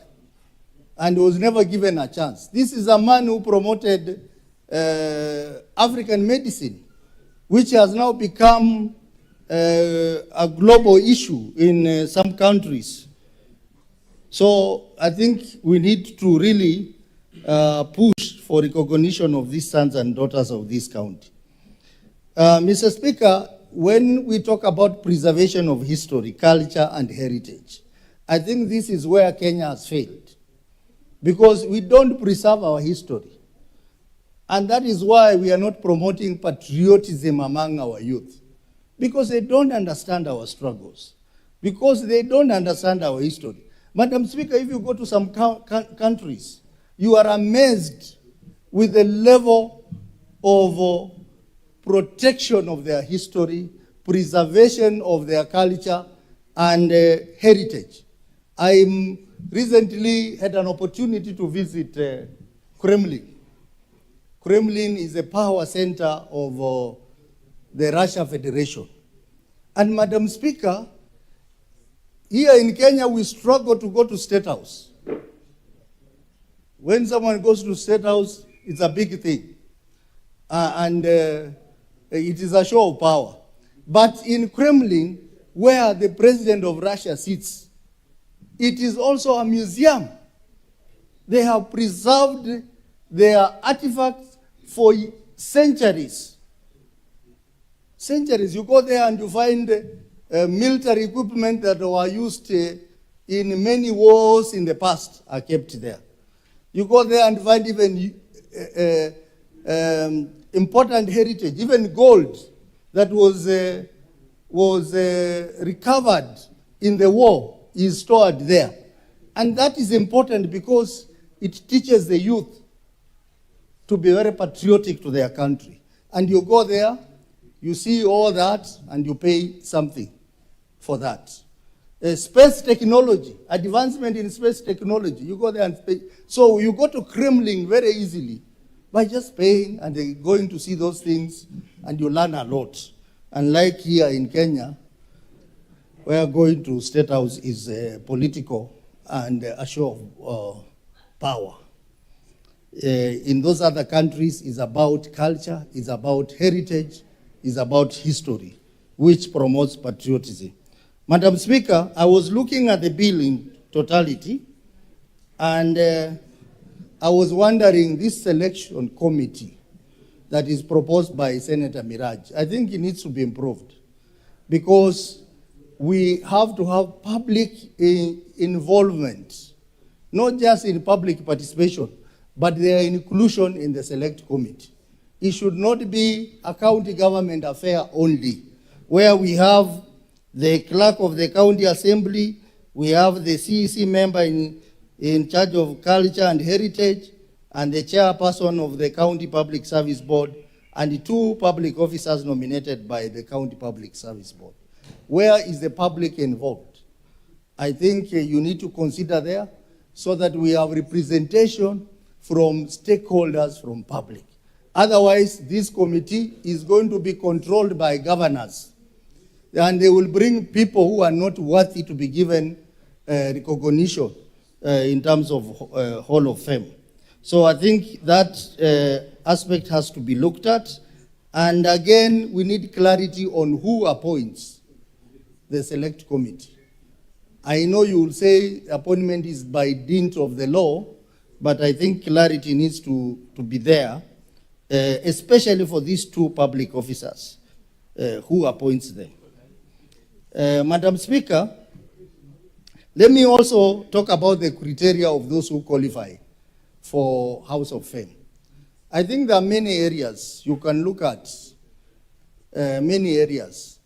S7: and was never given a chance. This is a man who promoted African medicine, which has now become a global issue in some countries. So I think we need to really push for recognition of these sons and daughters of this county. Mr. Speaker, when we talk about preservation of history, culture, and heritage, I think this is where Kenya has failed, because we don't preserve our history. And that is why we are not promoting patriotism among our youth. because they don't understand our struggles, because they don't understand our history. Madam Speaker, if you go to some countries, you are amazed with the level of protection of their history, preservation of their culture and heritage. I recently had an opportunity to visit Kremlin. Kremlin is a power center of the Russia Federation. And Madam Speaker, here in Kenya, we struggle to go to State House. When someone goes to State House, it's a big thing. It is a show of power. But in Kremlin, where the president of Russia sits, it is also a museum. They have preserved their artifacts for centuries. Centuries. You go there and you find military equipment that were used in many wars in the past are kept there. You go there and find even important heritage, even gold that was recovered in the war is stored there. And that is important because it teaches the youth to be very patriotic to their country. And you go there, you see all that, and you pay something for that. Space technology, advancement in space technology, you go there and pay. So you go to Kremlin very easily by just paying and going to see those things, and you learn a lot. Unlike here in Kenya, where going to State House is political and a show of power. In those other countries, it's about culture, it's about heritage, it's about history, which promotes patriotism. Madam Speaker, I was looking at the bill in totality, and I was wondering, this selection committee that is proposed by Senator Miraj, I think it needs to be improved, because we have to have public involvement, not just in public participation, but their inclusion in the select committee. It should not be a county government affair only, where we have the clerk of the county assembly, we have the CEC member in charge of culture and heritage, and the chairperson of the county public service board, and 2 public officers nominated by the county public service board. Where is the public involved? I think you need to consider there so that we have representation from stakeholders, from public. Otherwise, this committee is going to be controlled by governors, and they will bring people who are not worthy to be given recognition in terms of Hall of Fame. So I think that aspect has to be looked at. And again, we need clarity on who appoints the select committee. I know you will say appointment is by dint of the law, but I think clarity needs to be there, especially for these 2 public officers, who appoints them. Madam Speaker, let me also talk about the criteria of those who qualify for House of Fame. I think there are many areas you can look at, many areas.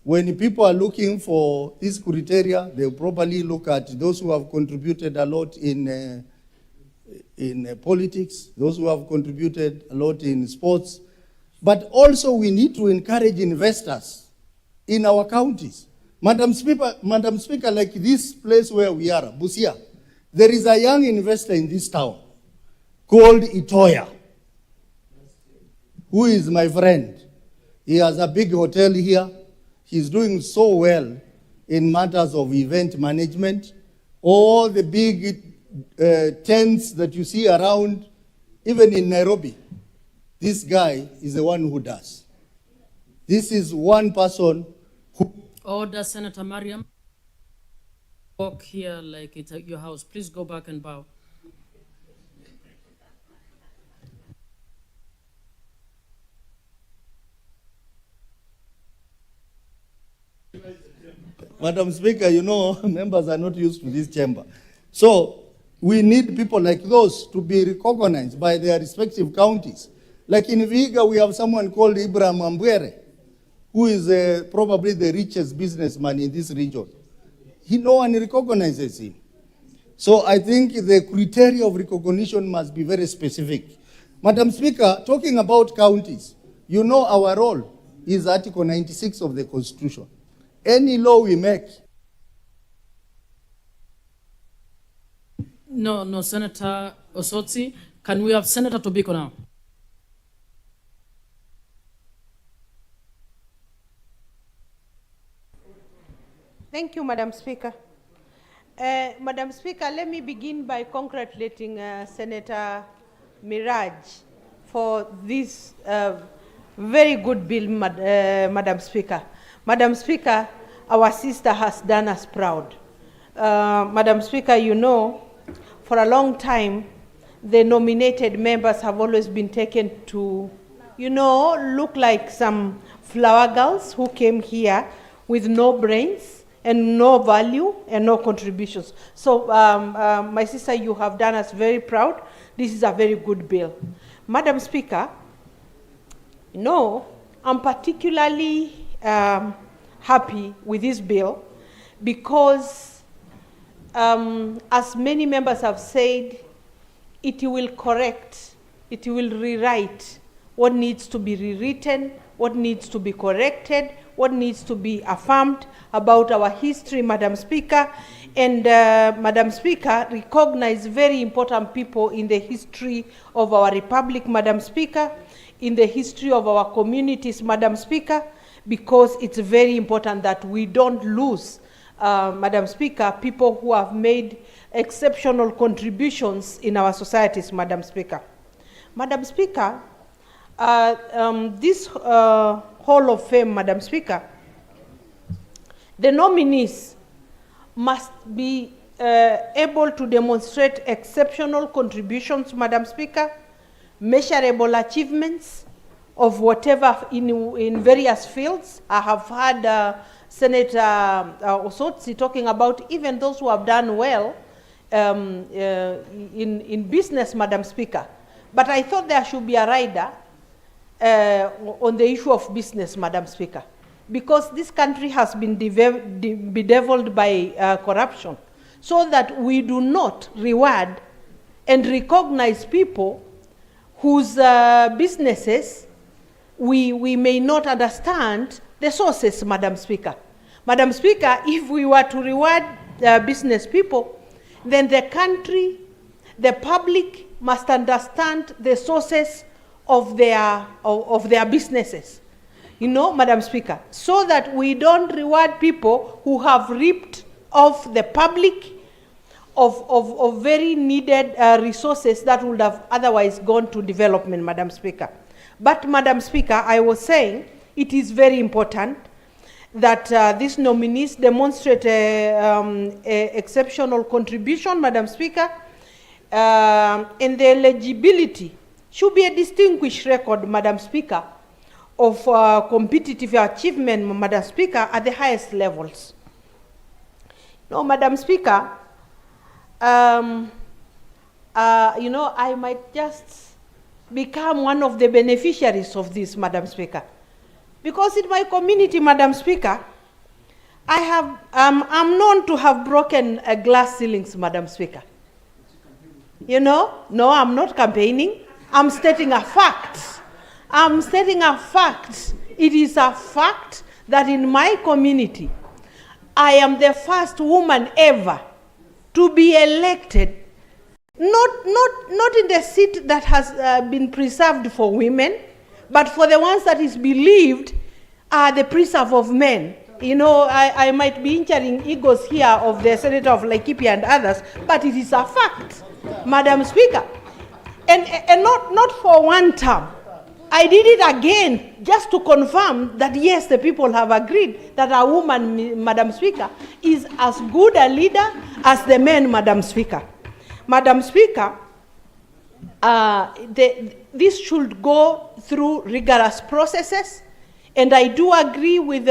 S7: When people are looking for these criteria, they'll probably look at those who have contributed a lot in politics, those who have contributed a lot in sports. But also we need to encourage investors in our counties. Madam Speaker, like this place where we are, Busia, there is a young investor in this town called Itoya, who is my friend. He has a big hotel here. He's doing so well in matters of event management. All the big tents that you see around, even in Nairobi, this guy is the one who does. This is one person who...
S5: Order, Senator Mariam. Walk here like it's at your house. Please go back and bow.
S7: Madam Speaker, you know, members are not used to this chamber. So we need people like those to be recognized by their respective counties. Like in Vihiga, we have someone called Ibrahim Ambwere. who is probably the richest businessman in this region. No one recognizes him. So I think the criteria of recognition must be very specific. Madam Speaker, talking about counties, you know our role is Article 96 of the Constitution. Any law we make.
S11: No, Senator Osotsi. Can we have Senator Tobiko now?
S8: Thank you, Madam Speaker. Madam Speaker, let me begin by congratulating Senator Miraj for this very good bill, Madam Speaker. Madam Speaker, our sister has done us proud. Madam Speaker, you know, for a long time, the nominated members have always been taken to, you know, look like some flower girls who came here with no brains and no value and no contributions. So, my sister, you have done us very proud. This is a very good bill. Madam Speaker, no, I'm particularly happy with this bill because, as many members have said, it will correct, it will rewrite what needs to be rewritten, what needs to be corrected, what needs to be affirmed about our history, Madam Speaker. And Madam Speaker, recognize very important people in the history of our republic, Madam Speaker, in the history of our communities, Madam Speaker, because it's very important that we don't lose, Madam Speaker, people who have made exceptional contributions in our societies, Madam Speaker. Madam Speaker, this Hall of Fame, Madam Speaker, the nominees must be able to demonstrate exceptional contributions, Madam Speaker, measurable achievements of whatever in various fields. I have heard Senator Osotsi talking about even those who have done well in business, Madam Speaker. But I thought there should be a rider on the issue of business, Madam Speaker, because this country has been bedeviled by corruption, so that we do not reward and recognize people whose businesses we may not understand the sources, Madam Speaker. Madam Speaker, if we were to reward business people, then the country, the public must understand the sources of their businesses, you know, Madam Speaker, so that we don't reward people who have ripped off the public of very needed resources that would have otherwise gone to development, Madam Speaker. But, Madam Speaker, I was saying it is very important that these nominees demonstrate exceptional contribution, Madam Speaker, and the eligibility should be a distinguished record, Madam Speaker, of competitive achievement, Madam Speaker, at the highest levels. No, Madam Speaker, you know, I might just become one of the beneficiaries of this, Madam Speaker. Because in my community, Madam Speaker, I'm known to have broken glass ceilings, Madam Speaker. You know, no, I'm not campaigning. I'm stating a fact. I'm stating a fact. It is a fact that in my community, I am the first woman ever to be elected, not in the seat that has been preserved for women, but for the ones that is believed are the preserve of men. You know, I might be injuring egos here of the Senator of Laikipia and others, but it is a fact, Madam Speaker. And not for one term. I did it again just to confirm that yes, the people have agreed that a woman, Madam Speaker, is as good a leader as the men, Madam Speaker. Madam Speaker, this should go through rigorous processes, and I do agree with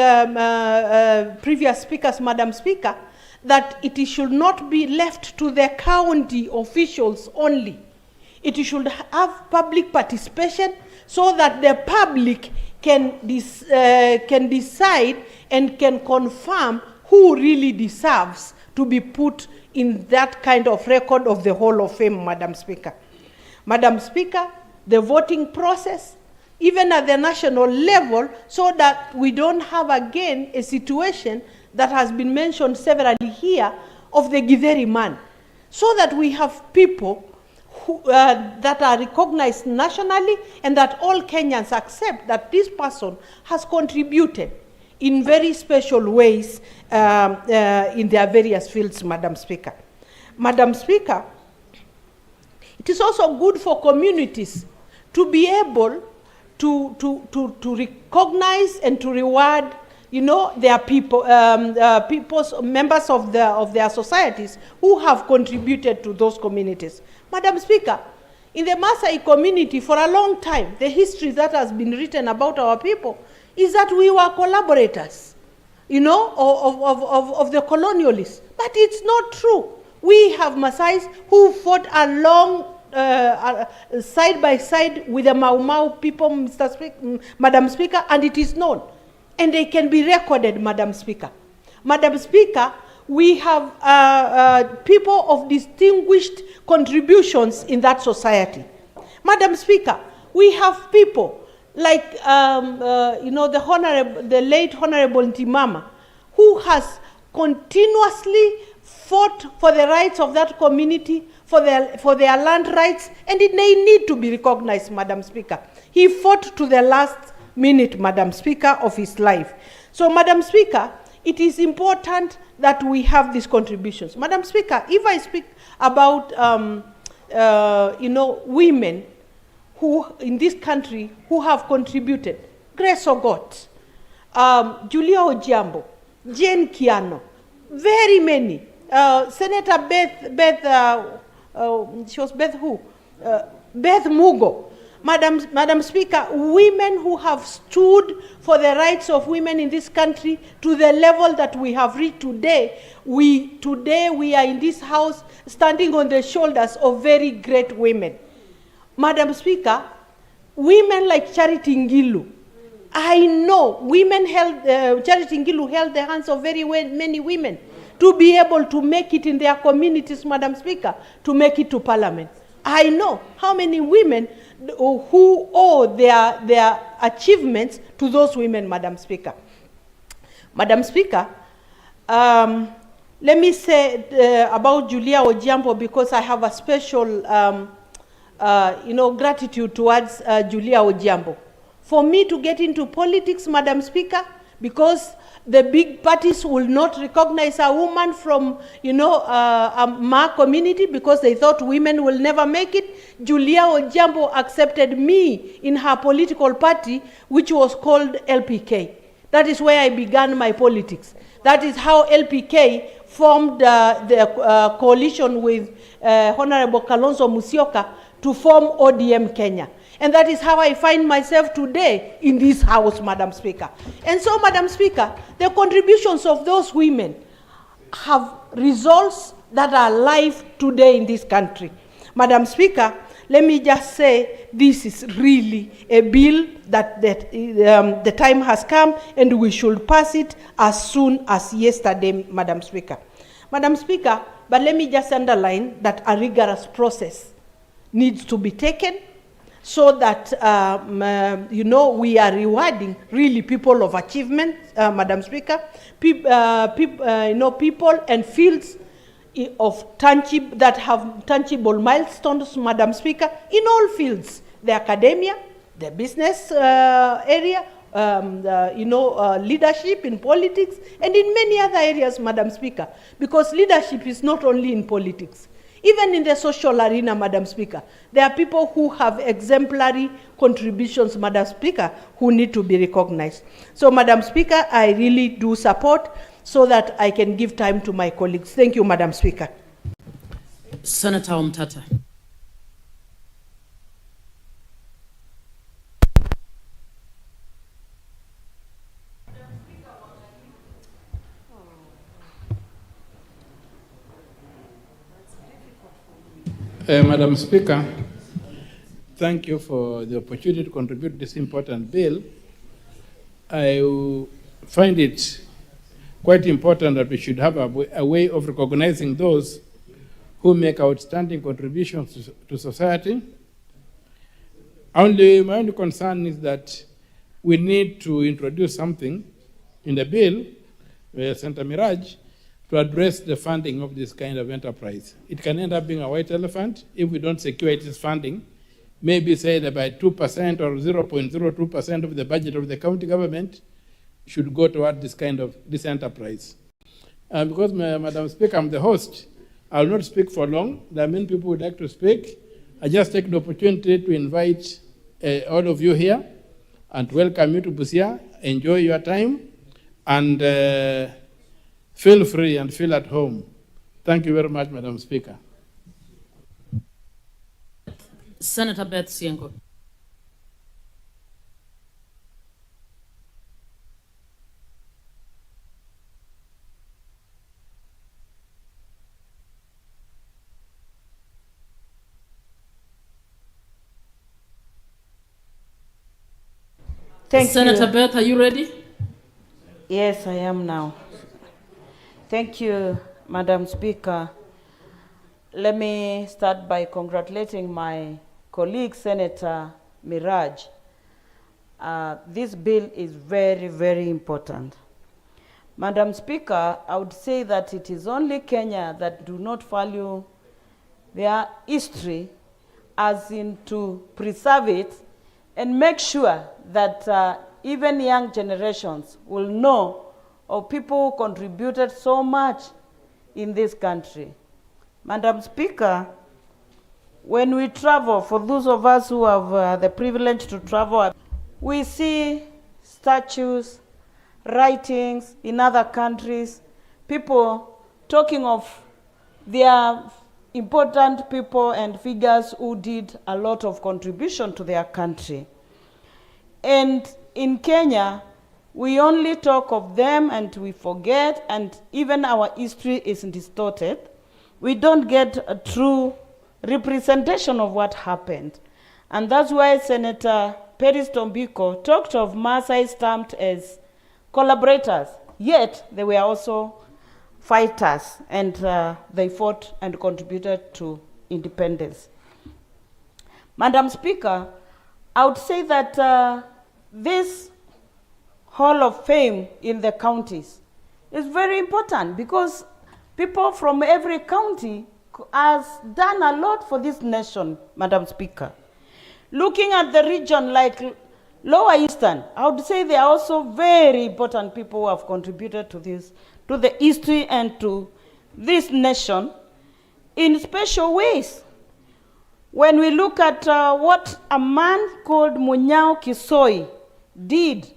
S8: previous speakers, Madam Speaker, that it should not be left to the county officials only. It should have public participation so that the public can decide and can confirm who really deserves to be put in that kind of record of the Hall of Fame, Madam Speaker. Madam Speaker, the voting process, even at the national level, so that we don't have again a situation that has been mentioned severally here of the Githeri man, so that we have people who, that are recognized nationally and that all Kenyans accept that this person has contributed in very special ways in their various fields, Madam Speaker. Madam Speaker, it is also good for communities to be able to recognize and to reward, you know, their people, members of their societies who have contributed to those communities. Madam Speaker, in the Maasai community for a long time, the history that has been written about our people is that we were collaborators, you know, of the colonialists. But it's not true. We have Maasais who fought along side by side with the Mau Mau people, Madam Speaker, and it is known. And they can be recorded, Madam Speaker. Madam Speaker, we have people of distinguished contributions in that society. Madam Speaker, we have people like, you know, the late Honorable Ntimama, who has continuously fought for the rights of that community, for their land rights, and they need to be recognized, Madam Speaker. He fought to the last minute, Madam Speaker, of his life. So, Madam Speaker, it is important that we have these contributions. Madam Speaker, if I speak about, you know, women who, in this country, who have contributed, Grace Ogot, Julia Ojiambo, Jane Kiano, very many, Senator she was Beth who? Beth Mugo. Madam Speaker, women who have stood for the rights of women in this country to the level that we have reached today. Today we are in this house standing on the shoulders of very great women. Madam Speaker, women like Charity Ngilu, I know women held, Charity Ngilu held the hands of very many women to be able to make it in their communities, Madam Speaker, to make it to Parliament. I know how many women who owe their achievements to those women, Madam Speaker. Madam Speaker, let me say about Julia Ojiambo, because I have a special you know, gratitude towards Julia Ojiambo. For me to get into politics, Madam Speaker, because the big parties will not recognize a woman from, you know, a Ma community because they thought women will never make it. Julia Ojiambo accepted me in her political party, which was called LPK. That is where I began my politics. That is how LPK formed the coalition with Honorable Kalonzo Musyoka to form ODM Kenya. And that is how I find myself today in this house, Madam Speaker. And so, Madam Speaker, the contributions of those women have results that are live today in this country. Madam Speaker, let me just say this is really a bill that the time has come and we should pass it as soon as yesterday, Madam Speaker. Madam Speaker, but let me just underline that a rigorous process needs to be taken so that, you know, we are rewarding really people of achievement, Madam Speaker, you know, people and fields of that have tangible milestones, Madam Speaker, in all fields, the academia, the business area, you know, leadership in politics, and in many other areas, Madam Speaker, because leadership is not only in politics. Even in the social arena, Madam Speaker, there are people who have exemplary contributions, Madam Speaker, who need to be recognized. So, Madam Speaker, I really do support so that I can give time to my colleagues. Thank you, Madam Speaker.
S11: Senator Omtata.
S13: Madam Speaker, thank you for the opportunity to contribute this important bill. I find it quite important that we should have a way of recognizing those who make outstanding contributions to society. My only concern is that we need to introduce something in the bill, Senator Miraj, to address the funding of this kind of enterprise. It can end up being a white elephant if we don't secure its funding, maybe say that by 2% or 0.02% of the budget of the county government should go toward this enterprise. Because, Madam Speaker, I'm the host, I will not speak for long. There are many people who would like to speak. I just take the opportunity to invite all of you here and welcome you to Busia. Enjoy your time and feel free and feel at home. Thank you very much, Madam Speaker.
S11: Senator Beth Siengo.
S14: Thank
S11: Senator
S14: you.
S11: Beth, are you ready?
S14: Yes, I am now. Thank you, Madam Speaker. Let me start by congratulating my colleague, Senator Miraj. This bill is very, very important. Madam Speaker, I would say that it is only Kenya that do not value their history, as in to preserve it and make sure that even young generations will know of people who contributed so much in this country. Madam Speaker, when we travel, for those of us who have the privilege to travel, we see statues, writings in other countries, people talking of their important people and figures who did a lot of contribution to their country. And in Kenya, we only talk of them and we forget, and even our history is distorted. We don't get a true representation of what happened. And that's why Senator Peris Tombiko talked of Maasai stamped as collaborators, yet they were also fighters, and they fought and contributed to independence. Madam Speaker, I would say that this Hall of Fame in the counties is very important because people from every county has done a lot for this nation, Madam Speaker. Looking at the region like Lower Eastern, I would say they are also very important people who have contributed to this, to the history and to this nation in special ways. When we look at what a man called Munyao Kisoi did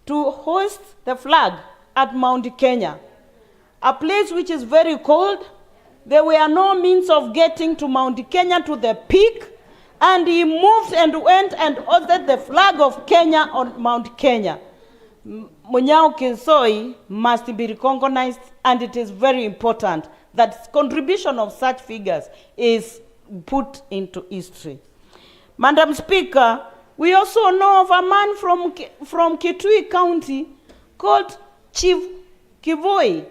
S14: to hoist the flag at Mount Kenya, a place which is very cold, there were no means of getting to Mount Kenya to the peak, and he moved and went and hoisted the flag of Kenya on Mount Kenya. Munyao Kisoi must be recognized, and it is very important that contribution of such figures is put into history. Madam Speaker, we also know of a man from Kitui County called Chief Kivoi,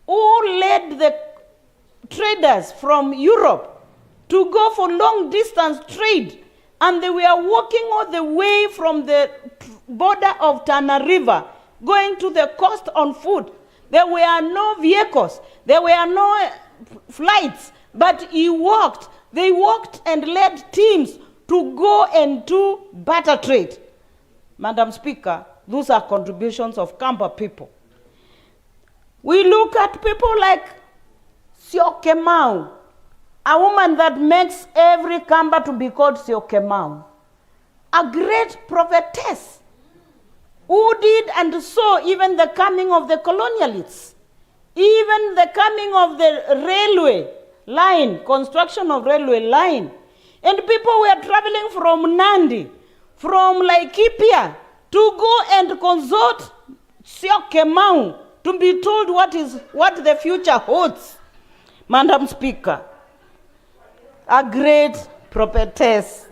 S14: who led the traders from Europe to go for long distance trade, and they were walking all the way from the border of Tana River, going to the coast on foot. There were no vehicles, there were no flights, but he walked. They walked and led teams to go and do barter trade. Madam Speaker, those are contributions of Kamba people. We look at people like Siokemau, a woman that makes every Kamba to be called Siokemau, a great prophetess who did and saw even the coming of the colonialists, even the coming of the railway line, construction of railway line. And people were traveling from Nandi, from Laikipia, to go and consult Siokemau to be told what the future holds. Madam Speaker, a great prophetess.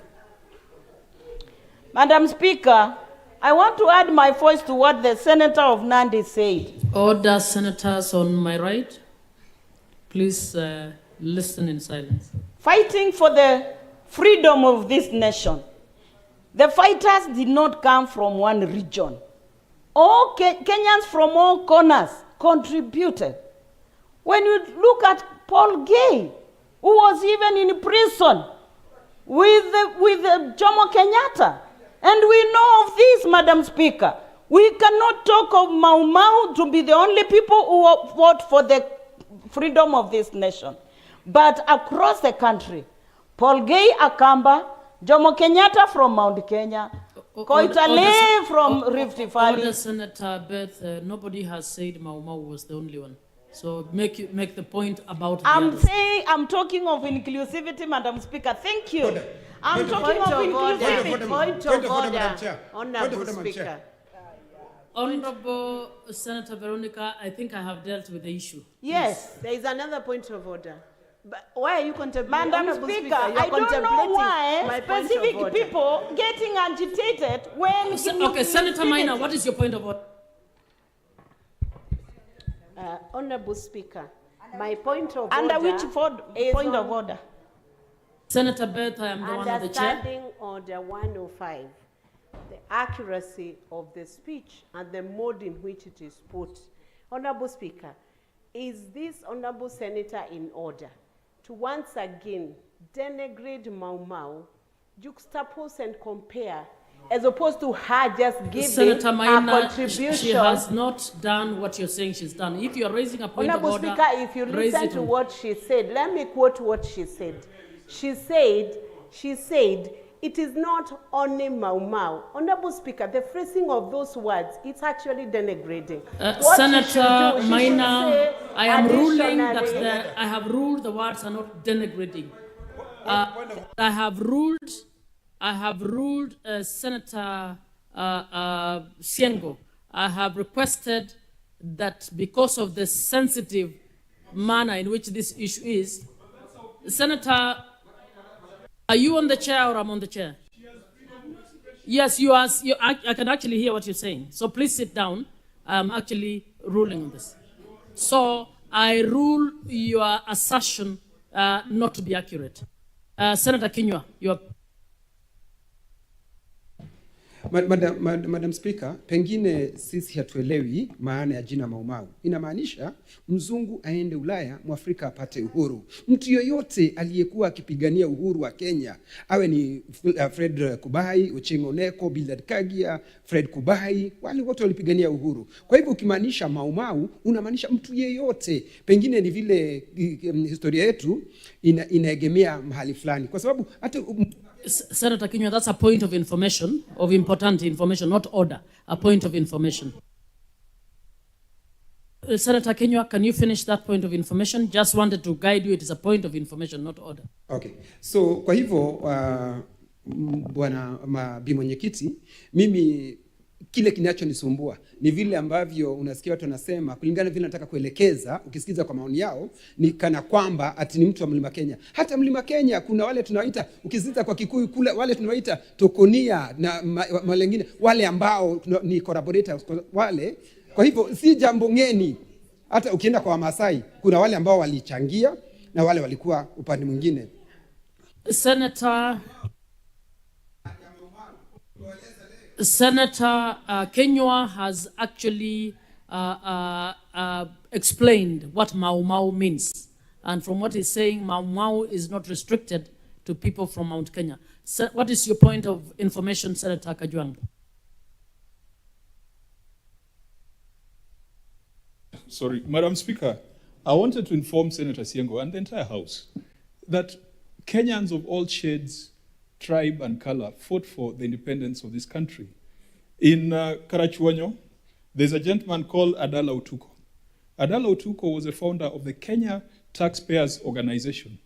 S14: Madam Speaker, I want to add my voice to what the Senator of Nandi said.
S11: Order, senators on my right. Please listen in silence.
S14: Fighting for the freedom of this nation. The fighters did not come from one region. All Kenyans from all corners contributed. When you look at Paul Gay, who was even in prison with Jomo Kenyatta, and we know of this, Madam Speaker. We cannot talk of Mau Mau to be the only people who fought for the freedom of this nation. But across the country, Paul Gay Akamba, Jomo Kenyatta from Mount Kenya, Koitale from Rift Valley.
S11: Order, Senator Beth, nobody has said Mau Mau was the only one. So make the point about
S14: I'm talking of inclusivity, Madam Speaker. Thank you. I'm talking of inclusivity.
S8: Point of order, Honorable Speaker.
S11: Honorable Senator Veronica, I think I have dealt with the issue.
S8: Yes, there is another point of order. But why are you contemplating?
S14: Madam
S8: Honorable
S14: Speaker,
S8: Speaker,
S14: I don't know why
S8: my point of
S14: specific
S8: order.
S14: people getting agitated when...
S11: Okay, Senator Maina, what is your point of order?
S8: Honorable Speaker, my point of
S14: Under
S8: order
S14: which point of order?
S11: Senator Beth, I am the one of the chair.
S8: Understanding Order 105, the accuracy of the speech and the mode in which it is put. Honorable Speaker, is this Honorable Senator in order to once again denigrate Mau Mau, juxtapose and compare, as opposed to her just giving
S11: Senator Maina,
S8: a contribution?
S11: she has not done what you're saying she's done. If you're raising a point
S8: Honorable
S11: of order,
S8: Speaker, if you listen to what she said, let me quote what she said. She said, it is not only Mau Mau. Honorable Speaker, the phrasing of those words, it's actually denigrating.
S11: Senator Maina, I am ruling that I have ruled the words are not denigrating. I have ruled Senator Siengo. I have requested that because of the sensitive manner in which this issue is, Senator, are you on the chair or I'm on the chair? Yes, you are. I can actually hear what you're saying. So please sit down. I'm actually ruling on this. So I rule your assertion not to be accurate. Senator Kinyua, you are.
S9: Madam Speaker, pengine sisi hatuelewi maana ya jina Mau Mau. Inamaanisha mzungu aende Ulaya, Mwafrika apate uhuru. Mtu yoyote aliyekuwa akipigania uhuru wa Kenya, awe ni Fred Kubai, Ochieng' Oneko, Bildad Kagia, Fred Kubai, wale wote walipigania uhuru. Kwa hivyo ukimaanisha Mau Mau, unamaanisha mtu yeyote. Pengine ni vile historia yetu inaegemea mahali fulani. Kwa sababu hata
S11: Senator Kinyua, that's a point of information, of important information, not order, a point of information. Senator Kinyua, can you finish that point of information? Just wanted to guide you, it is a point of information, not order.
S9: Okay, so kwa hivyo bwana Bi Mwenyekiti, mimi kile kinachonisumbua ni vile ambavyo unasikia watu wanasema kulingana vile nataka kuelekeza, ukisikiza kwa maoni yao ni kana kwamba ati ni mtu wa Mlima Kenya. Hata Mlima Kenya kuna wale tunawaita, ukisikiza kwa Kikuyu kule, wale tunawaita Tokonia na wale wengine, wale ambao ni collaborators wale. Kwa hivyo si jambo ngeni. Hata ukienda kwa Wamasai kuna wale ambao walichangia na wale walikuwa upande mwingine.
S11: Senator Kinyua has actually explained what Mau Mau means. And from what he's saying, Mau Mau is not restricted to people from Mount Kenya. So what is your point of information, Senator Kajwang?
S15: Sorry, Madam Speaker, I wanted to inform Senator Siengo and the entire House that Kenyans of all shades, tribe and color fought for the independence of this country. In Karachuonyo, there's a gentleman called Adala Utuko. Adala Utuko was a founder of the Kenya Taxpayers Organization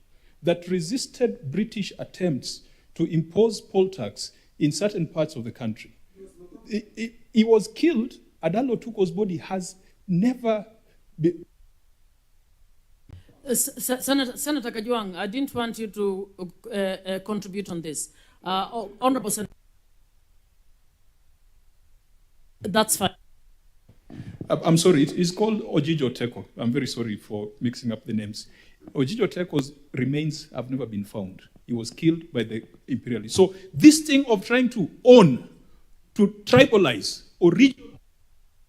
S15: that resisted British attempts to impose poll tax in certain parts of the country. He was killed. Adala Utuko's body has never been...
S11: Senator Kajwang, I didn't want you to contribute on this. Honorable Senator. That's fine.
S15: I'm sorry, it is called Ojijo Teko. I'm very sorry for mixing up the names. Ojijo Teko's remains have never been found. He was killed by the imperialists. So this thing of trying to own, to tribalize, or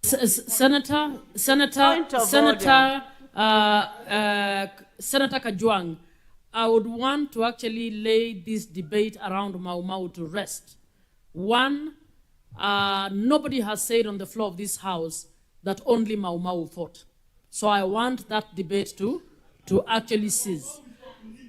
S11: Senator Kajwang, I would want to actually lay this debate around Mau Mau to rest. One, nobody has said on the floor of this house that only Mau Mau fought. So I want that debate to actually cease.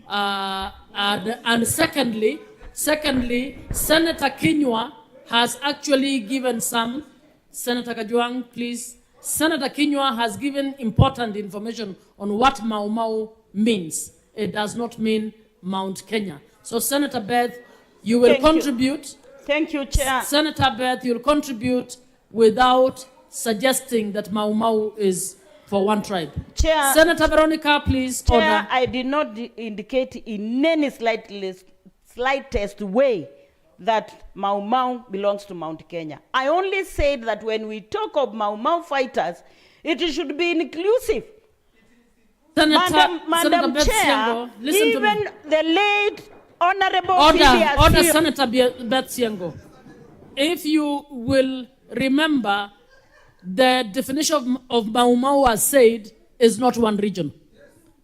S11: And secondly, Senator Kinyua has actually given some, Senator Kajwang, please. Senator Kinyua has given important information on what Mau Mau means. It does not mean Mount Kenya. So Senator Beth, you will contribute.
S14: Thank you, Chair.
S11: Senator Beth, you'll contribute without suggesting that Mau Mau is for one tribe.
S14: Chair,
S11: Senator Veronica, please.
S14: Chair,
S11: Order.
S14: I did not indicate in any slightest way that Mau Mau belongs to Mount Kenya. I only said that when we talk of Mau Mau fighters, it should be inclusive. Madam Chair, even the late Honorable
S11: Order, Senator Beth Siengo. If you will remember, the definition of Mau Mau as said is not one region.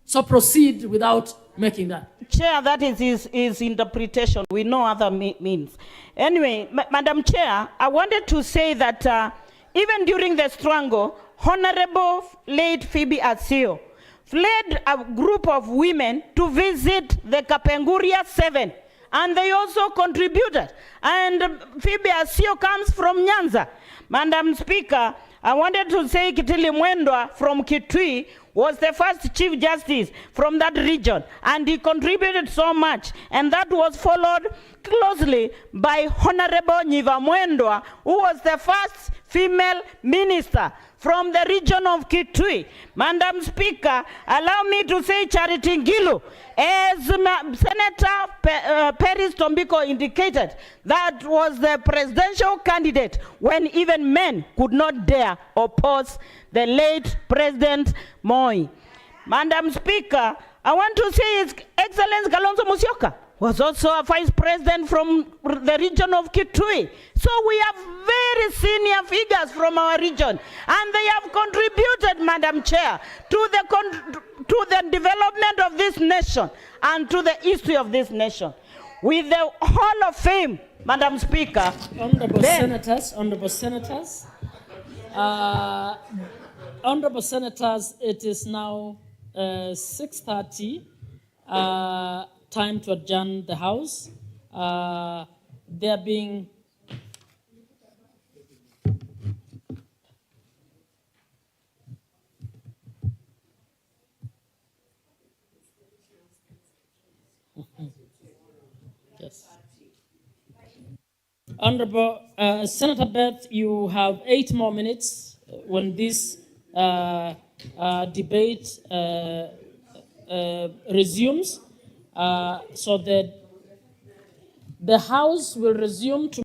S11: So proceed without making that.
S14: Chair, that is his interpretation. We know other means. Anyway, Madam Chair, I wanted to say that even during the struggle, Honorable late Phoebe Asio fled a group of women to visit the Kapenguria 7, and they also contributed. And Phoebe Asio comes from Nyanza. Madam Speaker, I wanted to say Kitili Mwendwa from Kitui was the first Chief Justice from that region, and he contributed so much, and that was followed closely by Honorable Nyiva Mwendwa, who was the first female minister from the region of Kitui. Madam Speaker, allow me to say Charity Ngilu, as Senator Peris Tombiko indicated, that was the presidential candidate when even men could not dare oppose the late President Moi. Madam Speaker, I want to say His Excellency Kalonzo Musyoka was also a vice president from the region of Kitui. So we have very senior figures from our region, and they have contributed, Madam Chair, to the development of this nation and to the history of this nation. With the Hall of Fame, Madam Speaker.
S11: Honorable Senators, it is now 6:30. Time to adjourn the House. There being yes. Honorable Senator Beth, you have 8 more minutes when this debate resumes. So that the House will resume to